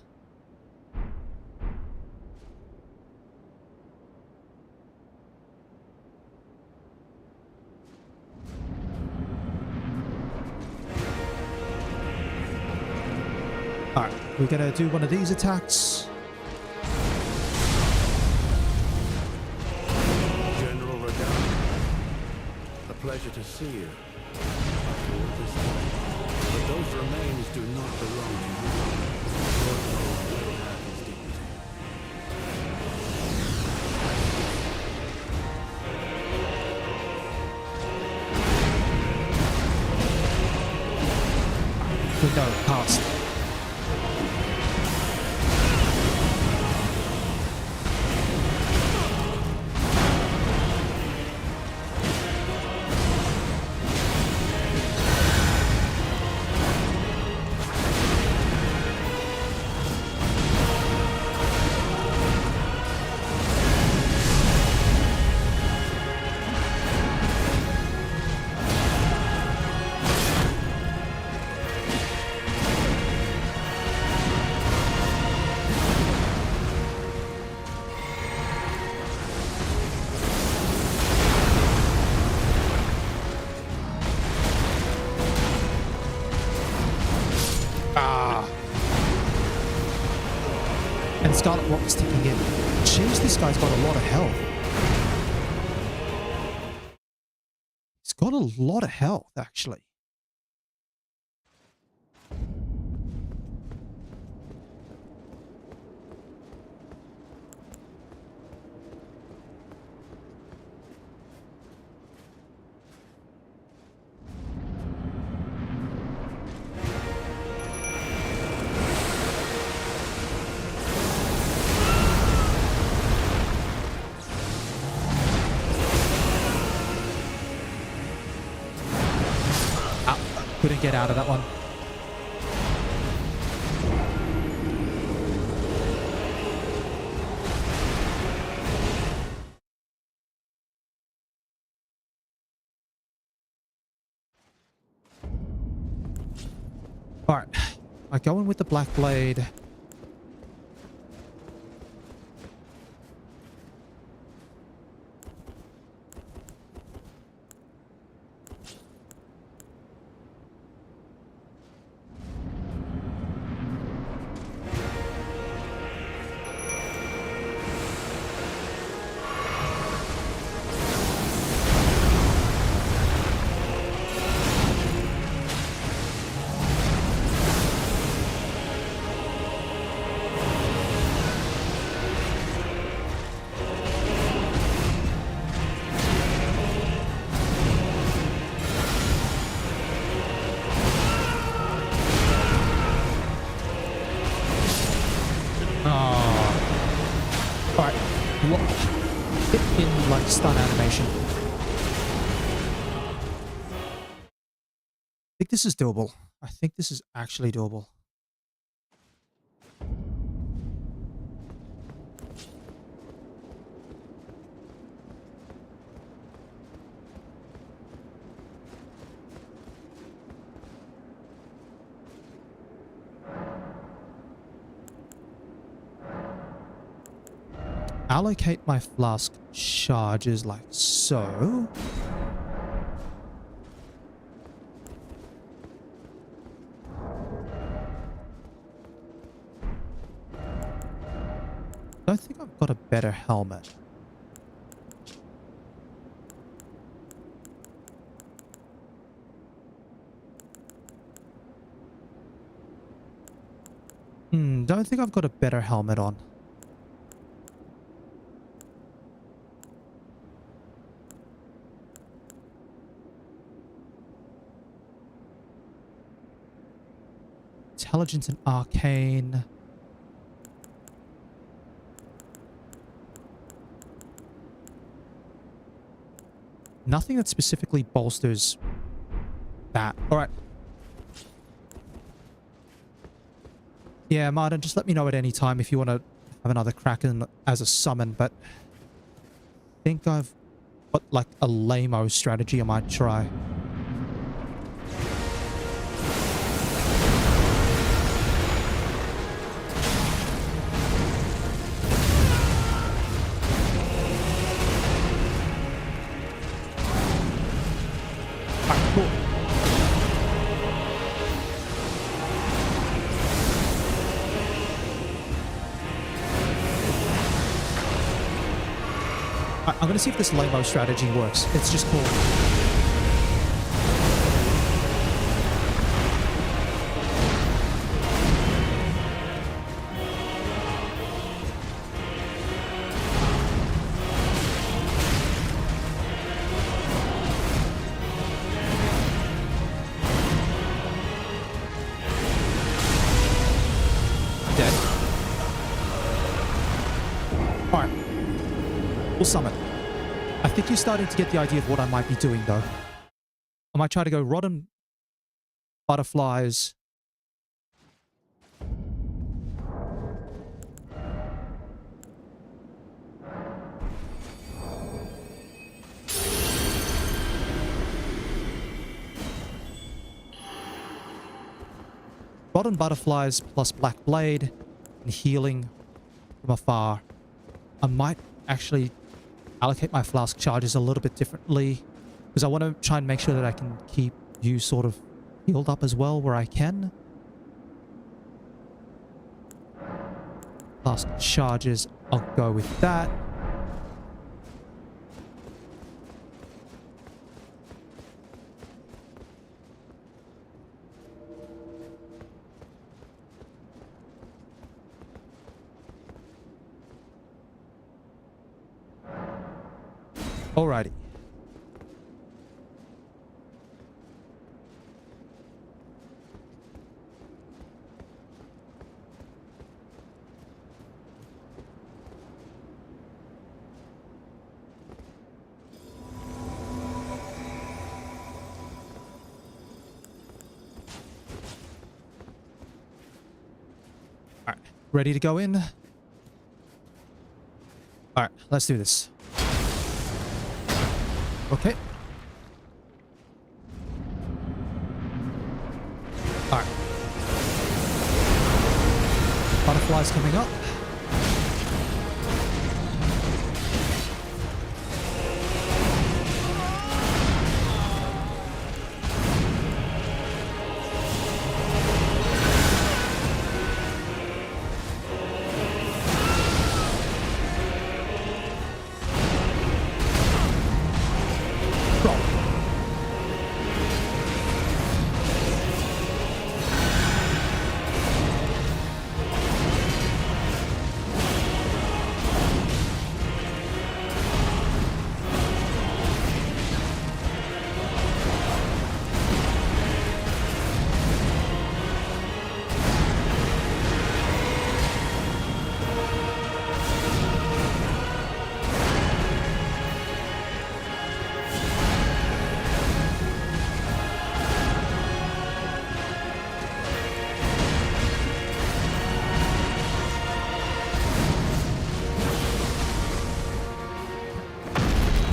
Alright, we're gonna do one of these attacks. General Radahn, a pleasure to see you. After all this time. But those remains do not belong to you. Lord Lord will have his dignity. Window cast. Scarlet Rock's ticking in. Jeez, this guy's got a lot of health. He's got a lot of health, actually. Couldn't get out of that one. All right, I go in with the Black Blade. In like stun animation. I think this is doable. I think this is actually doable. Allocate my flask charges like so. I think I've got a better helmet. Don't think I've got a better helmet on. Intelligence and arcane. Nothing that specifically bolsters that. All right. Yeah, Martin, just let me know at any time if you want to have another crack in as a summon, but I think I've got like a lame-o strategy I might try. I'm going to see if this lame-o strategy works. It's just cool. Dead. All right. We'll summon. I think you're starting to get the idea of what I might be doing, though. I might try to go rotten butterflies. Rotten butterflies plus black blade and healing from afar. I might actually allocate my flask charges a little bit differently because I want to try and make sure that I can keep you sort of healed up as well where I can. Task charges. I'll go with that. Alrighty. Alright, ready to go in? Alright, let's do this. Okay. Alright. Butterflies coming up.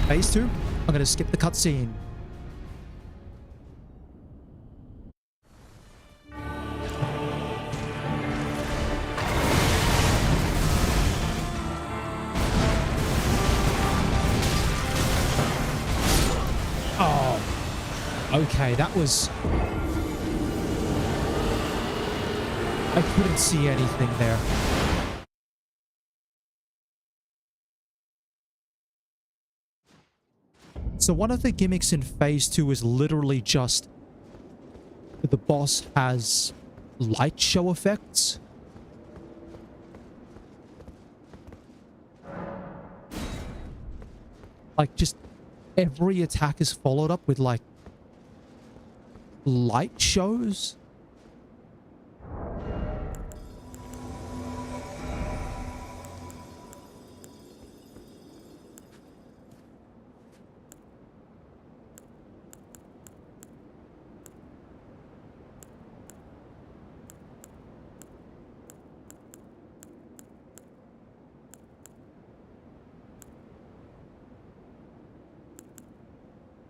Phase 2, I'm going to skip the cutscene. Oh, okay, that was... I couldn't see anything there. So one of the gimmicks in Phase 2 is literally just the boss has light show effects. Like, just every attack is followed up with, like, light shows.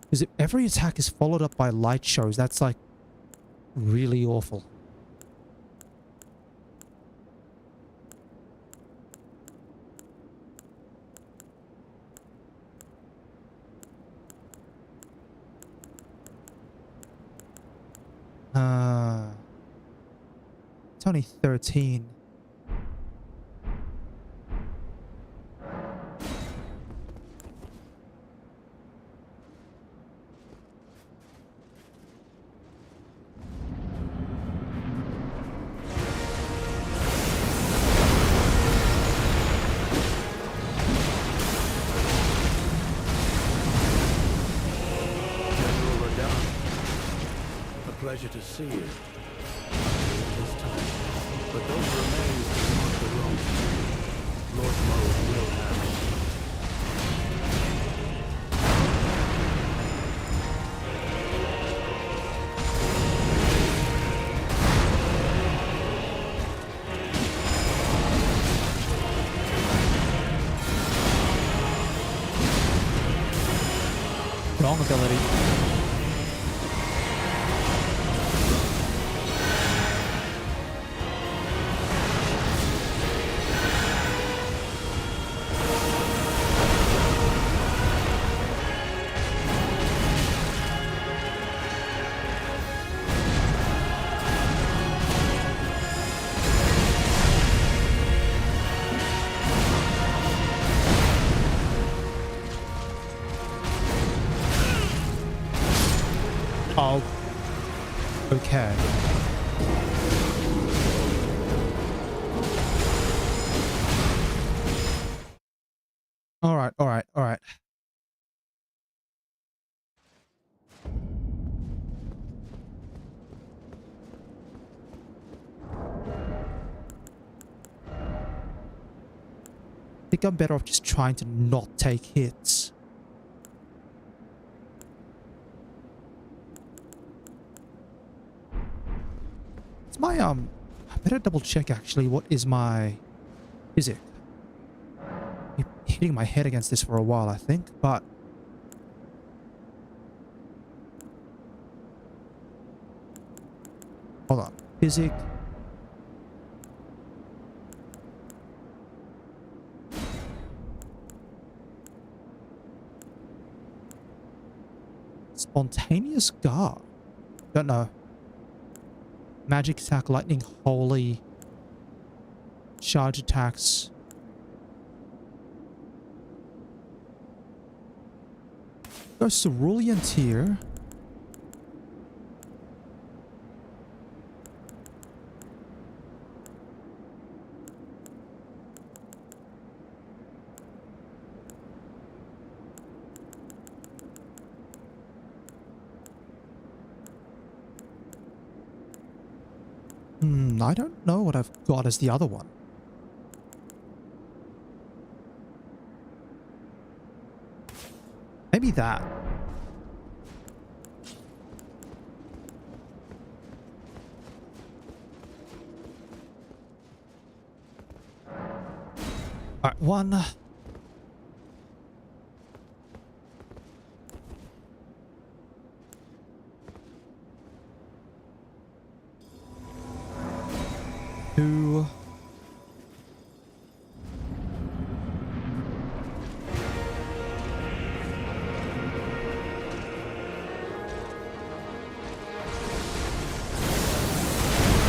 Because if every attack is followed up by light shows, that's like really awful. It's only 13. Pleasure to see you. This time. But those remains do not belong to you. Lord Mo will have it. Wrong ability. Okay. Alright, alright, alright. I think I'm better off just trying to not take hits. It's my, I better double check actually, what is my physic? Been hitting my head against this for a while, I think, but... Hold on. Physic... Spontaneous guard. Don't know. Magic attack, lightning, holy. Charge attacks. Go cerulean tier. I don't know what I've got as the other one. Maybe that. Alright, one. Two.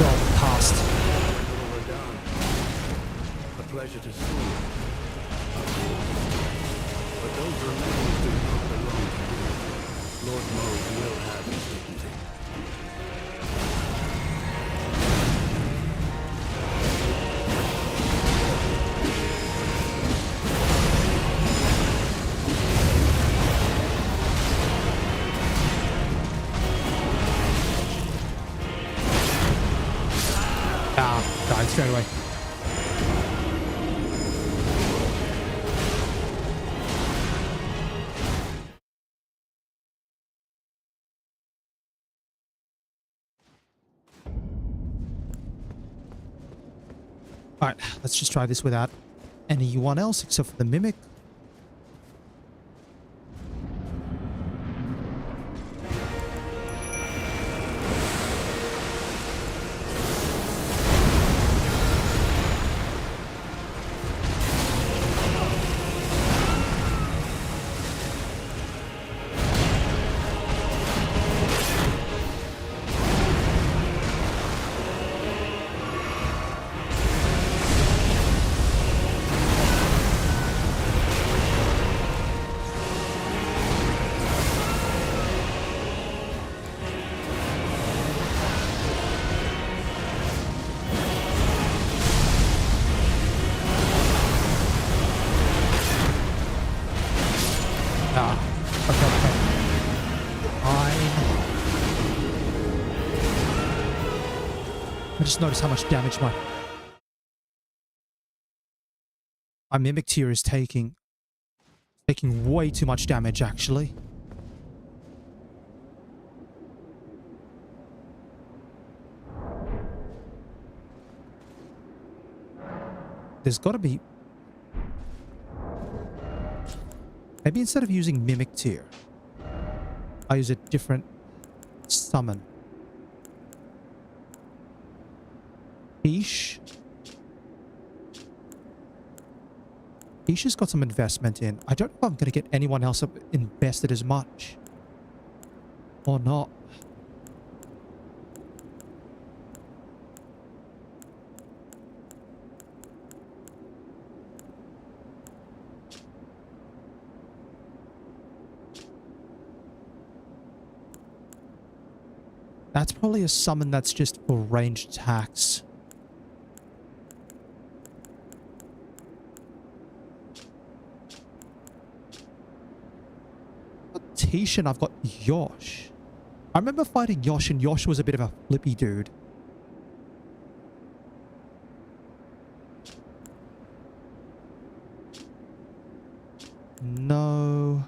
Well, passed. We're done. A pleasure to see you. But those remains do not belong to you. Lord Mode will have his dignity. Died straight away. Alright, let's just try this without anyone else except for the mimic. I just noticed how much damage my mimic tier is taking. Taking way too much damage, actually. There's got to be... Maybe instead of using mimic tier, I use a different summon. Ish. Ish has got some investment in. I don't know if I'm going to get anyone else invested as much. Or not. That's probably a summon that's just for ranged attacks. Tishan, I've got Yosh. I remember fighting Yosh, and Yosh was a bit of a flippy dude. No.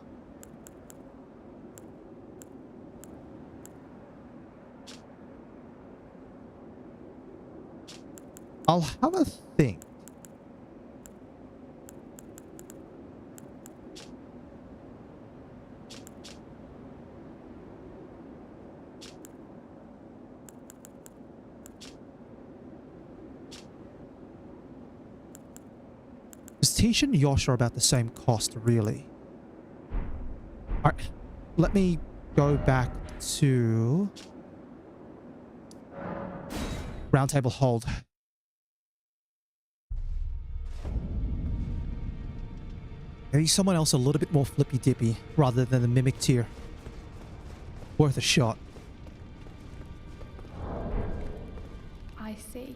I'll have a think. Tish and Yosh are about the same cost, really. Alright, let me go back to Roundtable Hold. Maybe someone else a little bit more flippy-dippy rather than the Mimic tier. Worth a shot. I see.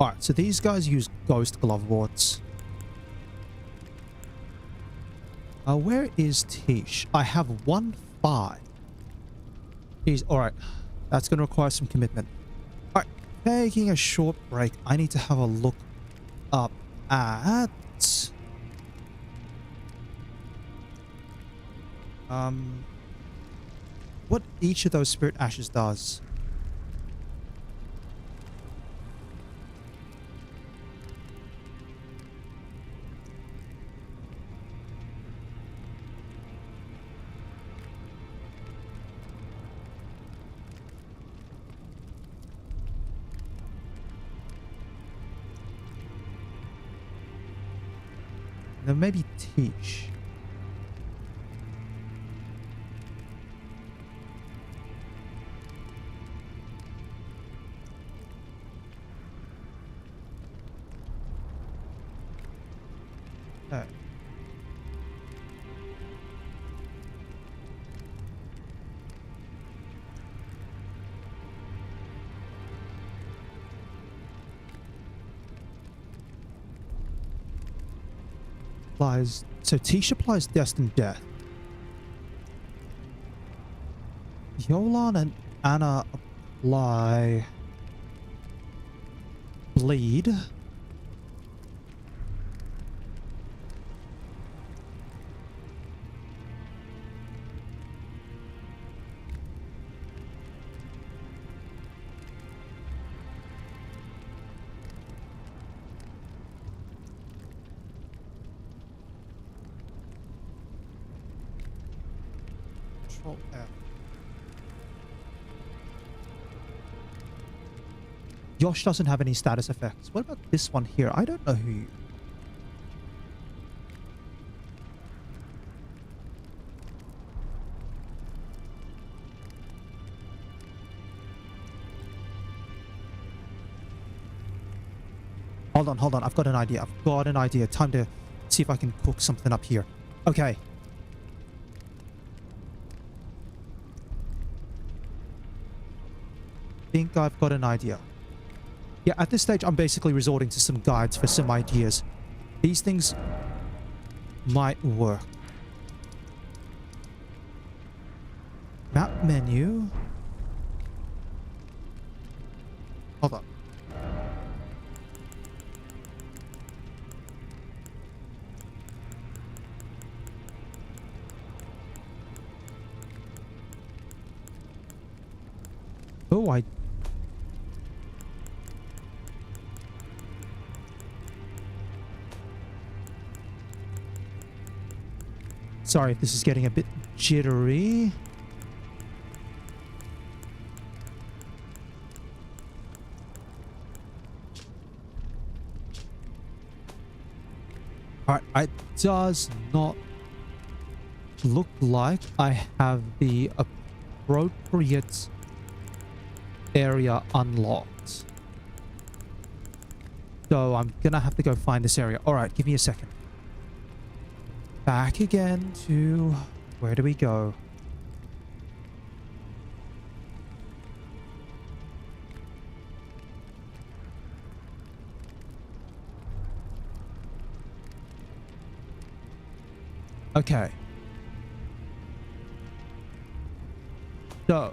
Alright, so these guys use Ghost Glove Wards. Where is Tish? I have 1-5. Jeez, alright. That's going to require some commitment. Alright, taking a short break. I need to have a look up at... what each of those Spirit Ashes does. Then maybe Tish. Oh. Applies, so Tish applies Destined Death. Yolan and Anna apply Bleed. Control F. Yosh doesn't have any status effects. What about this one here? I don't know who you... Hold on. I've got an idea. Time to see if I can cook something up here. Okay. Think I've got an idea. Yeah, at this stage, I'm basically resorting to some guides for some ideas. These things might work. Map menu. Hold on. Oh, I... Sorry if this is getting a bit jittery. Alright, it does not look like I have the appropriate area unlocked. So I'm gonna have to go find this area. Alright, give me a second. Back again to... Where do we go? Okay. So.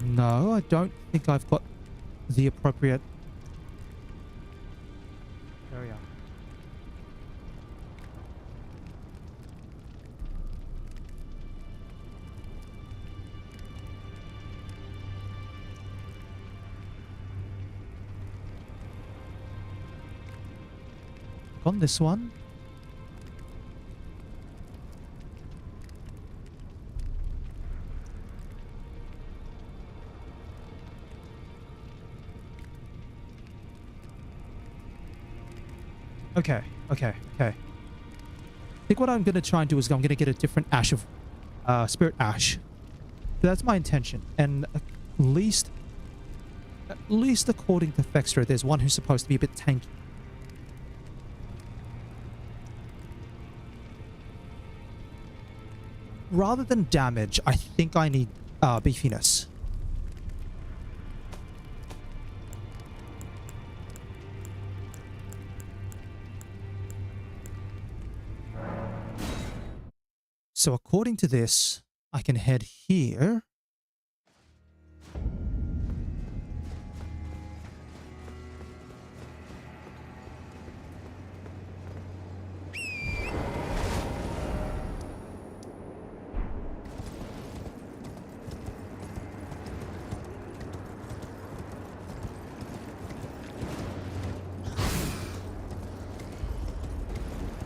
No, I don't think I've got the appropriate area. On this one. Okay. I think what I'm going to try and do is I'm going to get a different ash of spirit ash. So that's my intention. And at least according to Fextra, there's one who's supposed to be a bit tanky. Rather than damage, I think I need beefiness. So according to this, I can head here.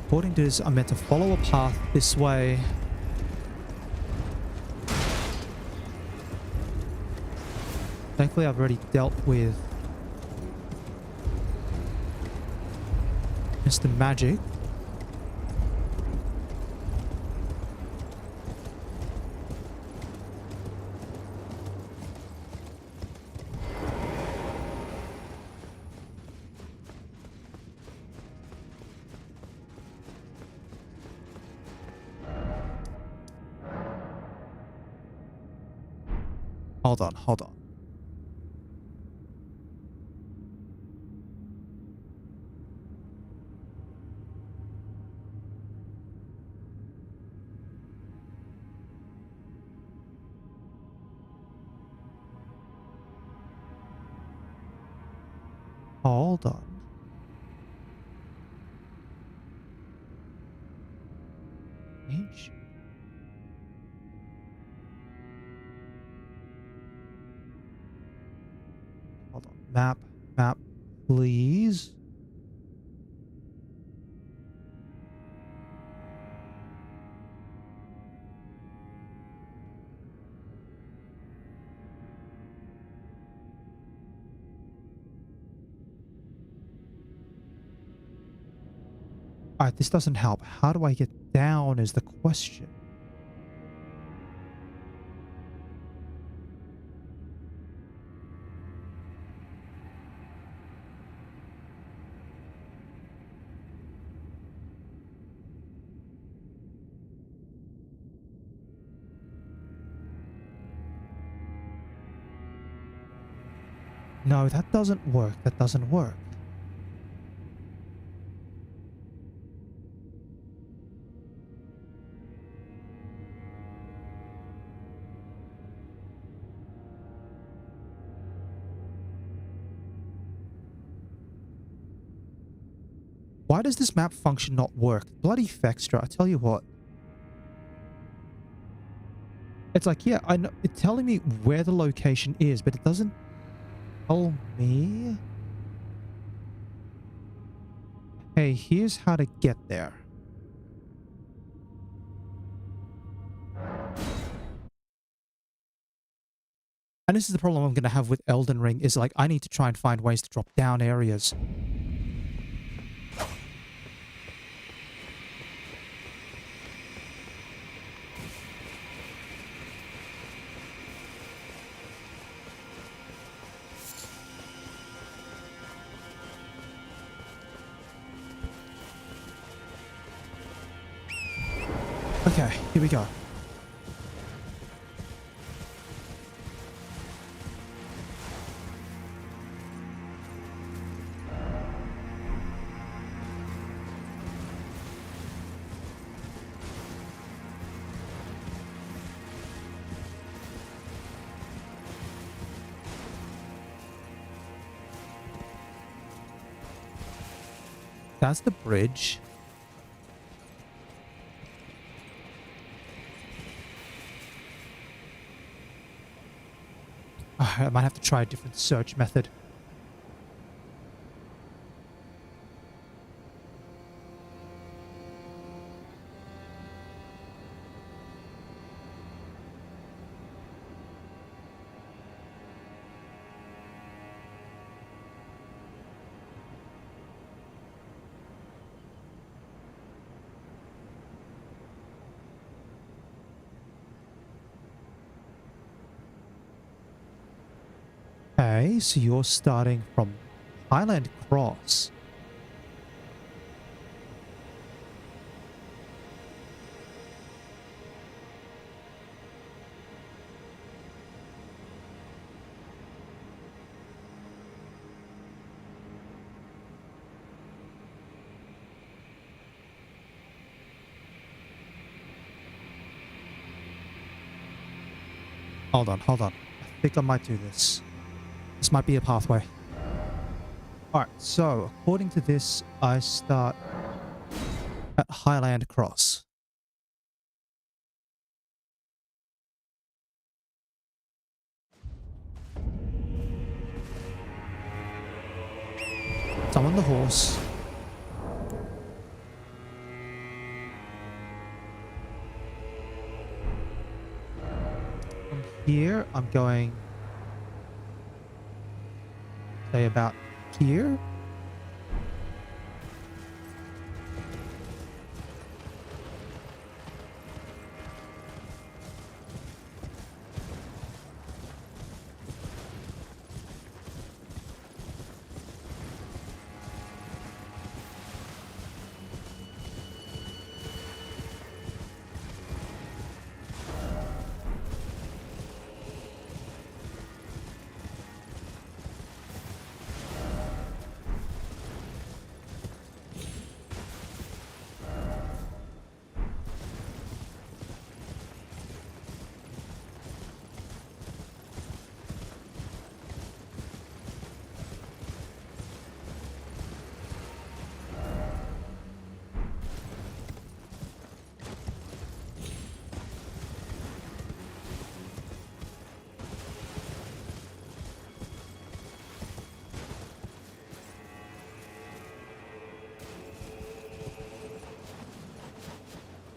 According to this, I'm meant to follow a path this way. Thankfully, I've already dealt with Mr. Magic. Hold on. Hold on. H. Hold on. Map, please. Alright, this doesn't help. How do I get down is the question. No, that doesn't work. That doesn't work. Why does this map function not work? Bloody Fextra, I tell you what. It's like, yeah, I know, it's telling me where the location is, but it doesn't tell me. Hey, here's how to get there. And this is the problem I'm going to have with Elden Ring, is like I need to try and find ways to drop down areas. Okay, here we go. That's the bridge. I might have to try a different search method. Okay, so you're starting from Highland Cross. Hold on, hold on. I think I might do this. This might be a pathway. Alright, so according to this, I start at Highland Cross. Summon the horse. From here, I'm going, say, about here.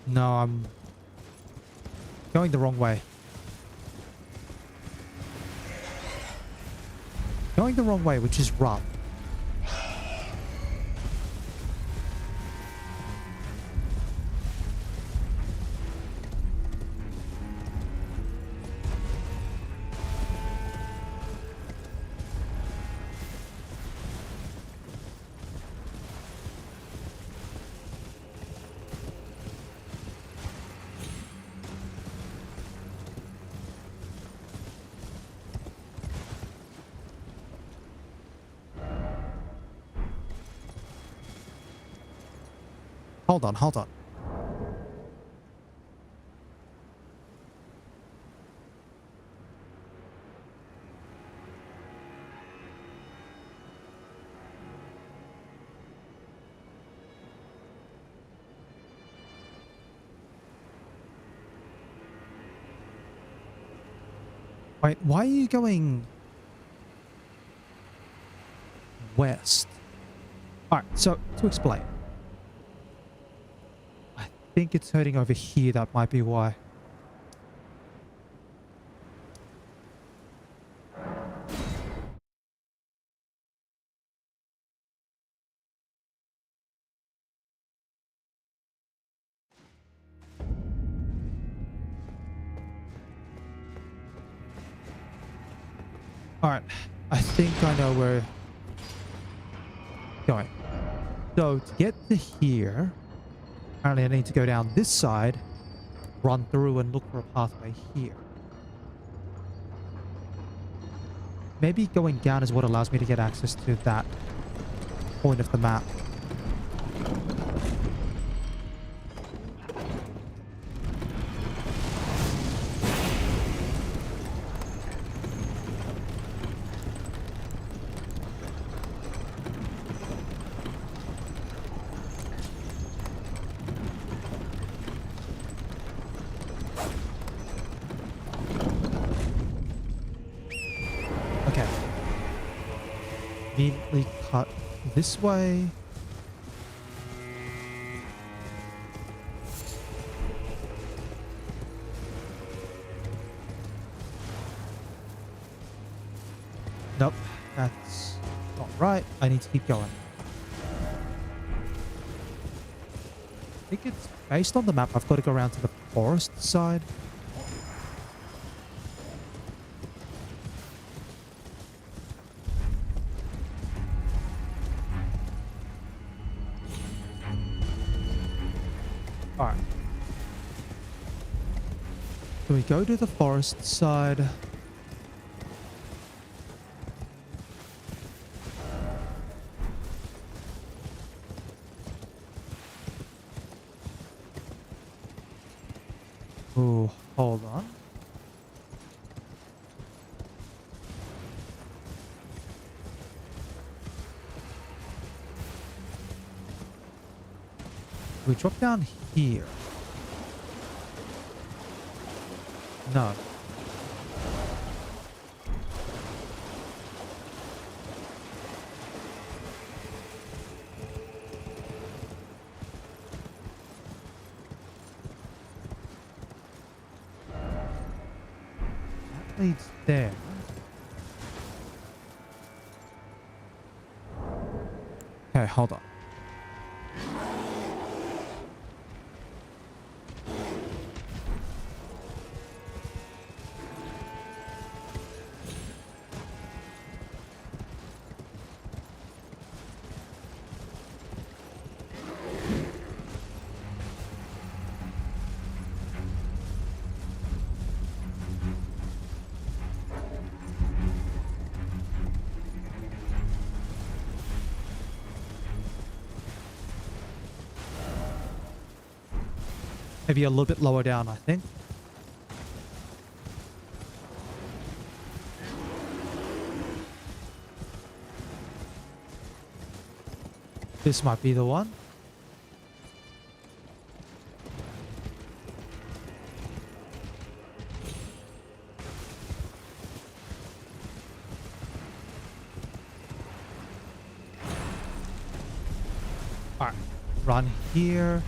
No, I'm going the wrong way. Going the wrong way, which is rough. Hold on, hold on. Wait, why are you going west? Alright, so to explain. I think it's heading over here, that might be why. Alright, I think I know where going. So to get to here, apparently I need to go down this side, run through and look for a pathway here. Maybe going down is what allows me to get access to that point of the map. Okay. Immediately cut this way. Nope, that's not right. I need to keep going. I think it's based on the map. I've got to go around to the forest side. Alright. So we go to the forest side. Oh, hold on. We drop down here. No. That leads there. Okay, hold on. Maybe a little bit lower down, I think. This might be the one. All right, run here.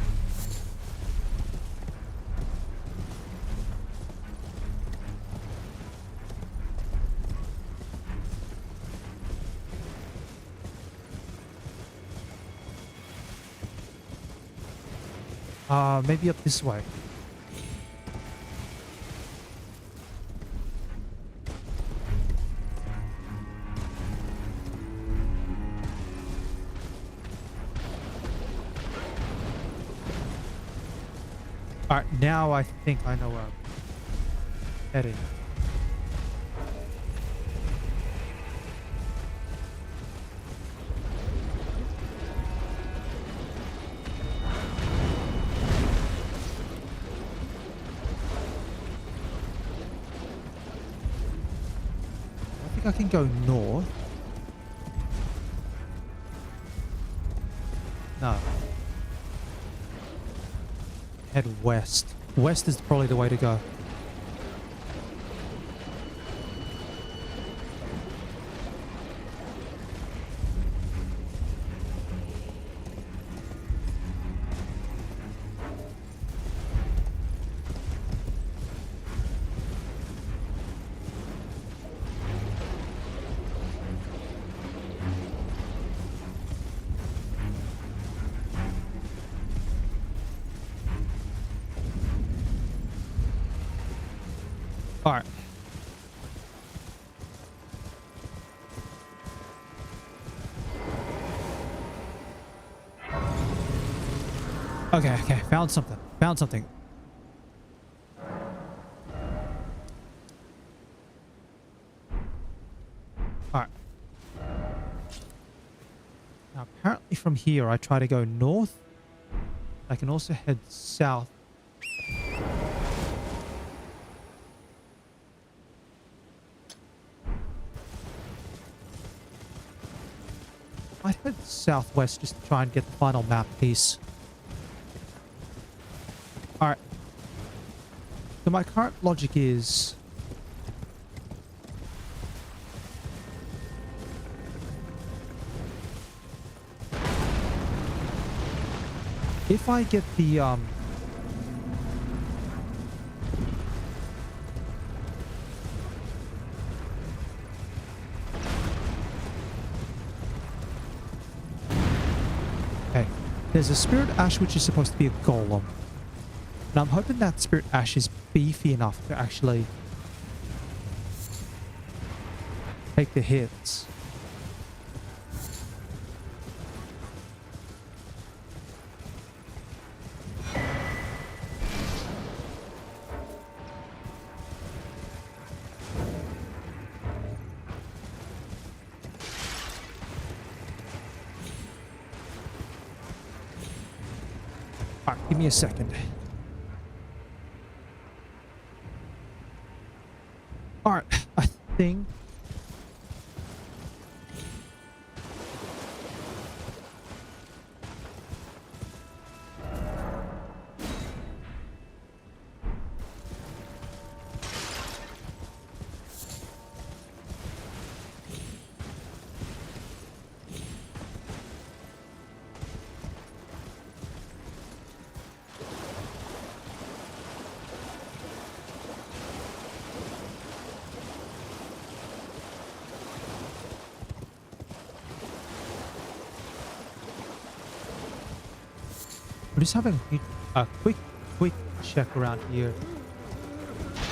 Maybe up this way. Alright, now I think I know where I'm heading. I can go north. No. Head west. West is probably the way to go. Okay, okay, found something. Found something. Alright. Now, apparently from here, I try to go north. I can also head south. I'd head southwest just to try and get the final map piece. Alright. So my current logic is... if I get the, okay, there's a Spirit Ash which is supposed to be a golem. And I'm hoping that Spirit Ash is beefy enough to actually take the hits. Alright, give me a second. Alright, I think... I'm just having a quick check around here.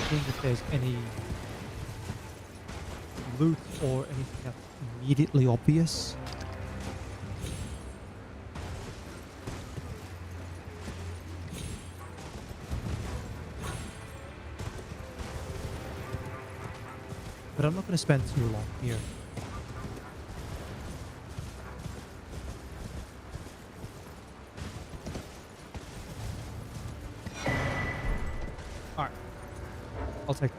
Seeing if there's any loot or anything that's immediately obvious. But I'm not going to spend too long here. Alright. I'll take it.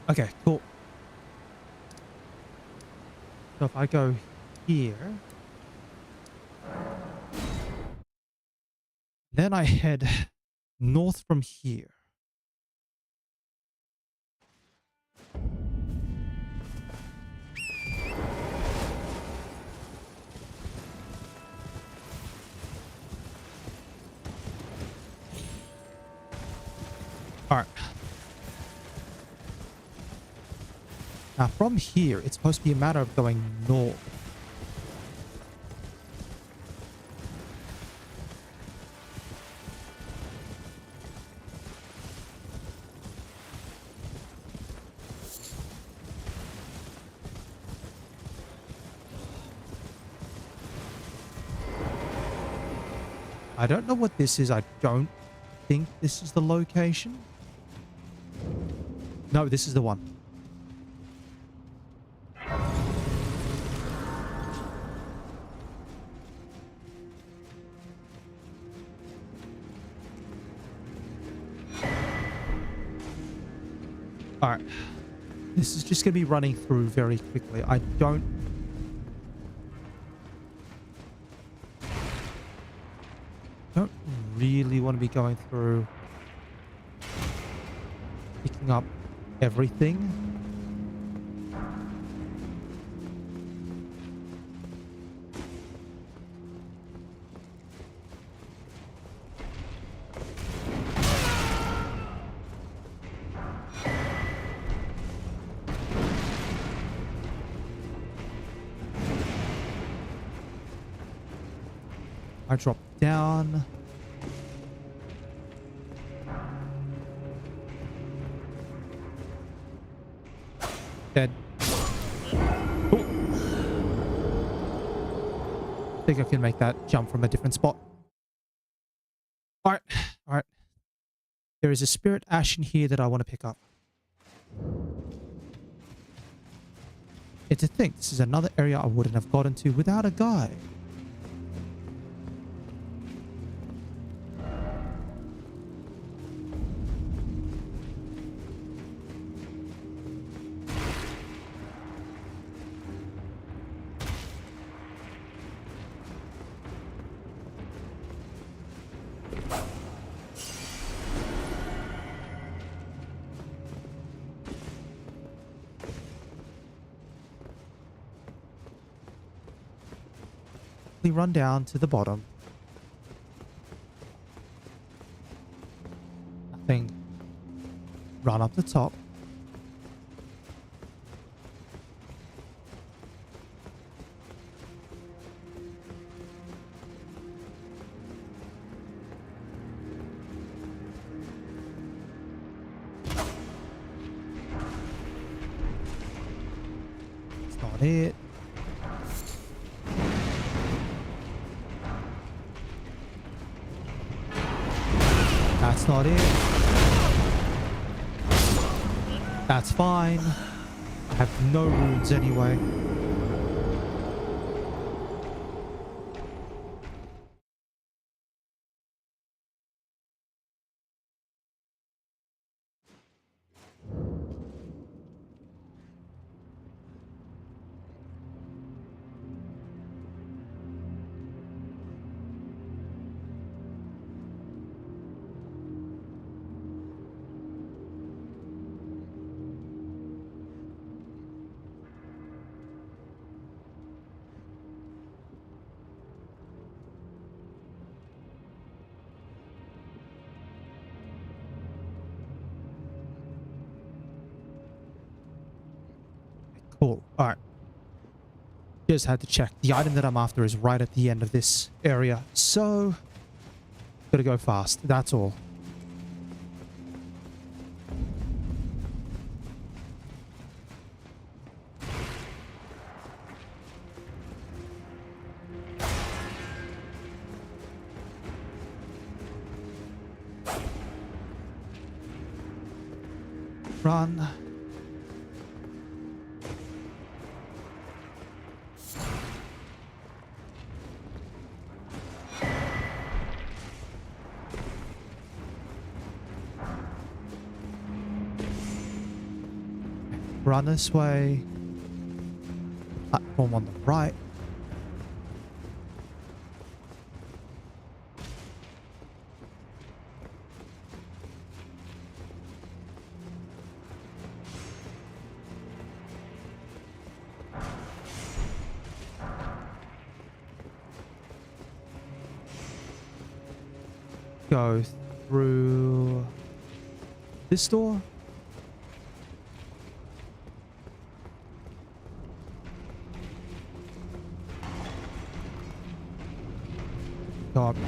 Okay, cool. So if I go here, then I head north from here. All right. Now from here, it's supposed to be a matter of going north. I don't know what this is. I don't think this is the location. No, this is the one. All right. This is just going to be running through very quickly. I don't really want to be going through picking up everything. I drop down. Dead. Oh. I think I can make that jump from a different spot. Alright, alright. There is a spirit ash in here that I want to pick up. And to think, this is another area I wouldn't have gotten to without a guide. Run down to the bottom. Nothing. Run up the top. It's not it. That's not it. That's fine. I have no runes anyway. Cool. All right. Just had to check. The item that I'm after is right at the end of this area. So, gotta go fast. That's all. Run. Run this way. Platform on the right. Go through this door. Go up here.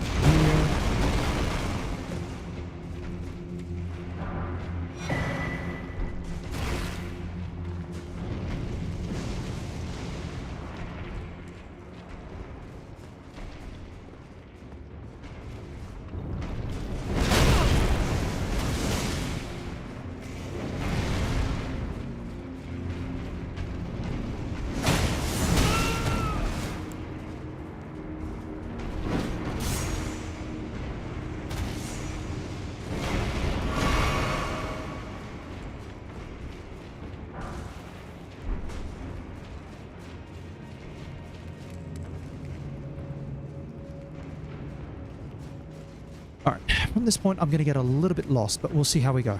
All right, from this point, I'm going to get a little bit lost, but we'll see how we go.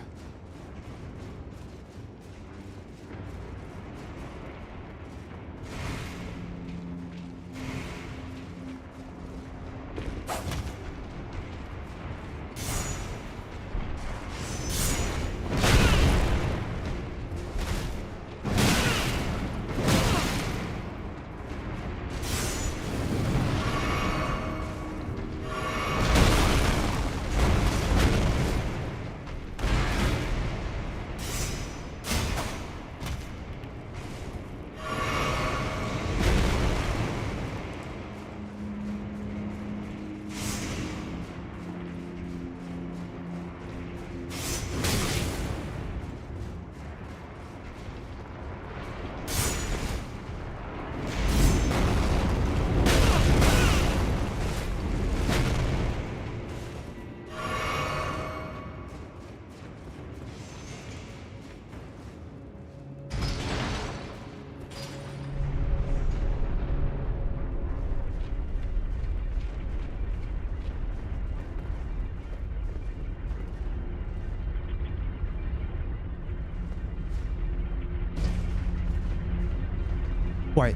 Wait.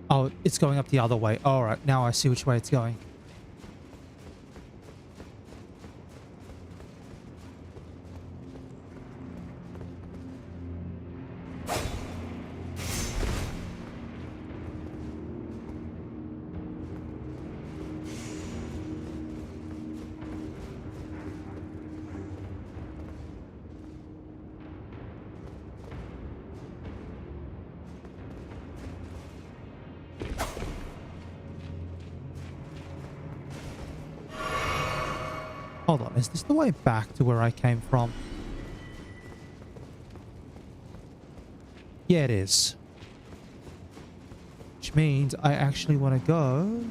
Oh, it's going up the other way. All right, now I see which way it's going. Hold on, is this the way back to where I came from? Yeah, it is. Which means I actually want to go...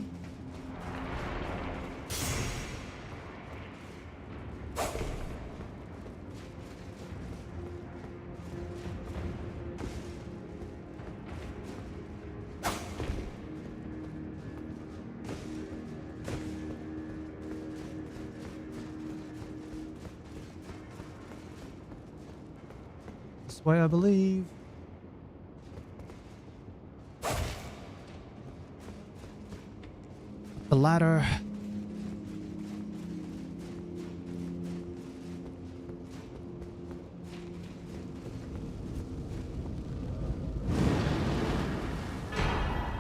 this way, I believe. The ladder.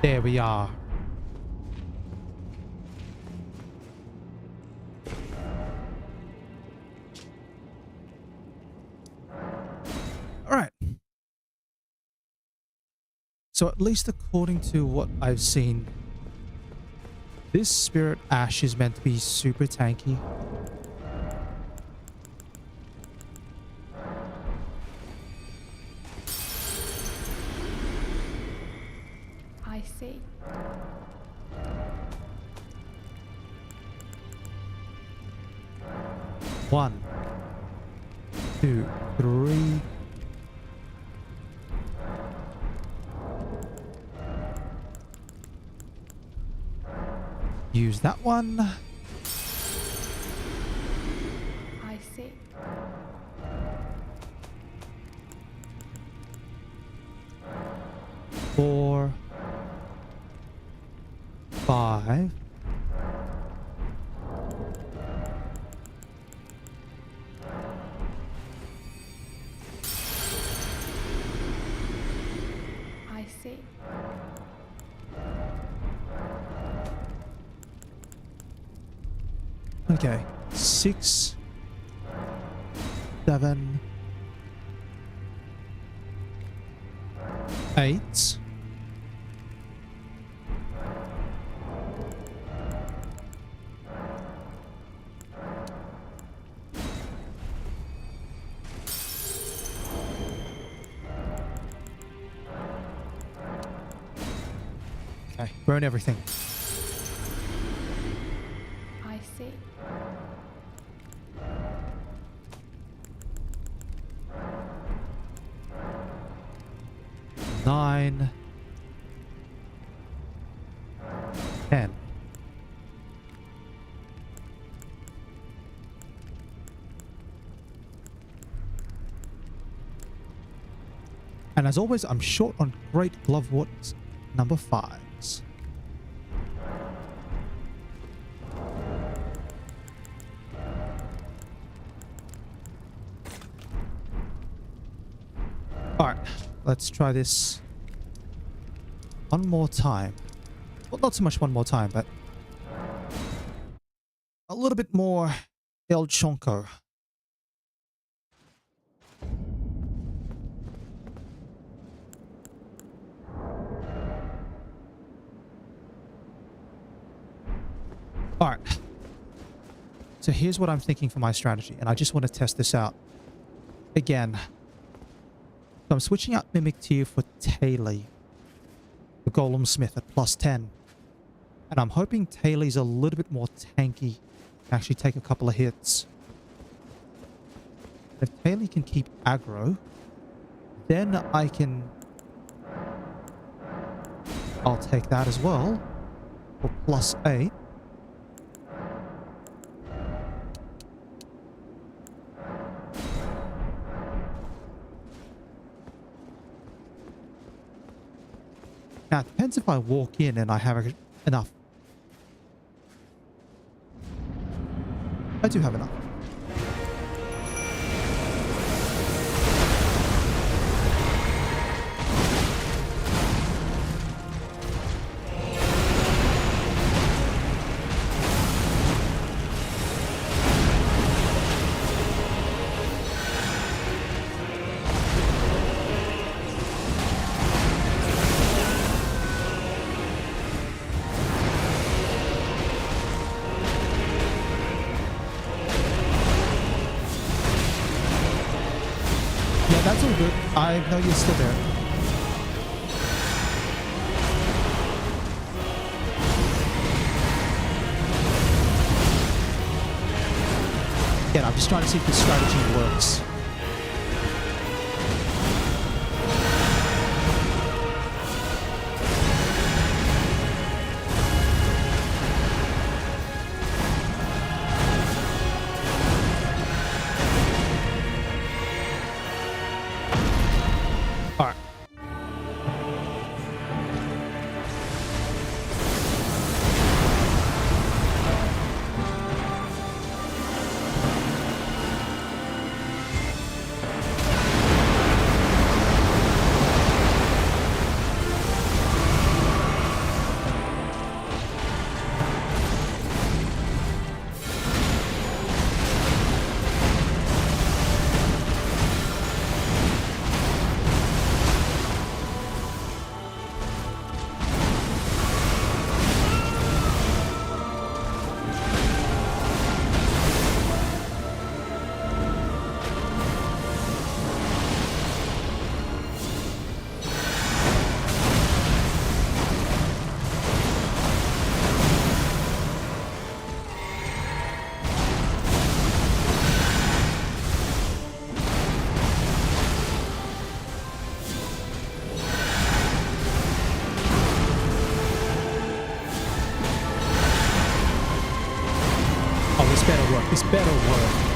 There we are. All right. So at least according to what I've seen, this spirit ash is meant to be super tanky. I see. One, two, three. Use that one. I see. 4, 5. I see. Okay, 6, 7, 8. Okay, burn everything. I see. 9, 10. And as always, I'm short on great glove warts number 5s. Alright, let's try this one more time. Well, not so much one more time, but a little bit more El Chonko. Alright. So here's what I'm thinking for my strategy, and I just want to test this out. Again. So I'm switching out Mimic Tier for Taylor, the Golem Smith at +10. And I'm hoping Taylor's a little bit more tanky, can actually take a couple of hits. If Taylor can keep aggro, then I can... I'll take that as well for +8. Now, it depends if I walk in and I have enough. I do have enough. That's all good. I know you're still there. Yeah, I'm just trying to see if this strategy works. This better work.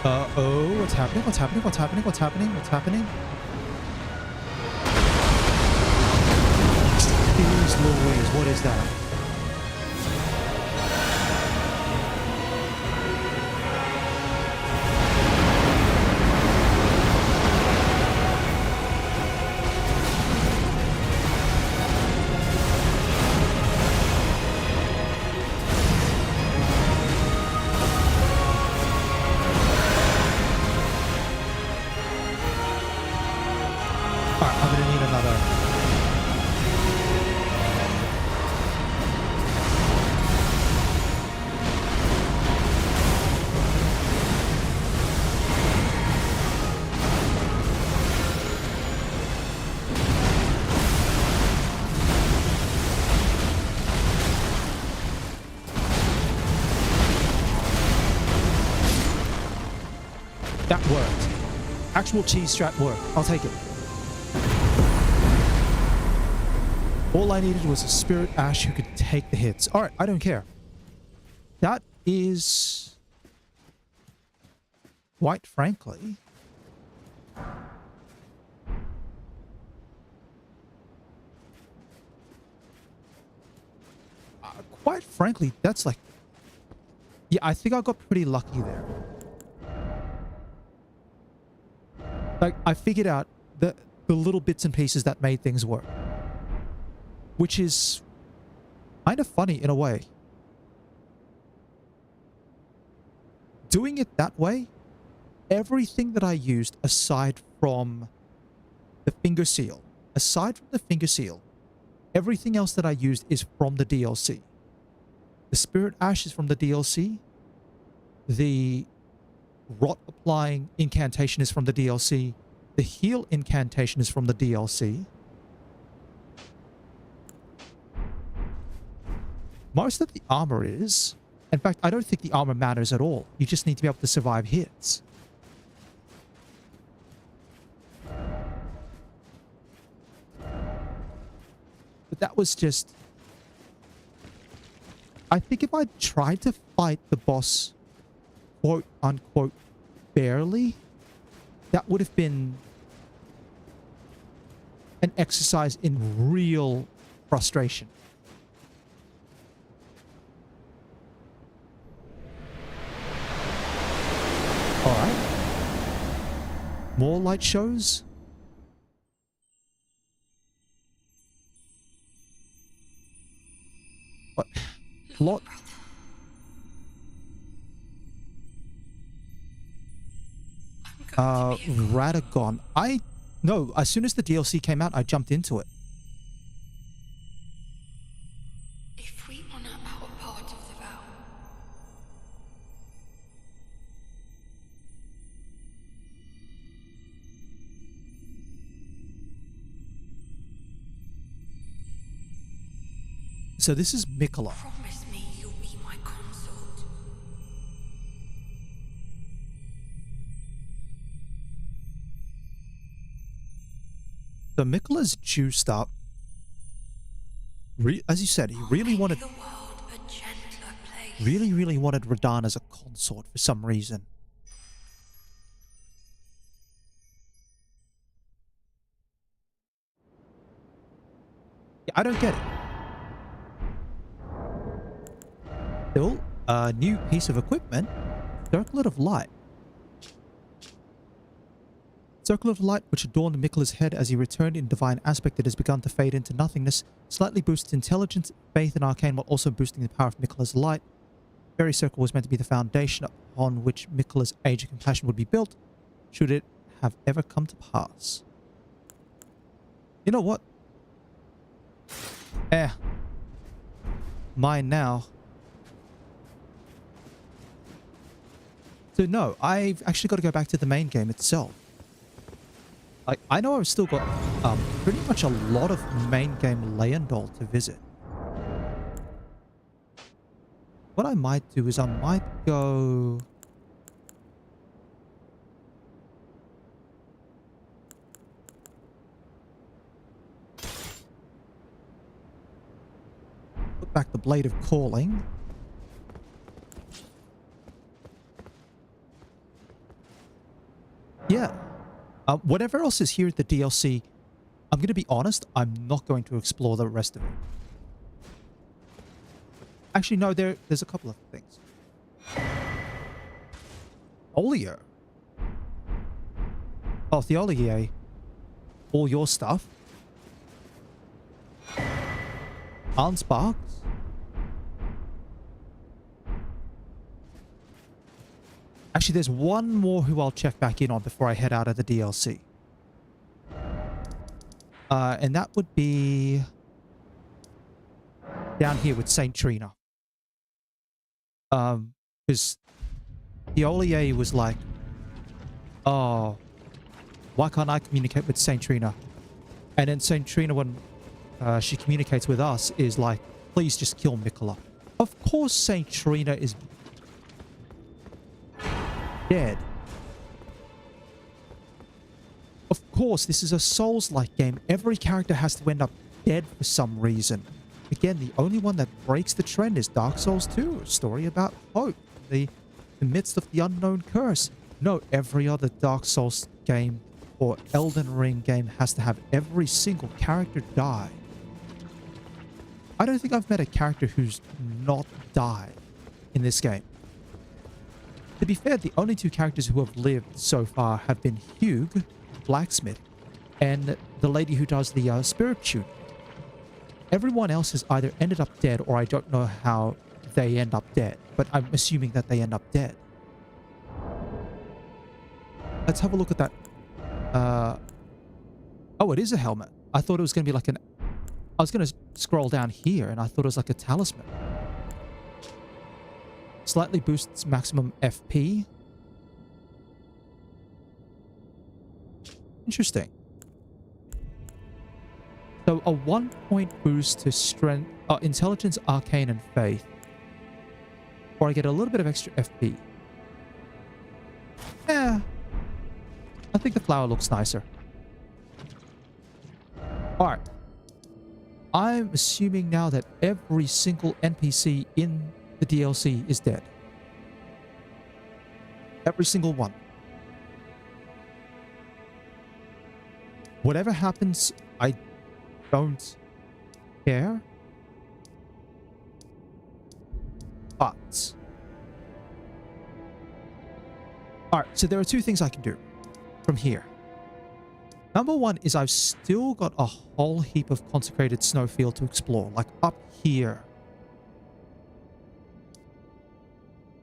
Uh-oh, what's happening? What's happening? What's happening? What's happening? What's happening? Jeez Louise, what is that? That worked. Actual cheese strat worked. I'll take it. All I needed was a Spirit Ash who could take the hits. Alright, I don't care. That is... quite frankly... quite frankly, that's like... yeah, I think I got pretty lucky there. Like, I figured out the little bits and pieces that made things work. Which is kind of funny in a way. Doing it that way, everything that I used aside from the finger seal, everything else that I used is from the DLC. The Spirit Ash is from the DLC. The Rot applying incantation is from the DLC. The heal incantation is from the DLC. Most of the armor is. In fact, I don't think the armor matters at all. You just need to be able to survive hits. But that was just... I think if I tried to fight the boss, quote unquote, barely, that would have been an exercise in real frustration. Alright. More light shows? What? Lot? Radagon. No, as soon as the DLC came out, I jumped into it. If we honor our part of the vow, So this is Mikola. promise me you'll be my consort. So Mikola's juiced up. As you said, he really Make wanted... the world a gentler place. Really wanted Radahn as a consort for some reason. Yeah, I don't get it. Still, a new piece of equipment. Circlet of Light. Circle of Light, which adorned Mikola's head as he returned in divine aspect, it has begun to fade into nothingness, slightly boosts intelligence, faith, and arcane, while also boosting the power of Mikola's light. The very circle was meant to be the foundation upon which Mikola's age of compassion would be built, should it have ever come to pass. You know what? Mine now. So no, I've actually got to go back to the main game itself. I know I've still got pretty much a lot of main game Leyendal to visit. What I might do is I might go... Put back the Blade of Calling. Yeah. Whatever else is here at the DLC, I'm going to be honest, I'm not going to explore the rest of it. Actually, no, there's a couple of things. Olio. Oh, the Olier. All your stuff. Sparks. Actually, there's one more who I'll check back in on before I head out of the DLC. And that would be down here with Saint Trina. Because the Olier was like, oh, why can't I communicate with Saint Trina? And then Saint Trina, when she communicates with us, is like, please just kill Mikola. Of course Saint Trina is dead. Of course, this is a Souls-like game. Every character has to end up dead for some reason. Again, the only one that breaks the trend is Dark Souls 2, a story about hope, the midst of the unknown curse. No, every other Dark Souls game or Elden Ring game has to have every single character die. I don't think I've met a character who's not died in this game. To be fair, the only two characters who have lived so far have been Hugh, Blacksmith, and the lady who does the spirit tune. Everyone else has either ended up dead, or I don't know how they end up dead, but I'm assuming that they end up dead. Let's have a look at that. Oh, it is a helmet. I thought it was going to be like an... I was going to scroll down here, and I thought it was like a talisman. Slightly boosts maximum FP. Interesting. So a 1 point boost to strength Intelligence, Arcane, and Faith. Or I get a little bit of extra FP. Yeah. I think the flower looks nicer. Alright. I'm assuming now that every single NPC in the DLC is dead. Every single one. Whatever happens, I don't care. But... Alright, so there are two things I can do from here. Number one is I've still got a whole heap of consecrated snowfield to explore, like up here.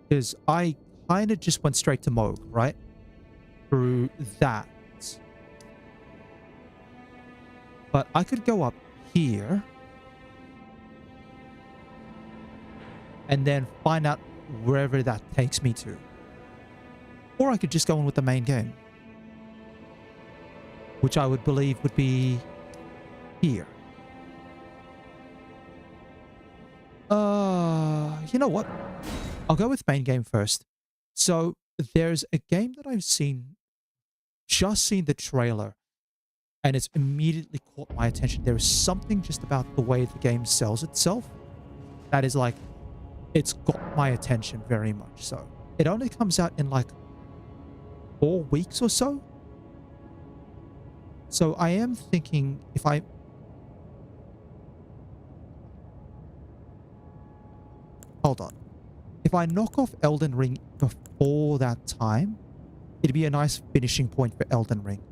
Because I kind of just went straight to Moog, right? Through that. But I could go up here and then find out wherever that takes me to. Or I could just go on with the main game, which I would believe would be here. You know what? I'll go with main game first. So there's a game that I've just seen the trailer, and it's immediately caught my attention. There is something just about the way the game sells itself that is like, it's got my attention very much so. It only comes out in like 4 weeks or so. So I am thinking if I... Hold on. If I knock off Elden Ring before that time, it'd be a nice finishing point for Elden Ring.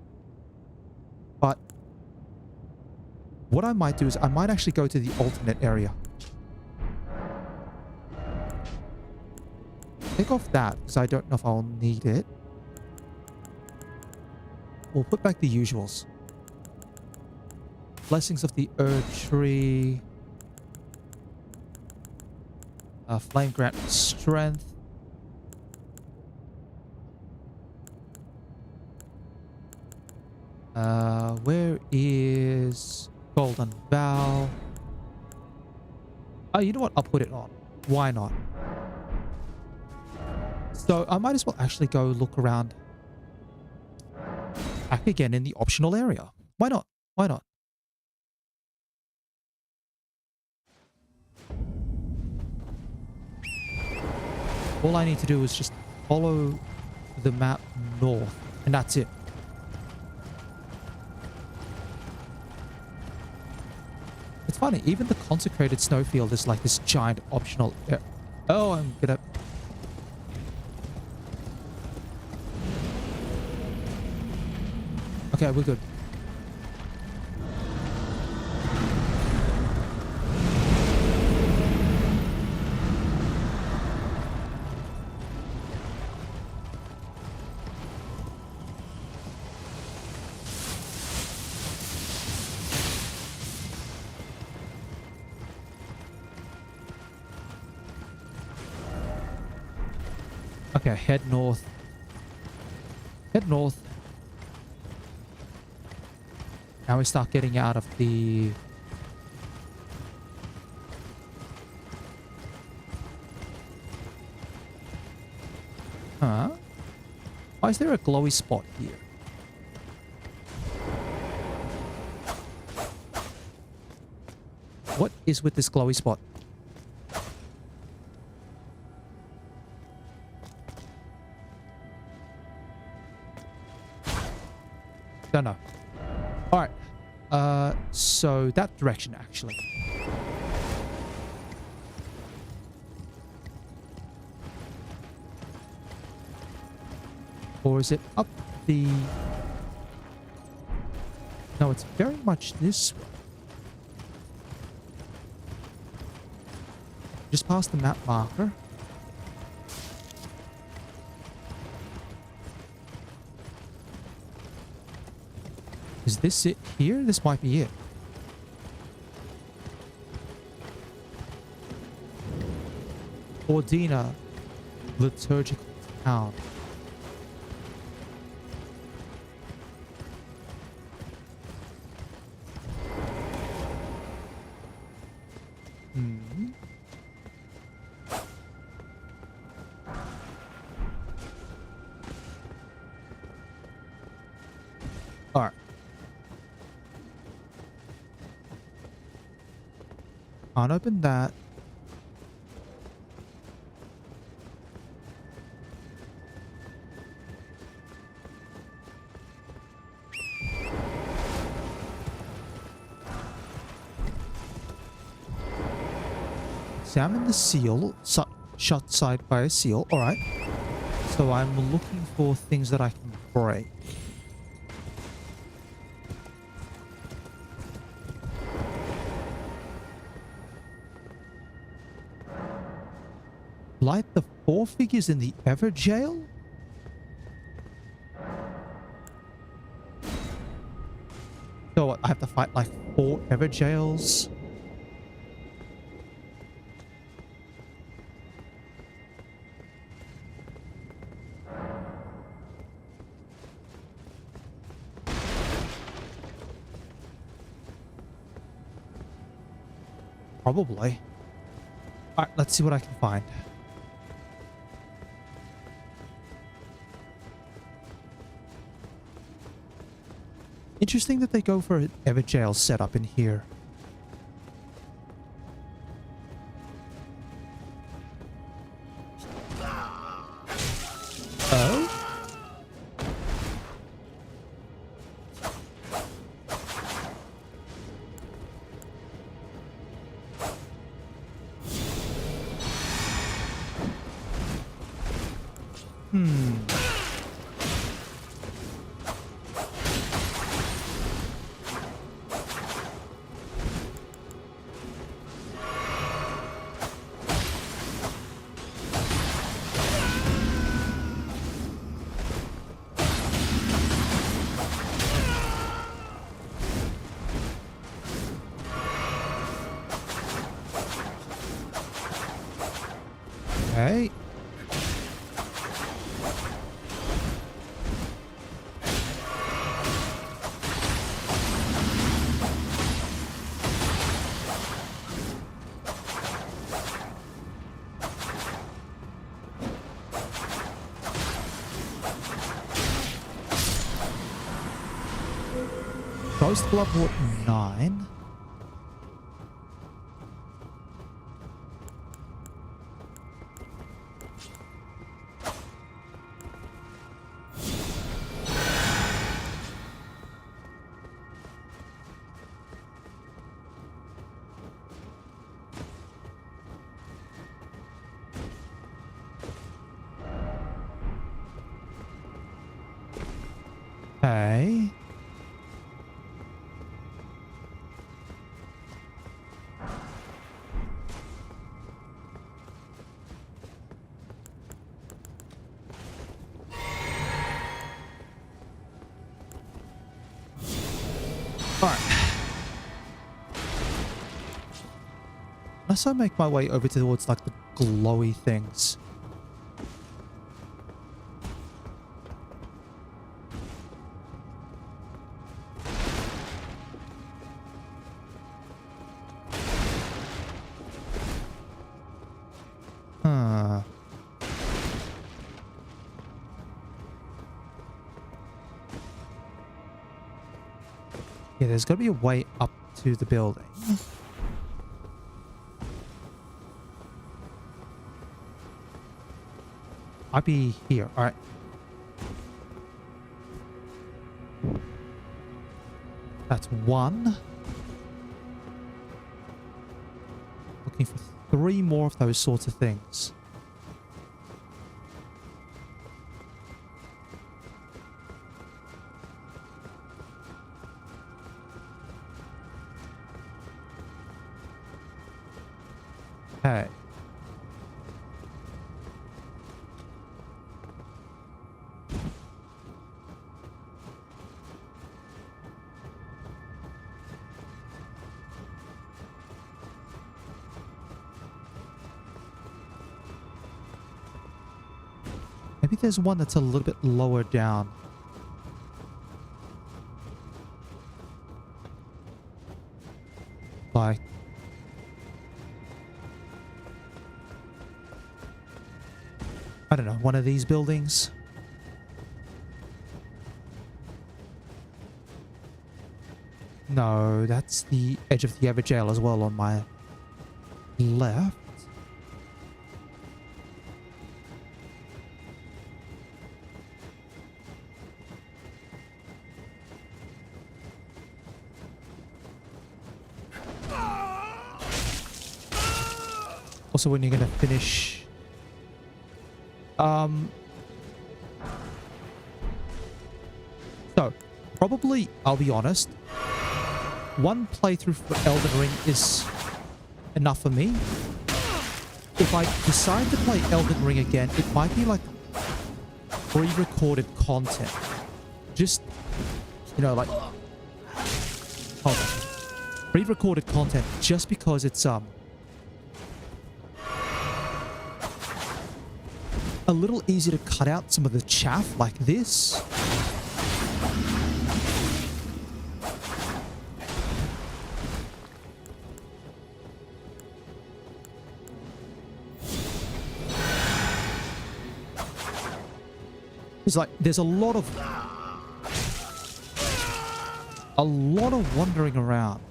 But what I might do is I might actually go to the alternate area. Take off that because I don't know if I'll need it. We'll put back the usuals. Blessings of the Earth Tree. Flame grant strength. Where is Golden Vow? Oh, you know what? I'll put it on. Why not? So I might as well actually go look around back again in the optional area. Why not? Why not? All I need to do is just follow the map north, and that's it. It's funny, even the consecrated snowfield is like this giant optional area. Oh, I'm gonna... Okay, we're good. Okay, head north. Head north. Now we start getting out of the... Huh? Why is there a glowy spot here? What is with this glowy spot? Don't know. Alright. So that direction, actually. Or is it up the... No, it's very much this way. Just past the map marker. Is this it here? This might be it. Ordina Liturgical Town. Can't open that. Examine the seal. Shut side by a seal. Alright. So I'm looking for things that I can break. Light the 4 figures in the Ever Jail? So what, I have to fight like 4 Ever Jails? Probably. Alright, let's see what I can find. Interesting that they go for an Ever Jail setup in here. Oh? Okay. Ghost Bloodwort 9. Okay. Alright. Unless I make my way over towards like the glowy things. Huh. Yeah, there's got to be a way up to the building. I'd be here. All right. That's 1. Looking for 3 more of those sorts of things. Okay. Maybe there's one that's a little bit lower down. Like, I don't know, one of these buildings. No, that's the edge of the Ever Jail as well on my left. Also, when you're gonna finish, so probably, I'll be honest, one playthrough for Elden Ring is enough for me. If I decide to play Elden Ring again, it might be like pre-recorded content. Just, you know, like, hold on. Pre-recorded content just because it's, a little easy to cut out some of the chaff like this. It's like there's a lot of wandering around.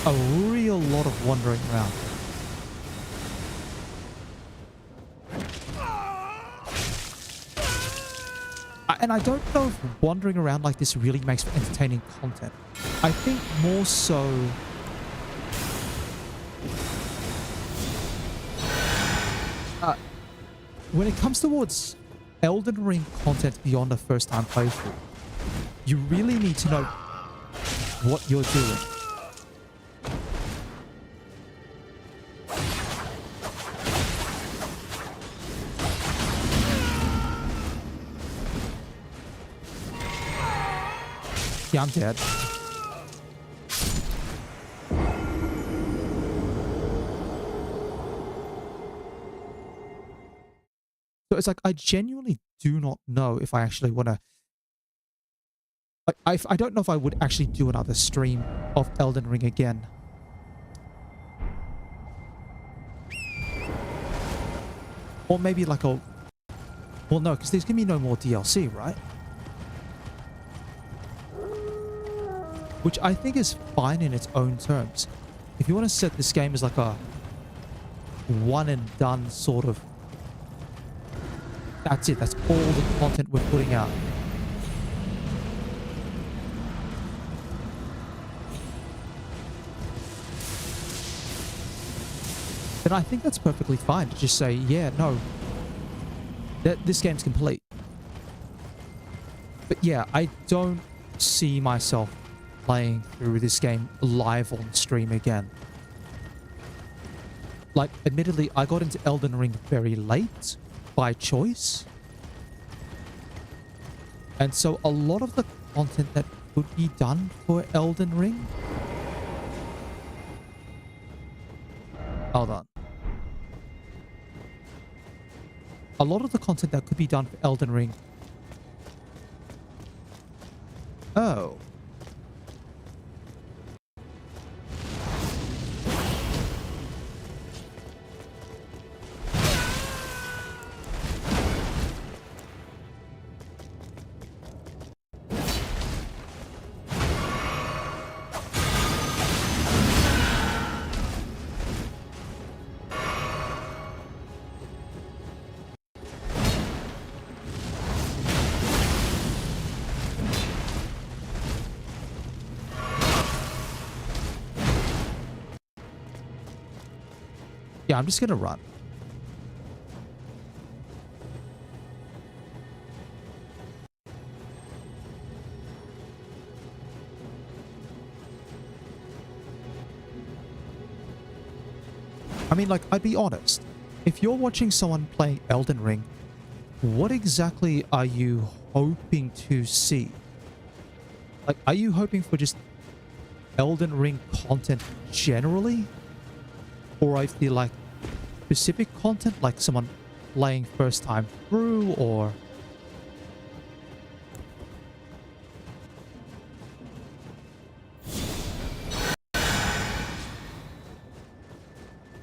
A real lot of wandering around. And I don't know if wandering around like this really makes for entertaining content. I think more so... when it comes towards Elden Ring content beyond a first-time playthrough, you really need to know what you're doing. Yeah, I'm dead. So it's like, I genuinely do not know if I actually want to... Like, I don't know if I would actually do another stream of Elden Ring again. Or maybe like a... Well, no, because there's going to be no more DLC, right? Which I think is fine in its own terms. If you want to set this game as like a one and done sort of... That's it. That's all the content we're putting out. Then I think that's perfectly fine to just say, yeah, no, this game's complete. But yeah, I don't see myself playing through this game live on stream again. Like, admittedly, I got into Elden Ring very late by choice. And so a lot of the content that could be done for Elden Ring... Hold on. A lot of the content that could be done for Elden Ring... Oh. Yeah, I'm just gonna run. I mean, like, I'd be honest. If you're watching someone playing Elden Ring, what exactly are you hoping to see? Like, are you hoping for just Elden Ring content generally? Or I feel like specific content, like someone playing first time through, or...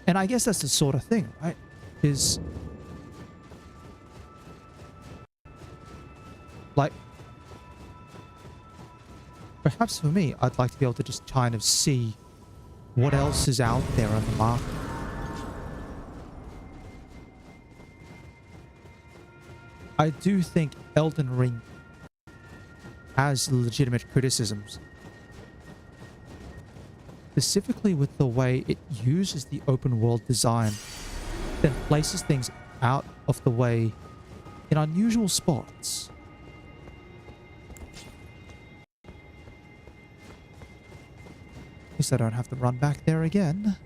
And I guess that's the sort of thing, right? Is like, perhaps for me, I'd like to be able to just kind of see what else is out there on the market. I do think Elden Ring has legitimate criticisms, specifically with the way it uses the open world design, then places things out of the way in unusual spots. At least I don't have to run back there again.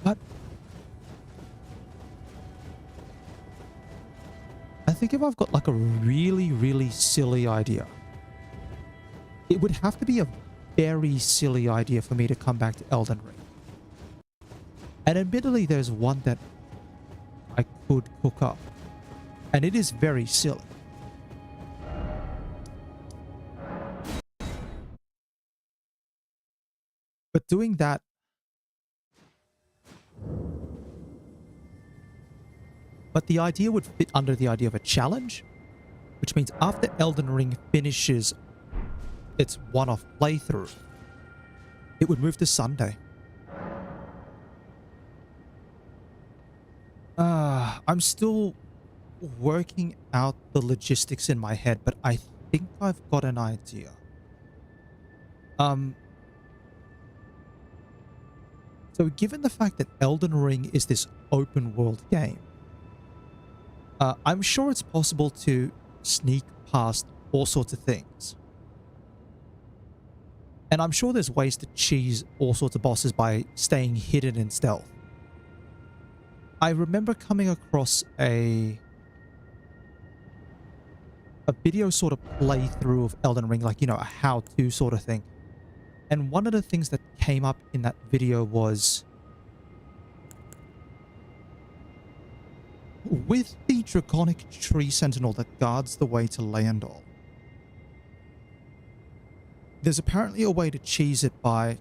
But I think if I've got like a really, really silly idea, it would have to be a very silly idea for me to come back to Elden Ring. And admittedly, there's one that I could cook up, and it is very silly. But doing that, but the idea would fit under the idea of a challenge, which means after Elden Ring finishes its one-off playthrough, it would move to Sunday. I'm still working out the logistics in my head, but I think I've got an idea. So given the fact that Elden Ring is this open world game, I'm sure it's possible to sneak past all sorts of things. And I'm sure there's ways to cheese all sorts of bosses by staying hidden in stealth. I remember coming across a video sort of playthrough of Elden Ring, like, you know, a how-to sort of thing. And one of the things that came up in that video was, with the draconic tree sentinel that guards the way to Leandol, there's apparently a way to cheese it by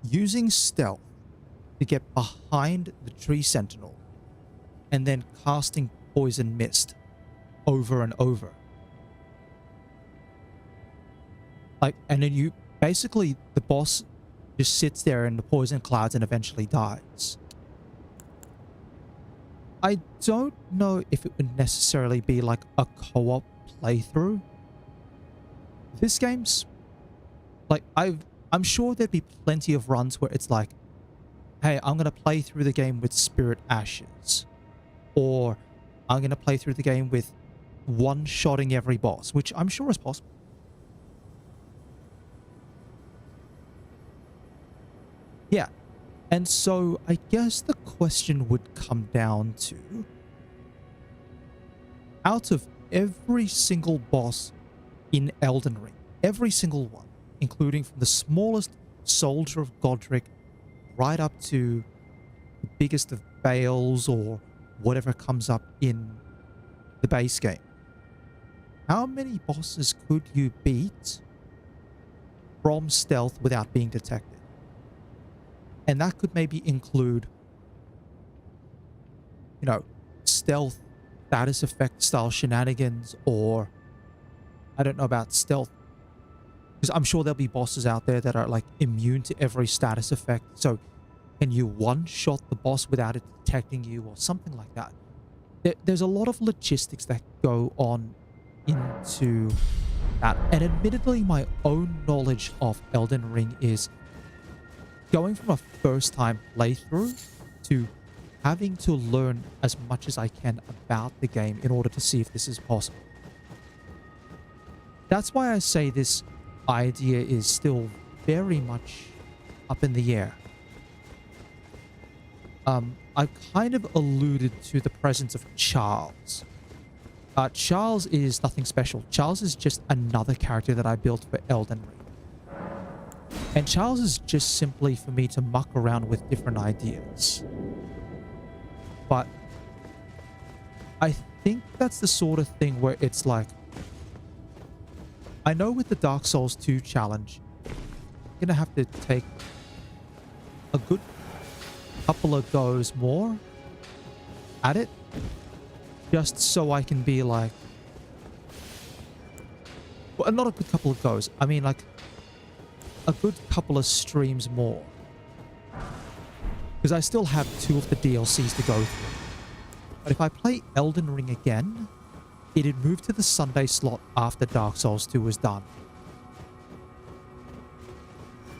using stealth to get behind the tree sentinel and then casting poison mist over and over. Like, and then you basically, the boss just sits there in the poison clouds and eventually dies. I don't know if it would necessarily be like a co-op playthrough. This game's like, I'm sure there'd be plenty of runs where it's like, hey, I'm going to play through the game with Spirit Ashes, or I'm going to play through the game with one-shotting every boss, which I'm sure is possible. Yeah, and so I guess the question would come down to, out of every single boss in Elden Ring, every single one, including from the smallest soldier of Godric right up to the biggest of Bales or whatever comes up in the base game, how many bosses could you beat from stealth without being detected? And that could maybe include, you know, stealth status effect style shenanigans, or I don't know about stealth, because I'm sure there'll be bosses out there that are like immune to every status effect. So can you one-shot the boss without it detecting you or something like that? There's a lot of logistics that go on into that. And admittedly, my own knowledge of Elden Ring is going from a first-time playthrough to having to learn as much as I can about the game in order to see if this is possible. That's why I say this idea is still very much up in the air. I've kind of alluded to the presence of Charles. Charles is nothing special. Charles is just another character that I built for Elden Ring. And Charles is just simply for me to muck around with different ideas. But I think that's the sort of thing where it's like, I know with the Dark Souls 2 challenge, I'm gonna have to take a good couple of goes more at it, just so I can be like, well, not a good couple of goes, I mean like a good couple of streams more, because I still have 2 of the DLCs to go through. But if I play Elden Ring again, it'd move to the Sunday slot after Dark Souls 2 was done,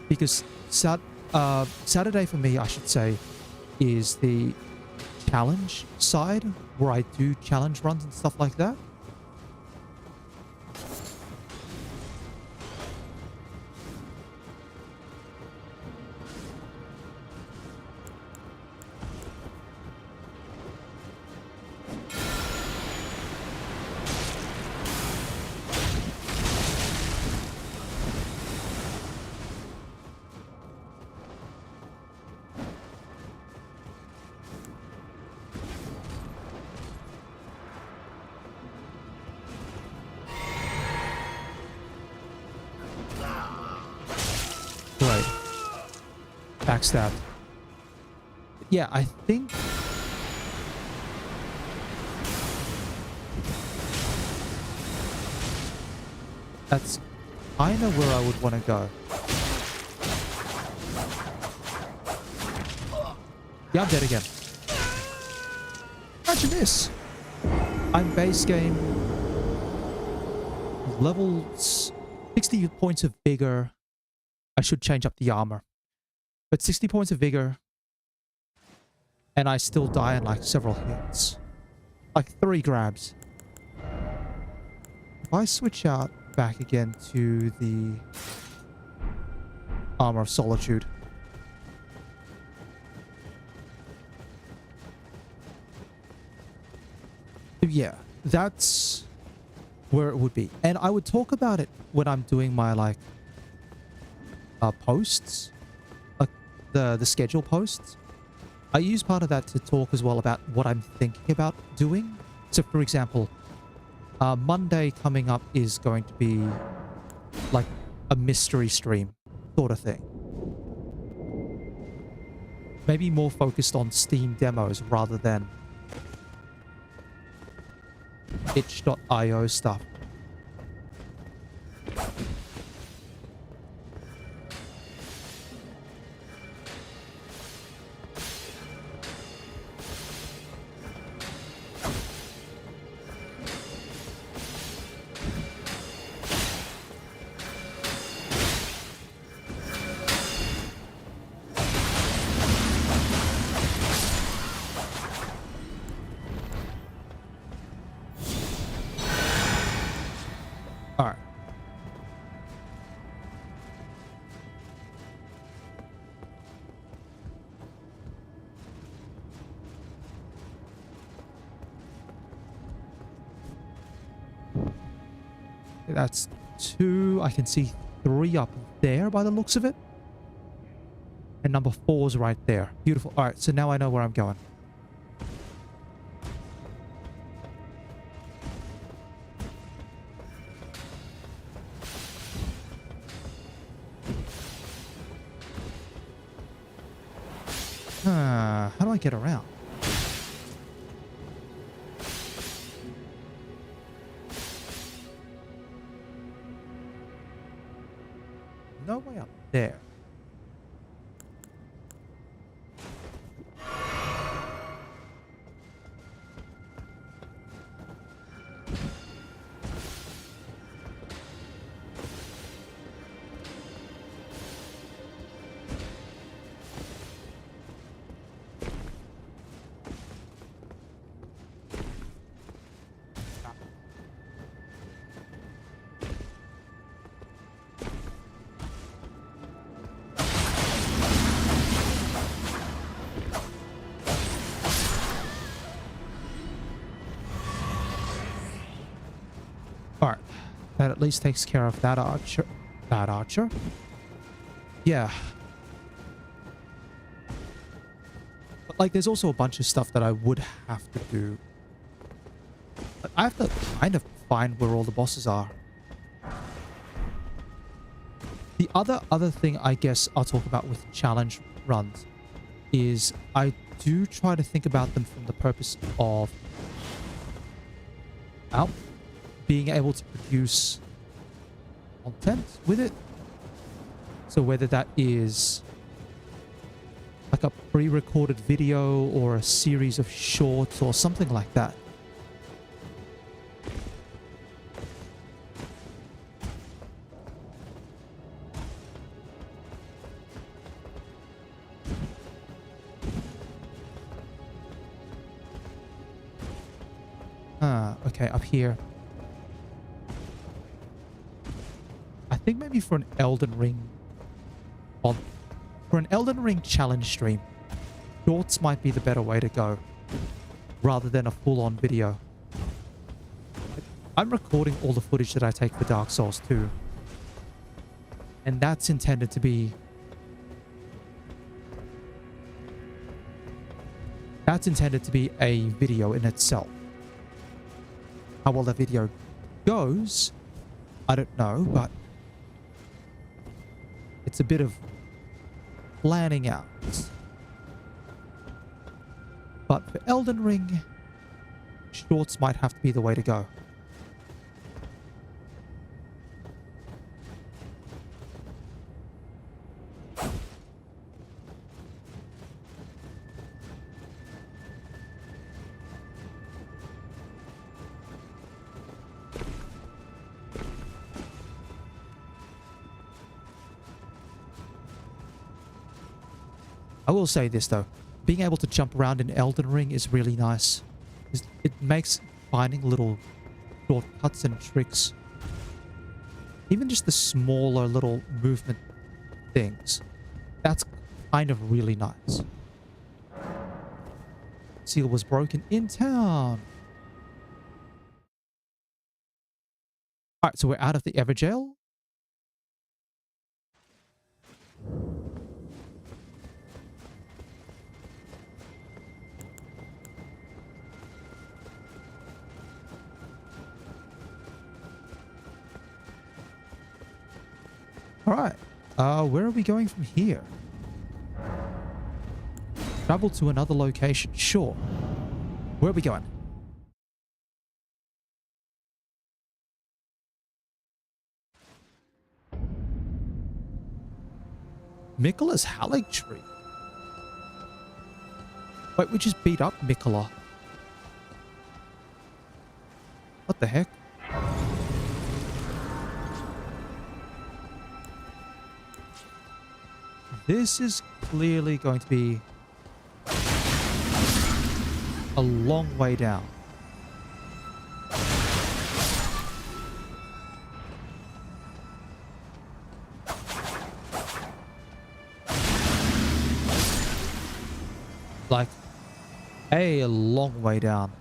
because Saturday for me, I should say, is the challenge side where I do challenge runs and stuff like that. Right. Backstab. Yeah, I think... that's kind of where I would want to go. Yeah, I'm dead again. Imagine this. I'm base game. Levels 60 points of vigor. I should change up the armor. But 60 points of vigor. And I still die in like several hits. Like 3 grabs. If I switch out back again to the Armor of Solitude. Yeah, that's where it would be. And I would talk about it when I'm doing my like posts, like the schedule posts. I use part of that to talk as well about what I'm thinking about doing. So for example, Monday coming up is going to be like a mystery stream sort of thing. Maybe more focused on Steam demos rather than itch.io stuff. Alright. That's 2. I can see 3 up there by the looks of it. And number 4 is right there. Beautiful. Alright, so now I know where I'm going. How do I get around? No way up there. Alright. That at least takes care of that archer. That archer? Yeah. But like there's also a bunch of stuff that I would have to do. But I have to kind of find where all the bosses are. The other thing I guess I'll talk about with challenge runs is I do try to think about them from the purpose of being able to produce content with it. So whether that is like a pre-recorded video or a series of shorts or something like that. Okay, up here. I think maybe for an Elden Ring for an Elden Ring challenge stream, shorts might be the better way to go rather than a full-on video. I'm recording all the footage that I take for Dark Souls 2, and that's intended to be a video in itself. How well the video goes, I don't know, but it's a bit of planning out. But for Elden Ring, shorts might have to be the way to go. I will say this though, being able to jump around in Elden Ring is really nice. It makes finding little shortcuts and tricks, even just the smaller little movement things, that's kind of really nice. Seal was broken in town. Alright, so we're out of the Everjail. Alright, where are we going from here? Travel to another location, sure. Where are we going? Miquella's Hallig Tree. Wait, we just beat up Miquella. What the heck? This is clearly going to be a long way down. Like, a long way down.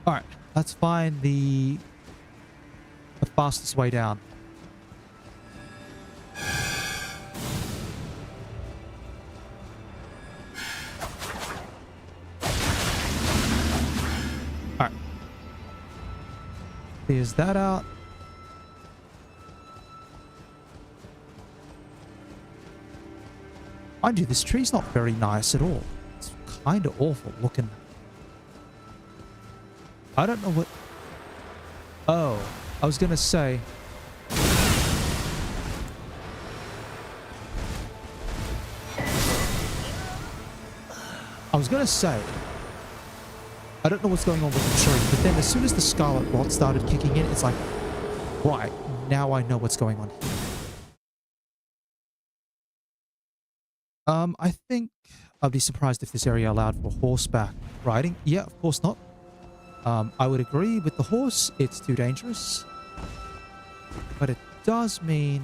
Alright, let's find the fastest way down. Alright. Clears that out. Mind you, this tree's not very nice at all. It's kind of awful looking. I don't know what... Oh, I was going to say... I don't know what's going on with the tree, but then as soon as the Scarlet Rot started kicking in, it's like, right, now I know what's going on here. I think I'd be surprised if this area allowed for horseback riding. Yeah, of course not. I would agree with the horse, it's too dangerous. But it does mean...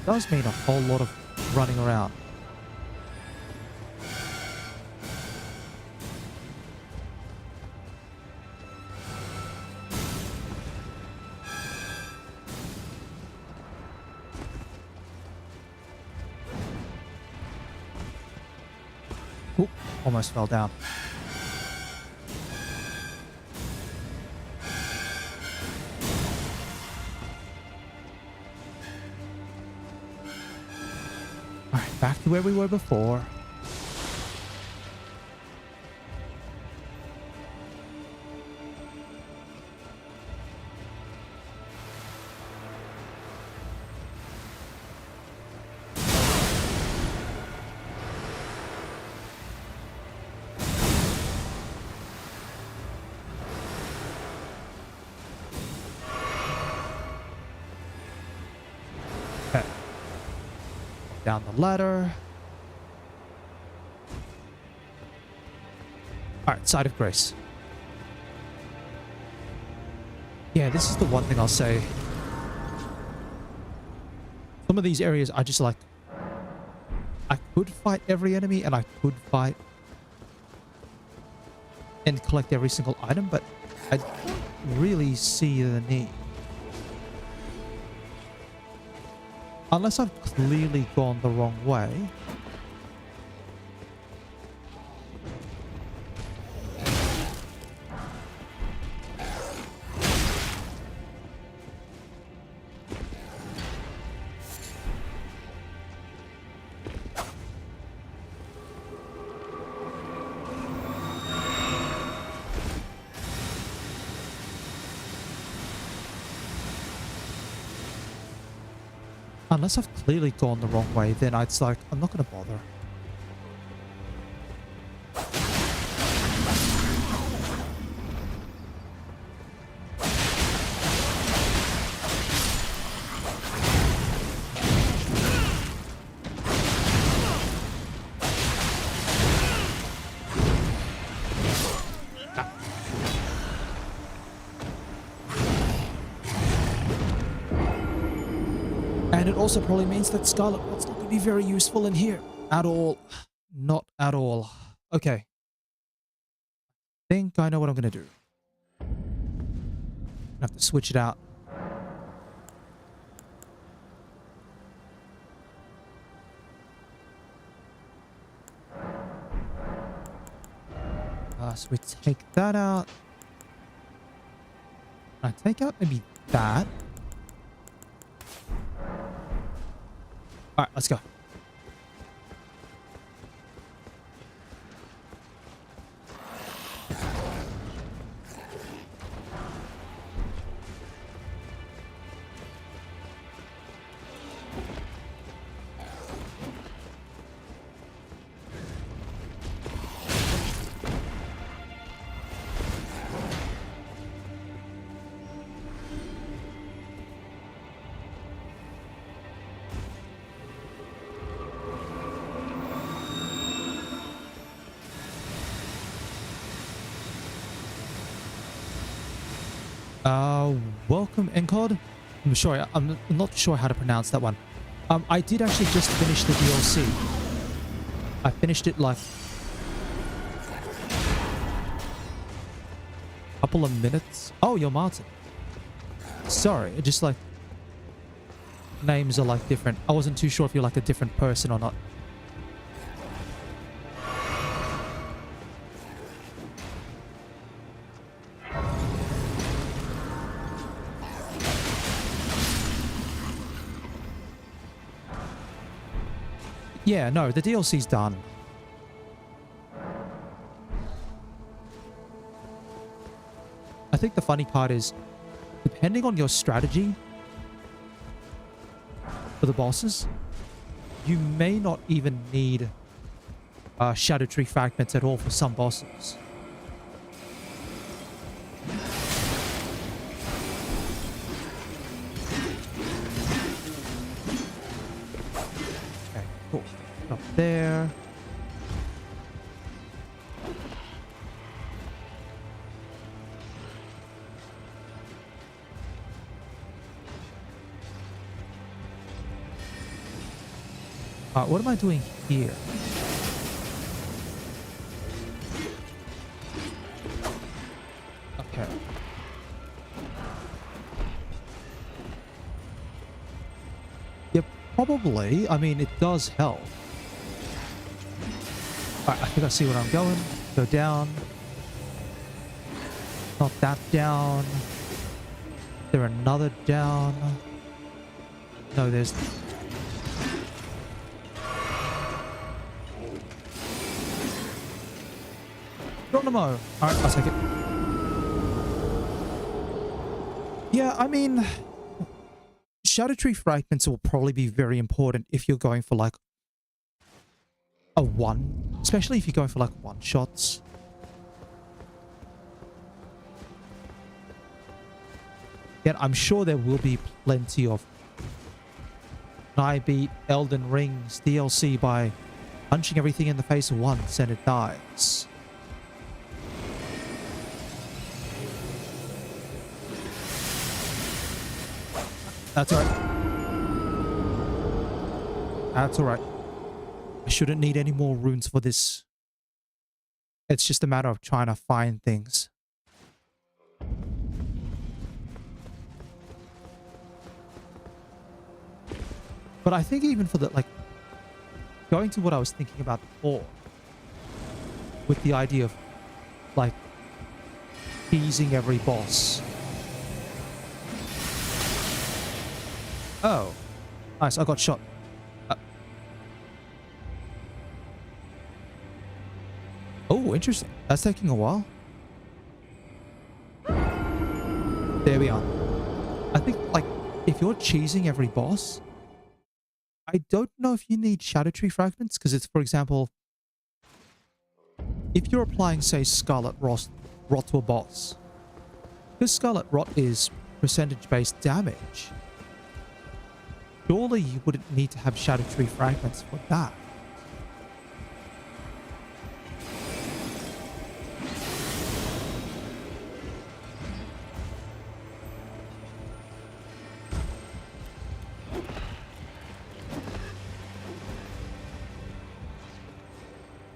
a whole lot of running around. Oop, almost fell down. Alright, back to where we were before. Down the ladder. Alright, Side of Grace. Yeah, this is the one thing I'll say. Some of these areas I just like... I could fight every enemy and I could fight and collect every single item, but I don't really see the need. Unless I've clearly gone the wrong way. Unless I've clearly gone the wrong way, then it's like, I'm not going to bother. And it also probably means that Scarlet Rod's not going to be very useful in here. At all. Not at all. Okay. I think I know what I'm going to do. I have to switch it out. So we take that out. I take out maybe that. Alright, let's go. Welcome, Encod. I'm not sure how to pronounce that one. I did actually just finish the DLC. I finished it like a couple of minutes. Oh, you're Martin. Sorry, it just like names are like different. I wasn't too sure if you're like a different person or not. Yeah, no, the DLC's done. I think the funny part is, depending on your strategy for the bosses, you may not even need Shadow Tree fragments at all for some bosses. Cool. Up there. What am I doing here? Okay. Yep, probably. I mean, it does help. Alright, I think I see where I'm going. Go down. Not that down. Is there another down? No, there's... Geronimo! Alright, I'll take it. Yeah, I mean... Shadow Tree fragments will probably be very important if you're going for like a one, especially if you're going for like one shots. Yet I'm sure there will be plenty of. I beat Elden Ring's DLC by punching everything in the face once and it dies. That's alright. That's alright. I shouldn't need any more runes for this. It's just a matter of trying to find things. But I think even for the, like, going to what I was thinking about before, with the idea of, like, teasing every boss. Oh. Nice, I got shot. Oh, interesting. That's taking a while. There we are. I think, like, if you're cheesing every boss, I don't know if you need Shadow Tree fragments, because it's, for example, if you're applying, say, Scarlet Rot to a boss, because Scarlet Rot is percentage-based damage, surely you wouldn't need to have Shadow Tree fragments for that.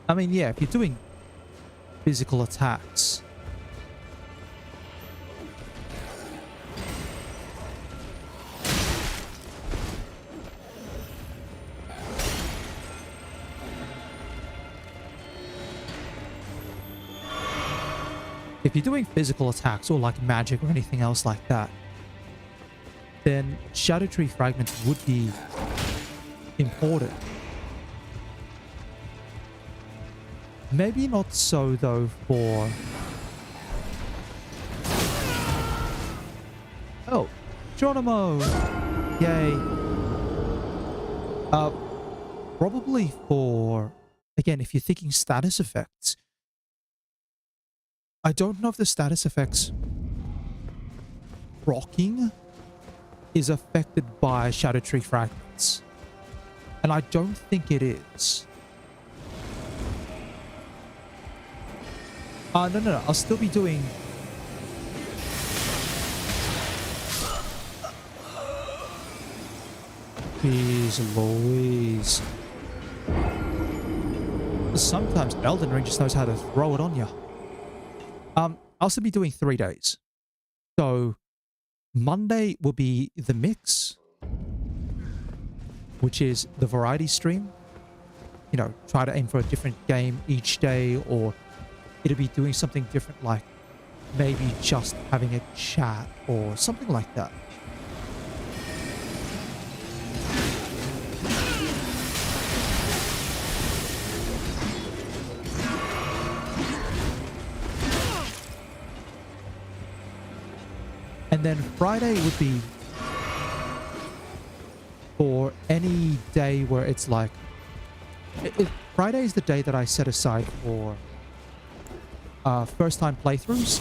I mean, yeah, if you're doing physical attacks, or like magic or anything else like that, then Shadow Tree fragments would be important. Maybe not so, though, for... Oh, Geronimo! Yay. Probably for... Again, if you're thinking status effects, I don't know if the status effects rocking is affected by Shadow Tree fragments. And I don't think it is. No. I'll still be doing... Jeez Louise. Sometimes Elden Ring just knows how to throw it on you. I'll still be doing 3 days. So, Monday will be the mix, which is the variety stream. You know, try to aim for a different game each day, or it'll be doing something different, like maybe just having a chat or something like that. And then Friday would be for any day where it's like... Friday is the day that I set aside for first-time playthroughs.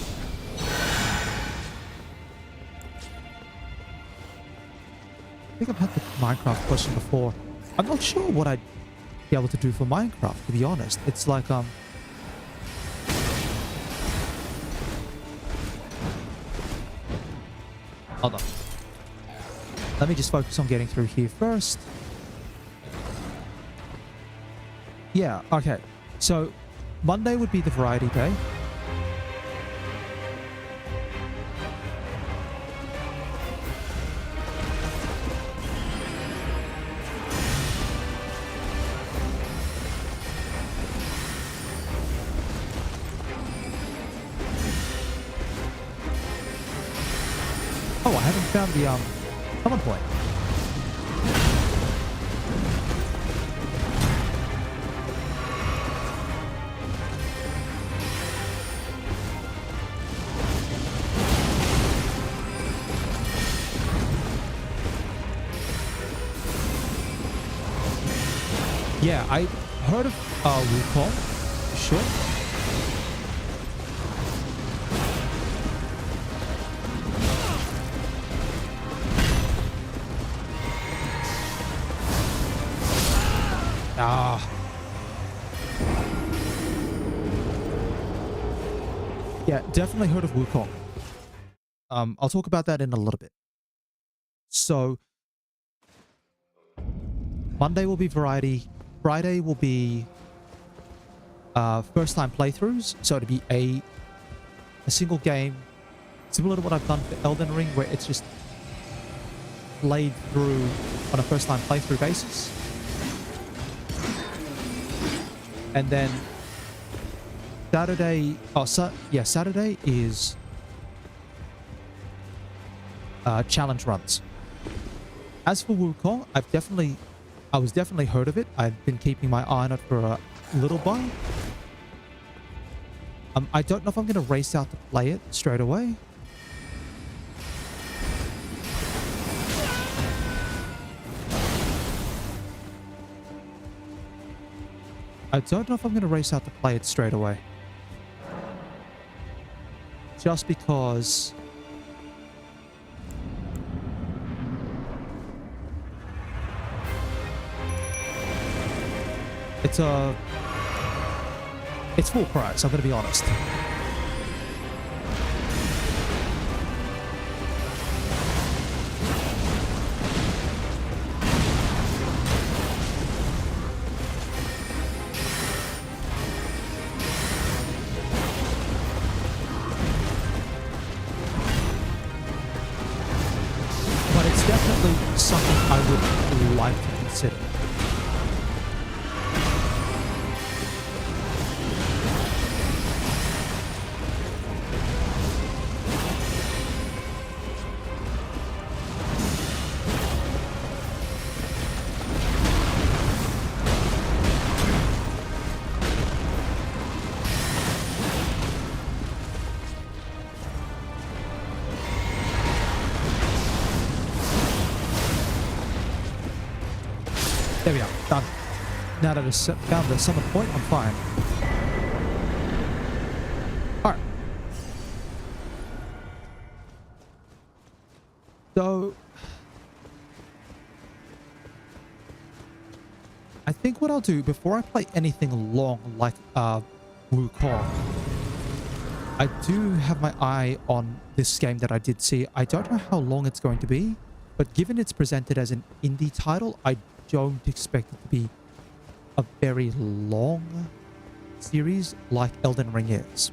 I think I've had the Minecraft question before. I'm not sure what I'd be able to do for Minecraft, to be honest. It's like, hold on. Let me just focus on getting through here first. Yeah, okay. So, Monday would be the variety day. found the summon point. Yeah, I heard of Wukong, sure. Ah. Yeah, definitely heard of Wukong. I'll talk about that in a little bit. So, Monday will be variety. Friday will be first time playthroughs. So it'll be a single game, similar to what I've done for Elden Ring, where it's just played through on a first time playthrough basis. And then Saturday, Saturday is challenge runs. As for Wukong, I was definitely heard of it. I've been keeping my eye on it for a little while. I don't know if I'm going to race out to play it straight away. Just because it's full price, I'm going to be honest. But it's definitely something I would like to consider. There we are, done. Now that I've found the summon point, I'm fine. Alright. So, I think what I'll do before I play anything long like Wukong, I do have my eye on this game that I did see. I don't know how long it's going to be, but given it's presented as an indie title, I don't expect it to be a very long series like Elden Ring is.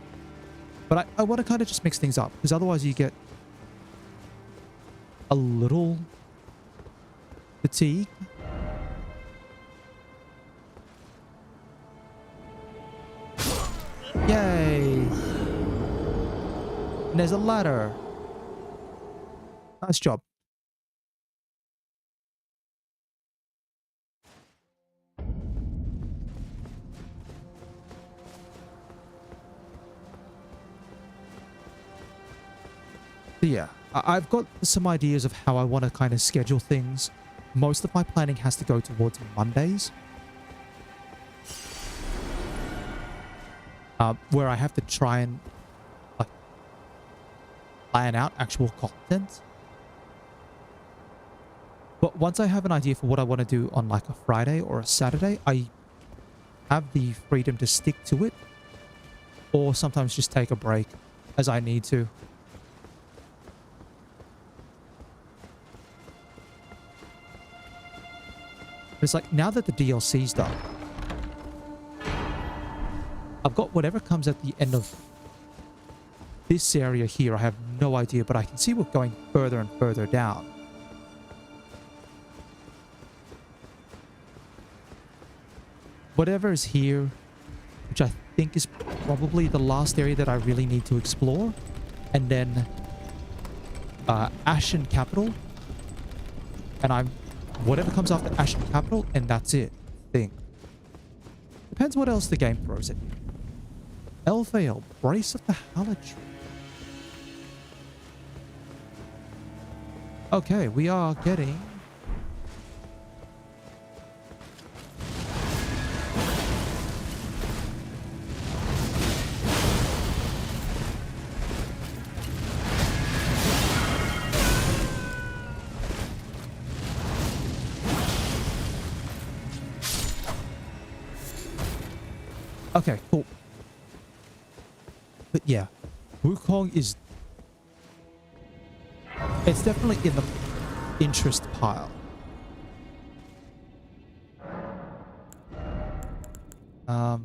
But I want to kind of just mix things up, because otherwise you get a little fatigue. Yay! And there's a ladder. Nice job. Yeah, I've got some ideas of how I want to kind of schedule things. Most of my planning has to go towards Mondays, where I have to try and like plan out actual content. But once I have an idea for what I want to do on like a Friday or a Saturday, I have the freedom to stick to it, or sometimes just take a break as I need to. It's like, now that the DLC's done, I've got whatever comes at the end of this area here. I have no idea, but I can see we're going further and further down. Whatever is here, which I think is probably the last area that I really need to explore, and then Ashen Capital. And I'm whatever comes after Ashen Capital, and that's it. Thing. Depends what else the game throws at you. Elphael, Brace of the Halotry. Okay, we are getting... Okay, cool. But yeah, Wukong is... It's definitely in the interest pile. Oh,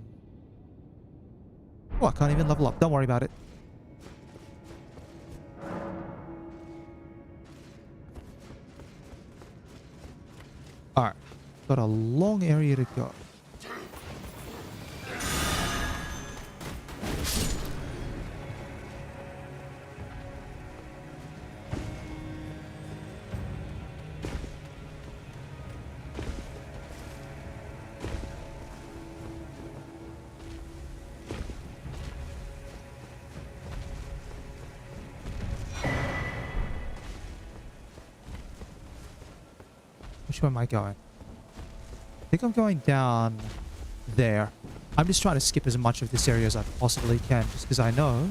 I can't even level up. Don't worry about it. Alright. Got a long area to go. Which way am I going? I think I'm going down there. I'm just trying to skip as much of this area as I possibly can, just because I know.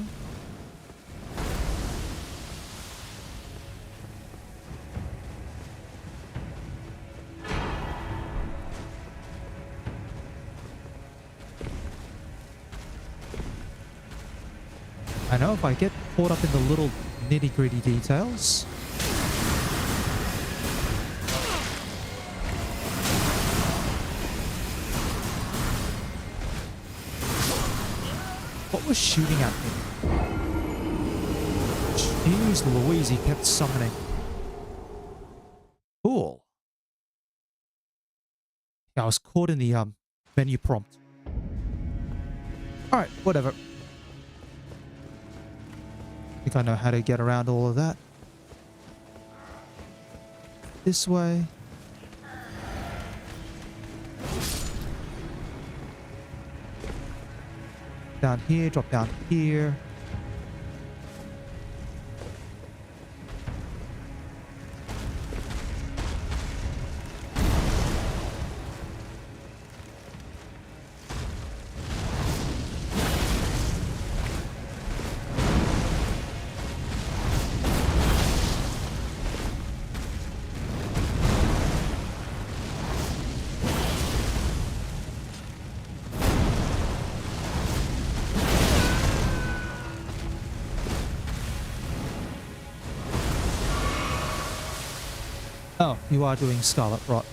I know if I get caught up in the little nitty-gritty details... What was shooting at me? Jeez Louise, he kept summoning. Cool. Yeah, I was caught in the menu prompt. Alright, whatever. I think I know how to get around all of that. This way. Down here, drop down here. Oh, you are doing Scarlet Rot.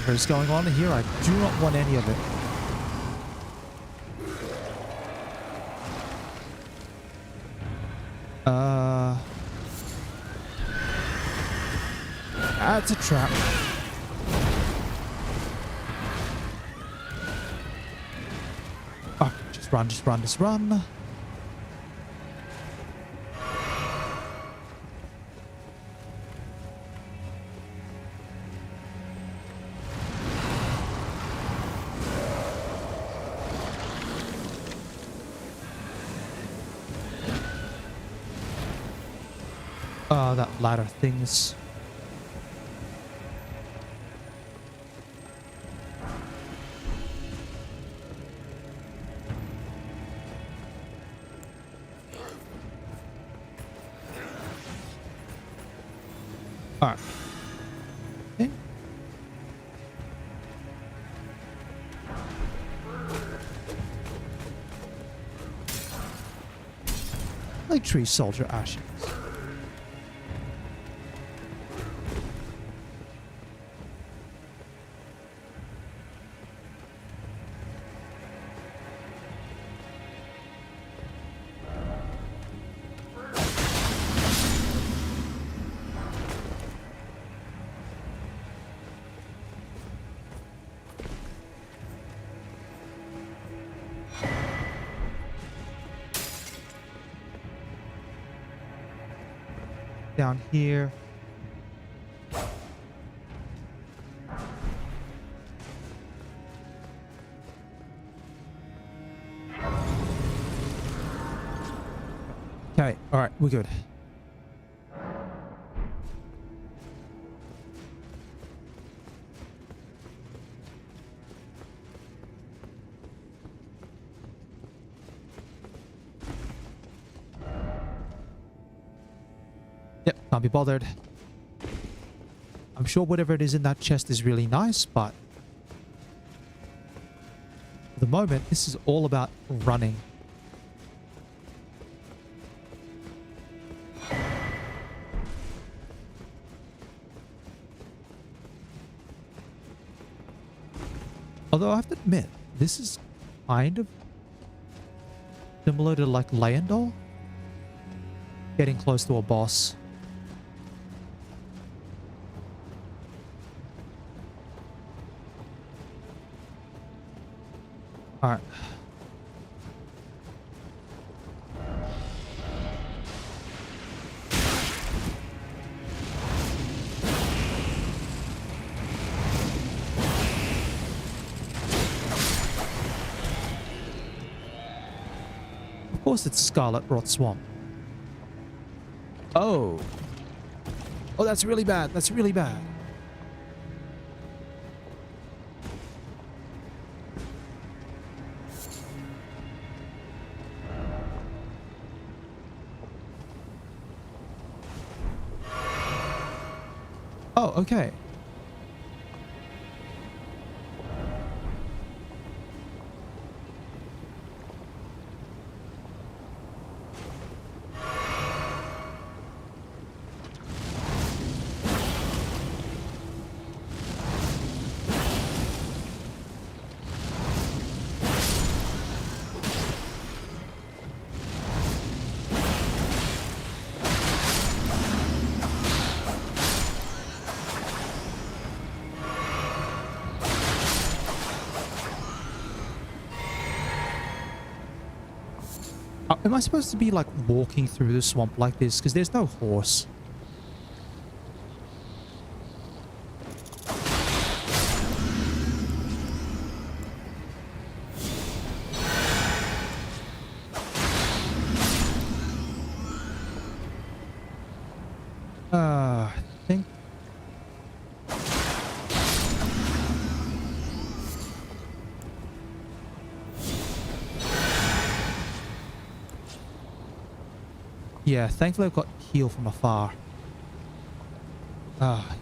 Whatever's going on here, I do not want any of it. That's a trap. Oh, just run, just run, just run. Oh, that ladder things. All right. Okay. Like tree soldier ashes. Down here. Okay, alright, we're good. Yep, can't be bothered. I'm sure whatever it is in that chest is really nice, but for the moment, this is all about running. Although I have to admit, this is kind of similar to like Leyendal. Getting close to a boss. Alright. Of course it's Scarlet Rot Swamp. Oh. Oh, that's really bad. That's really bad. Oh, okay. Am I supposed to be like walking through the swamp like this? Because there's no horse. I think. Yeah, thankfully I've got heal from afar.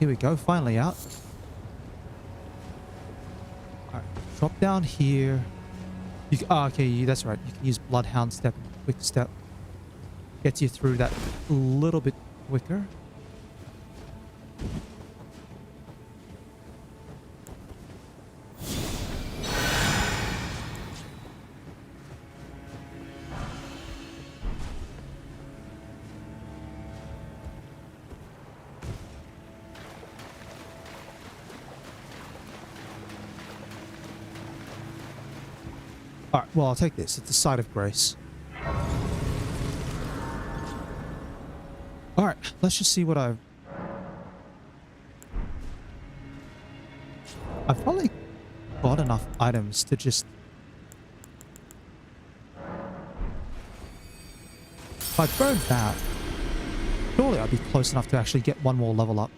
Here we go, finally out. Alright, drop down here. Okay, that's right. You can use Bloodhound Step and Quick Step. Gets you through that a little bit quicker. Alright, well, I'll take this. It's a side of grace. Alright, let's just see what I've probably got enough items to just... If I burned that, surely I'd be close enough to actually get one more level up.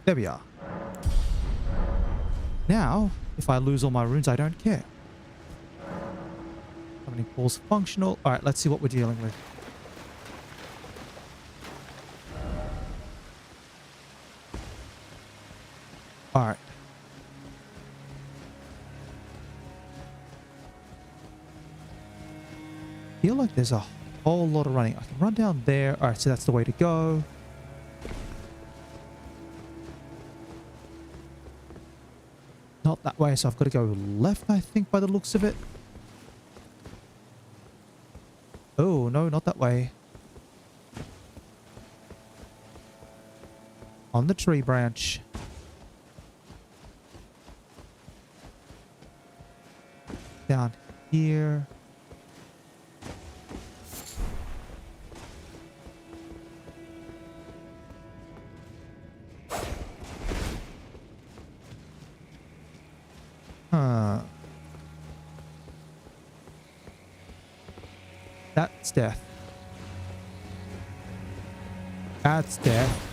There we are. Now, if I lose all my runes, I don't care. Summoning pool's functional. Alright, let's see what we're dealing with. Alright. Feel like there's a whole lot of running. I can run down there. Alright, so that's the way to go. Not that way, so I've got to go left, I think, by the looks of it. Oh, no, not that way. On the tree branch. Down here. Huh. That's death. That's death.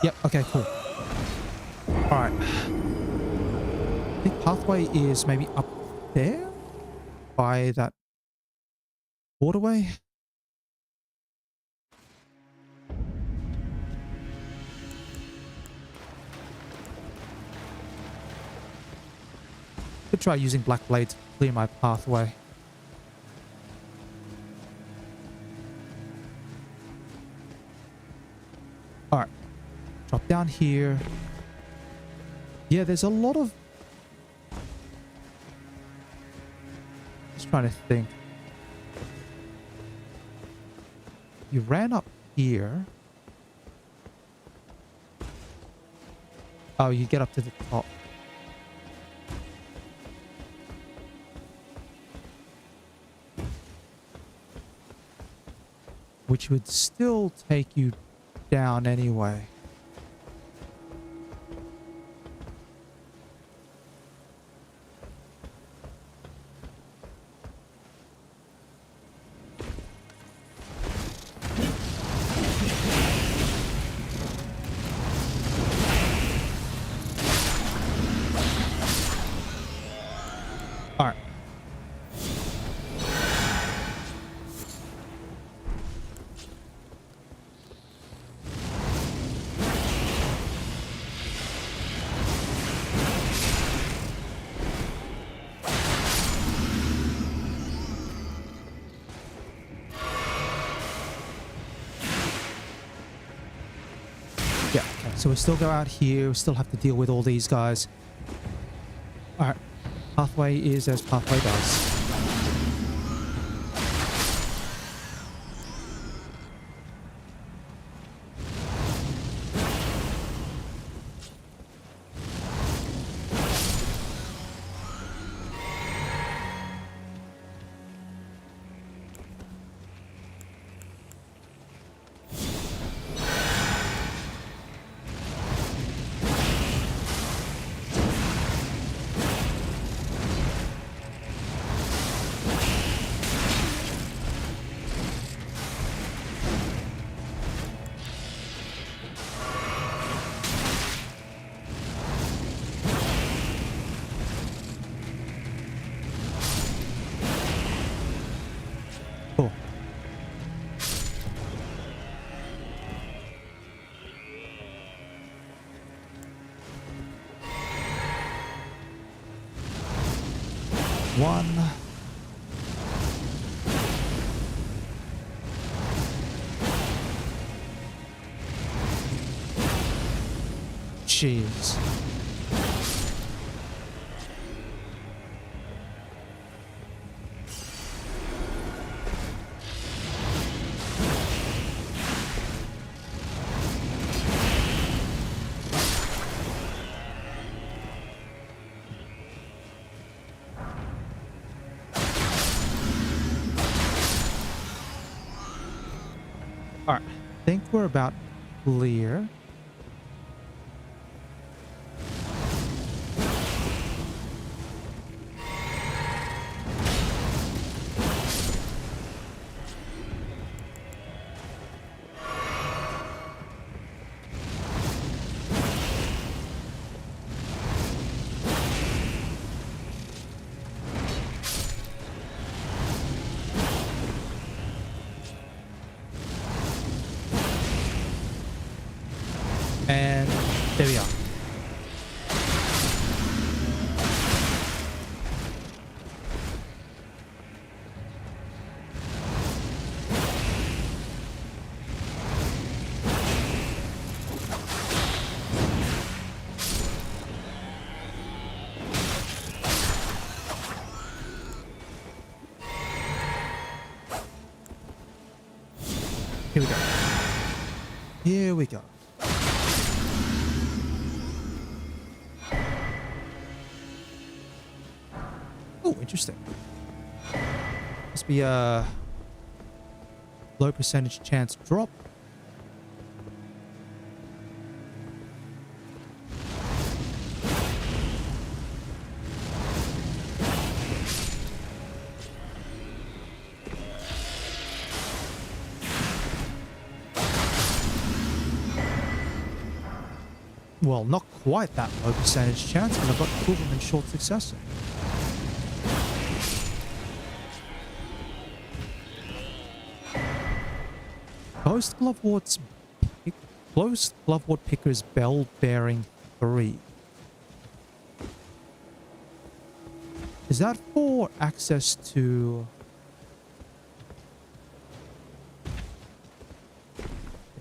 Yep, okay, cool. Alright. I think pathway is maybe up there? By that waterway? Could try using Black Blade to clear my pathway. Alright. Drop down here. Yeah, there's a lot of... Just trying to think. You ran up here. Oh, you get up to the top. Which would still take you down anyway. Alright. Yeah, okay. So we still go out here, we still have to deal with all these guys. Alright. Pathway is as pathway does. Cool. One. Jeez. Alright, I think we're about clear. And there we are. Here we go. Here we go. Oh, interesting. Must be a low percentage chance drop. Well, not quite that low percentage chance, but I've got two of them in short succession. Ghost Glovewort Picker's Bell Bearing 3. Is that for access to...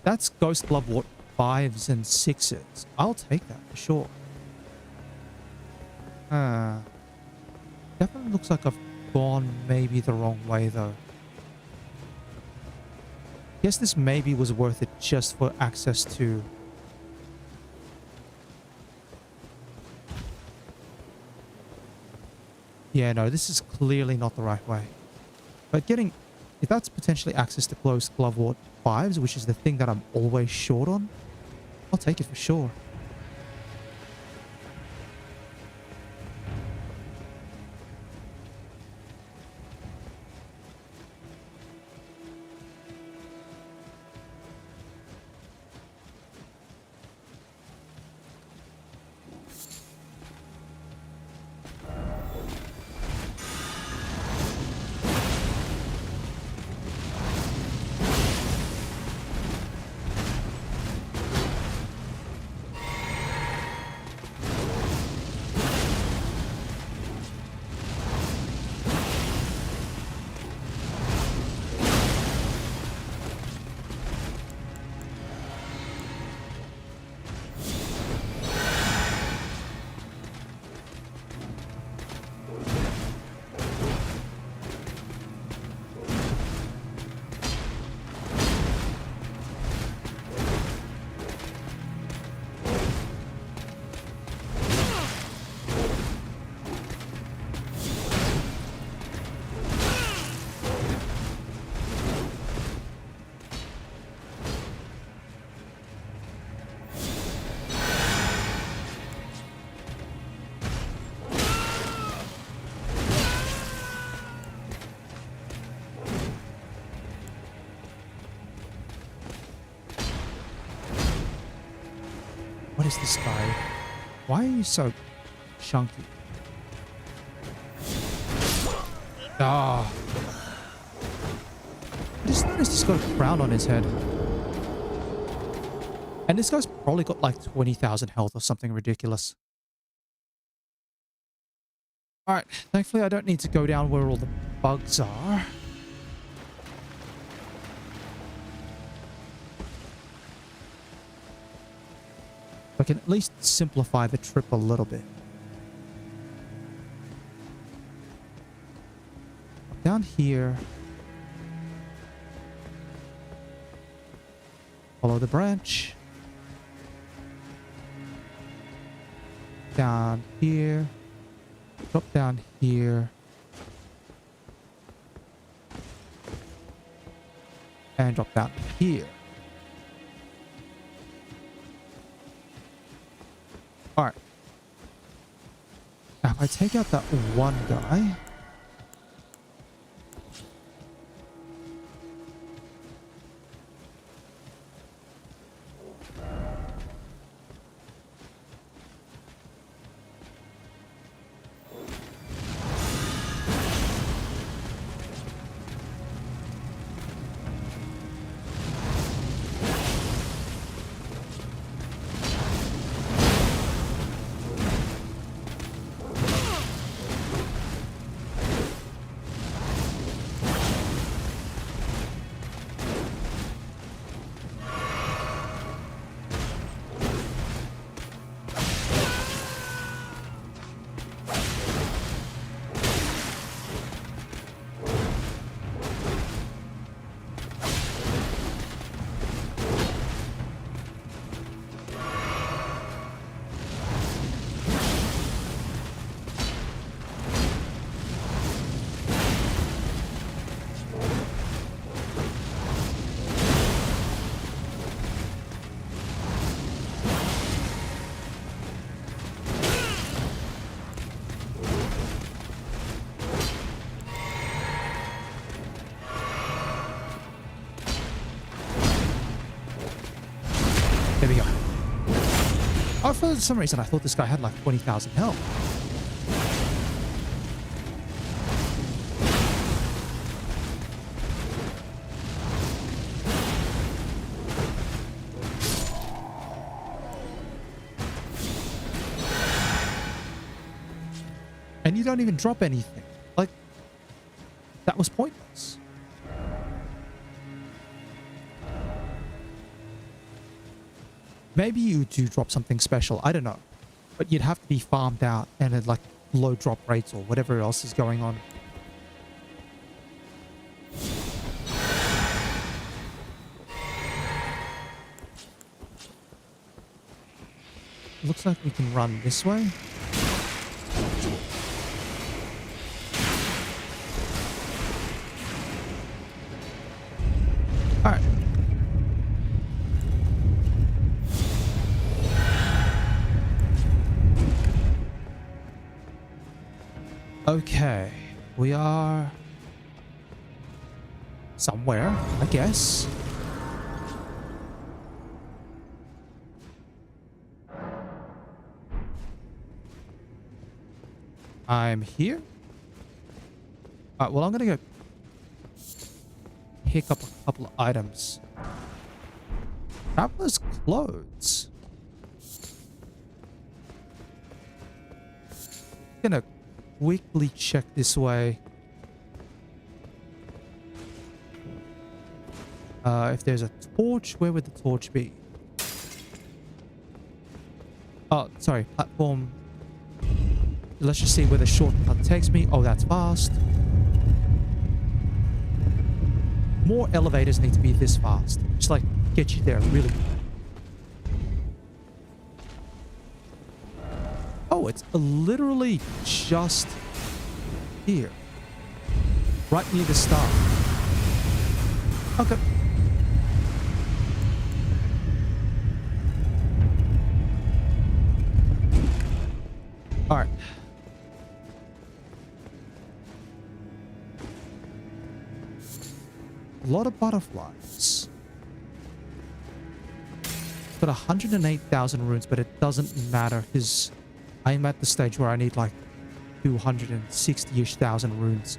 That's Ghost Glovewort 5s and 6s. I'll take that for sure. Definitely looks like I've gone maybe the wrong way though. Guess this maybe was worth it just for access to... Yeah, no, this is clearly not the right way. But getting... If that's potentially access to Ghost Glovewort 5s, which is the thing that I'm always short on, I'll take it for sure. What is this guy? Why are you so chunky? Ah. I just noticed he's got a crown on his head. And this guy's probably got like 20,000 health or something ridiculous. Alright, thankfully I don't need to go down where all the bugs are. I can at least simplify the trip a little bit. Down here. Follow the branch. Down here. Drop down here. And drop down here. Alright. Now if I take out that one guy... There we go. Oh, for some reason I thought this guy had like 20,000 health. And you don't even drop anything. Like, that was pointless. Maybe you do drop something special. I don't know. But you'd have to be farmed out and at like low drop rates or whatever else is going on. Looks like we can run this way. Alright. Okay. We are somewhere, I guess. I'm here. Alright, well, I'm gonna go pick up a couple of items. Traveler's clothes. Gonna quickly check this way. If there's a torch, where would the torch be? Oh, sorry, platform. Let's just see where the shortcut takes me. Oh, that's fast. More elevators need to be this fast. Just like get you there really. Oh, it's literally just here. Right near the start. Okay. All right. A lot of butterflies. Got 108,000 runes, but it doesn't matter because I'm at the stage where I need like 260-ish thousand runes.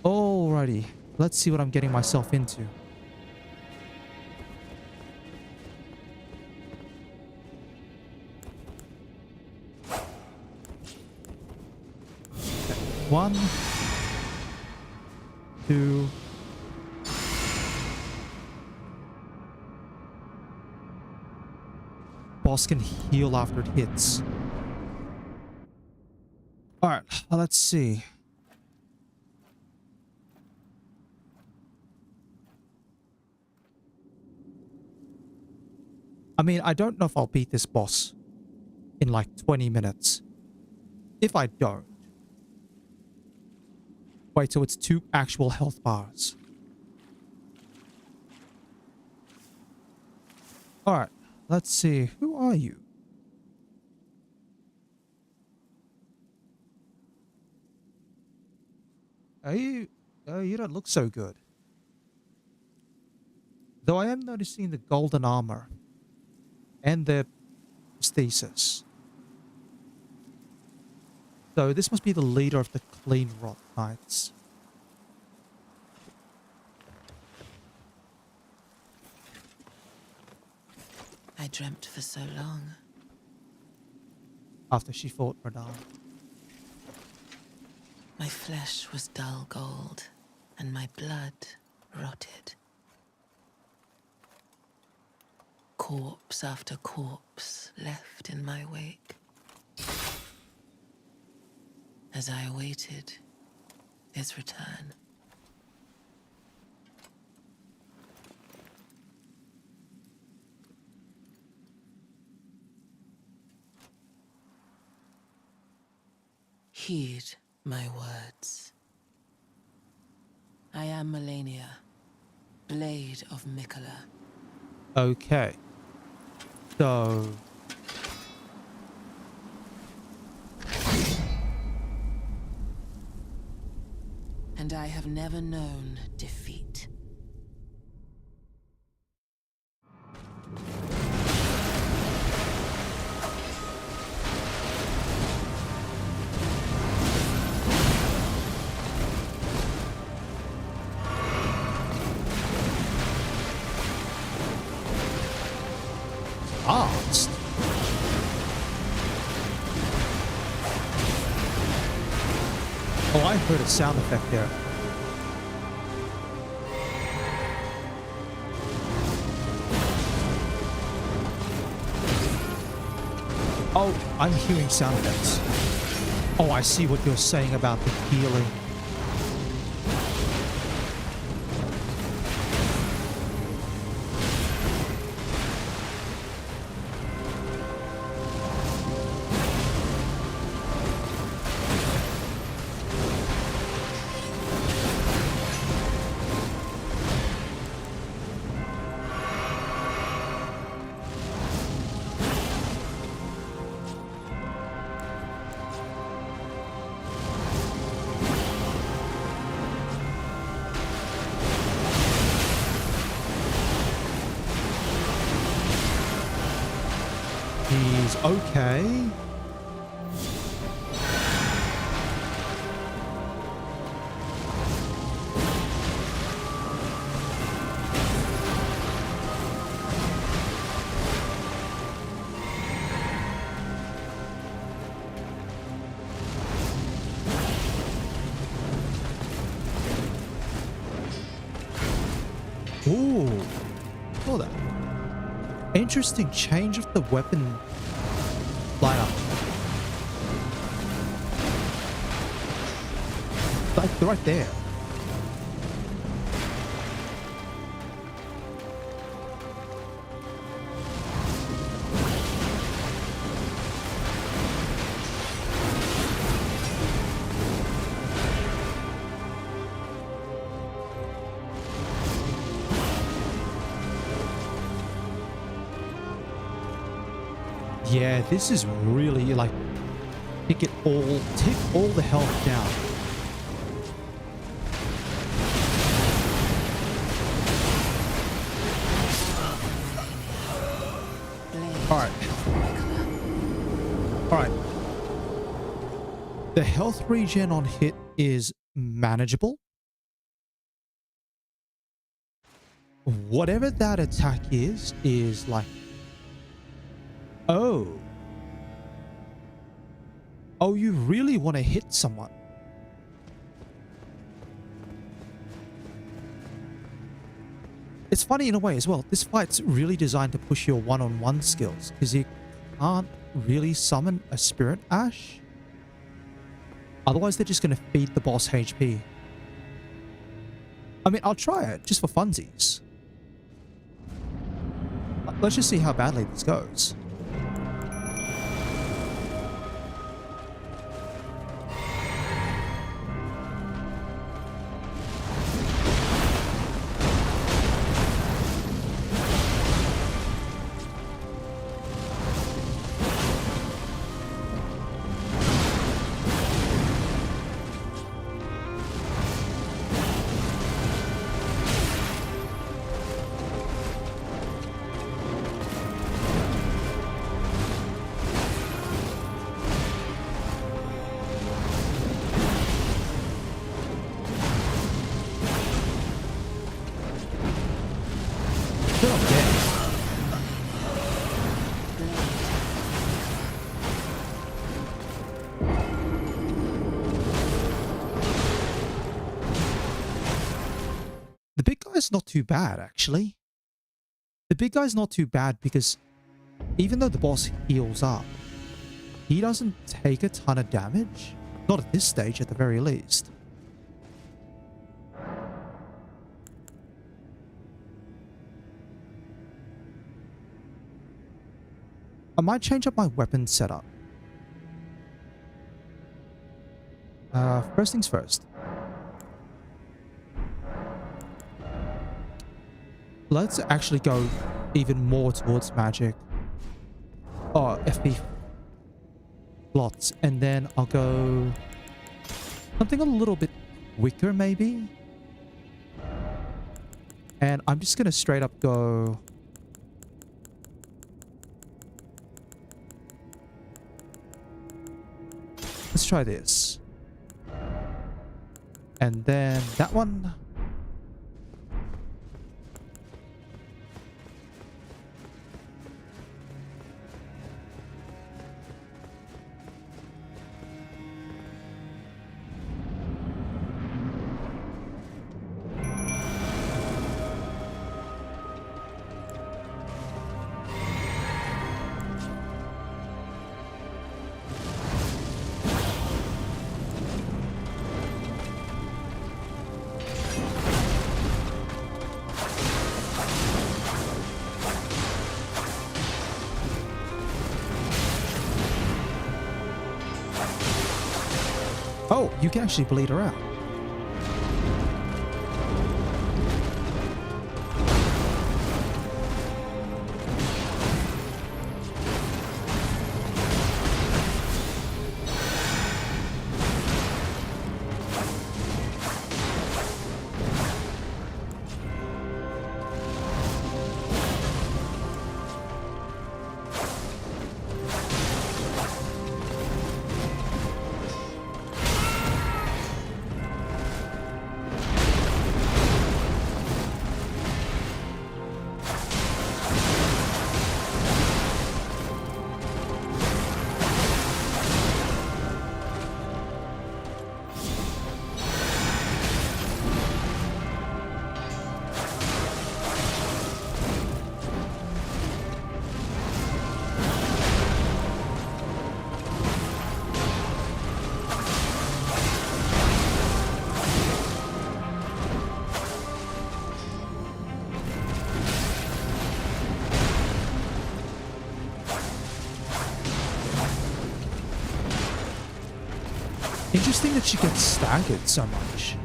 Alrighty, let's see what I'm getting myself into. One, two, boss can heal after it hits. All right, let's see. I mean, I don't know if I'll beat this boss in like 20 minutes. If I don't. Wait, so it's 2 actual health bars. Alright, let's see. Who are you? You don't look so good. Though I am noticing the golden armor. And the prosthesis. So this must be the leader of the Clean Rot Knights. I dreamt for so long. After she fought Radar. My flesh was dull gold, and my blood rotted. Corpse after corpse left in my wake. As I awaited his return. Heed my words. I am Melania, Blade of Mikola. Okay. So... And I have never known defeat. Oh, I heard a sound effect there. Oh, I'm hearing sound effects. Oh, I see what you're saying about the healing. He's okay. Ooh, saw that. Interesting change of the weapon lineup. Like right there. Yeah, this is really like tick all the health down. Alright. The health regen on hit is manageable. Whatever that attack is like... Oh, you really want to hit someone. It's funny in a way as well. This fight's really designed to push your one-on-one skills because you can't really summon a Spirit Ash. Otherwise, they're just going to feed the boss HP. I mean, I'll try it just for funsies. Let's just see how badly this goes. The big guy's not too bad, actually. The big guy's not too bad because even though the boss heals up, he doesn't take a ton of damage. Not at this stage, at the very least. I might change up my weapon setup. First things first. Let's actually go even more towards magic. Oh, FP slots. And then I'll go something a little bit quicker, maybe. And I'm just going to straight up go... Let's try this. And then that one. Oh, you can actually bleed her out. Interesting that she gets staggered so much.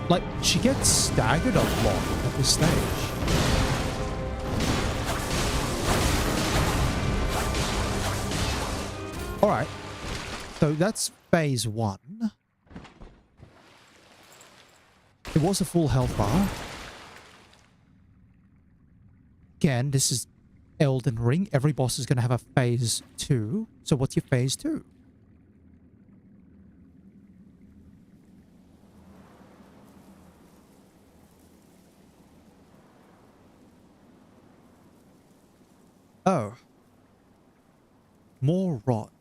Like, she gets staggered a lot at this stage. Alright, so that's phase 1. It was a full health bar. Again, this is Elden Ring. Every boss is going to have a phase 2. So what's your phase 2? Oh. More rot.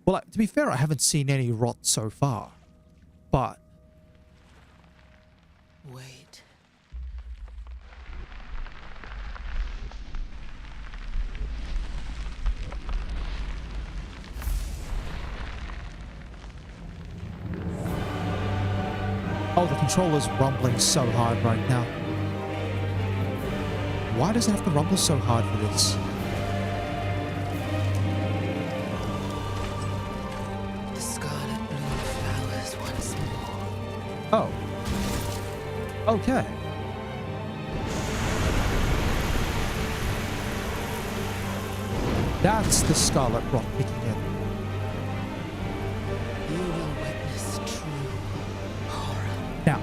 Well, to be fair, I haven't seen any rot so far, but... Wait. Oh, the controller's rumbling so hard right now. Why does it have to rumble so hard for this? The scarlet bloom flowers once more. Oh. Okay. That's the scarlet rot kicking in. You will witness true horror. Now,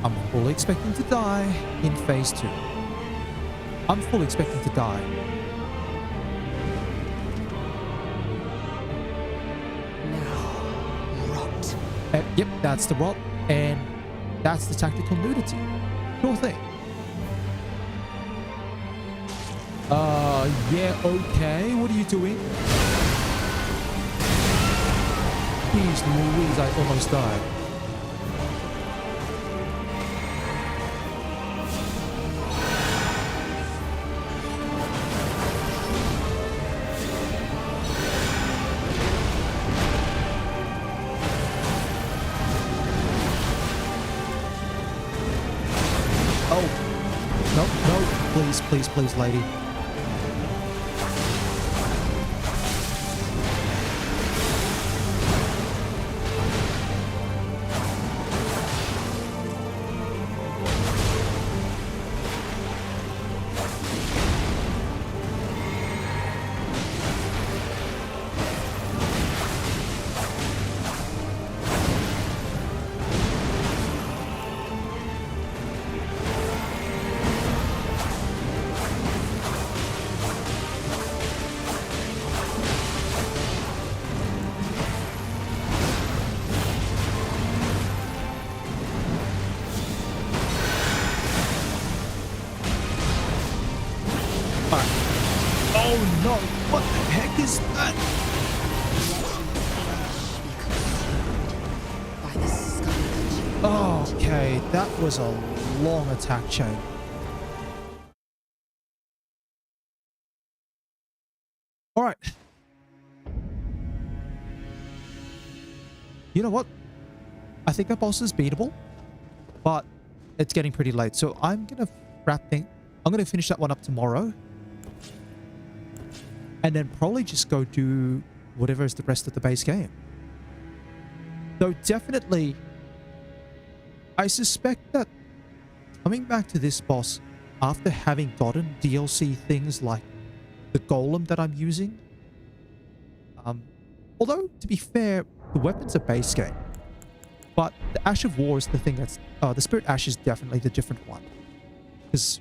I'm fully expecting to die in phase 2. I'm fully expecting to die. Now, rot. Yep, that's the rot, and that's the tactical nudity. Sure thing. Yeah, okay. What are you doing? Jeez Louise, I almost died. Oh. No, no. Please, please, please, lady. Oh no, what the heck is that? Okay, that was a long attack chain. All right. You know what? I think that boss is beatable, but it's getting pretty late. So I'm going to I'm going to finish that one up tomorrow. And then probably just go do whatever is the rest of the base game. So definitely, I suspect that coming back to this boss after having gotten DLC things like the golem that I'm using, although to be fair, the weapon's a base game, but the Ash of War is the thing that's the Spirit Ash is definitely the different one, because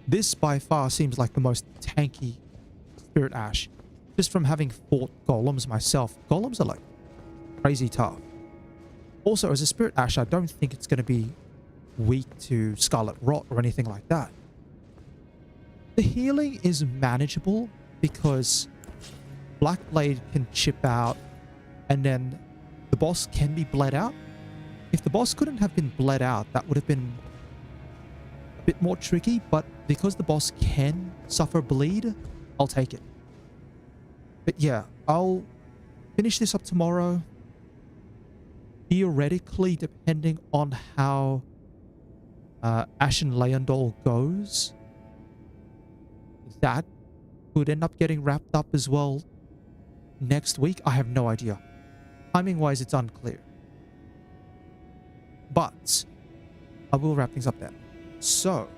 this by far seems like the most tanky Spirit Ash. Just from having fought golems myself, golems are like crazy tough. Also, as a Spirit Ash, I don't think it's going to be weak to Scarlet Rot or anything like that. The healing is manageable because Black Blade can chip out and then the boss can be bled out. If the boss couldn't have been bled out, that would have been a bit more tricky, but because the boss can suffer bleed, I'll take it. But yeah, I'll finish this up tomorrow. Theoretically, depending on how Ashen Leondol goes, that could end up getting wrapped up as well next week. I have no idea. Timing-wise, it's unclear. But I will wrap things up there. So,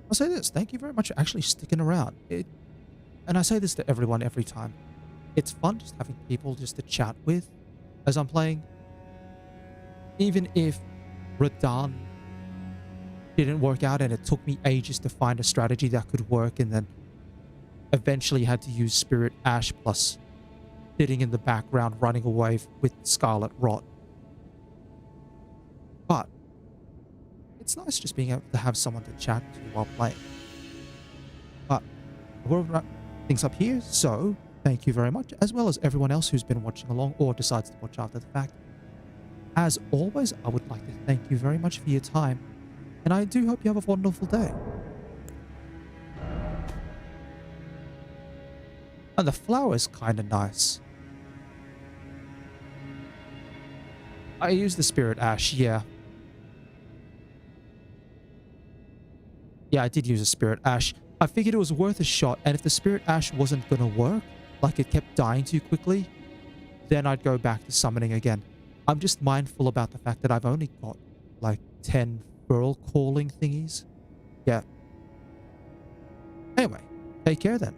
I'll say this. Thank you very much for actually sticking around. And I say this to everyone every time. It's fun just having people just to chat with as I'm playing. Even if Radahn didn't work out and it took me ages to find a strategy that could work, and then eventually had to use Spirit Ash plus sitting in the background running away with Scarlet Rot. But it's nice just being able to have someone to chat to while playing. But we'll wrap things up here, so thank you very much, as well as everyone else who's been watching along or decides to watch after the fact. As always, I would like to thank you very much for your time, and I do hope you have a wonderful day. And the flower is kind of nice. I use the Spirit Ash, yeah. Yeah, I did use a Spirit Ash. I figured it was worth a shot, and if the Spirit Ash wasn't going to work, like it kept dying too quickly, then I'd go back to summoning again. I'm just mindful about the fact that I've only got like 10 Burl calling thingies. Yeah. Anyway, take care then.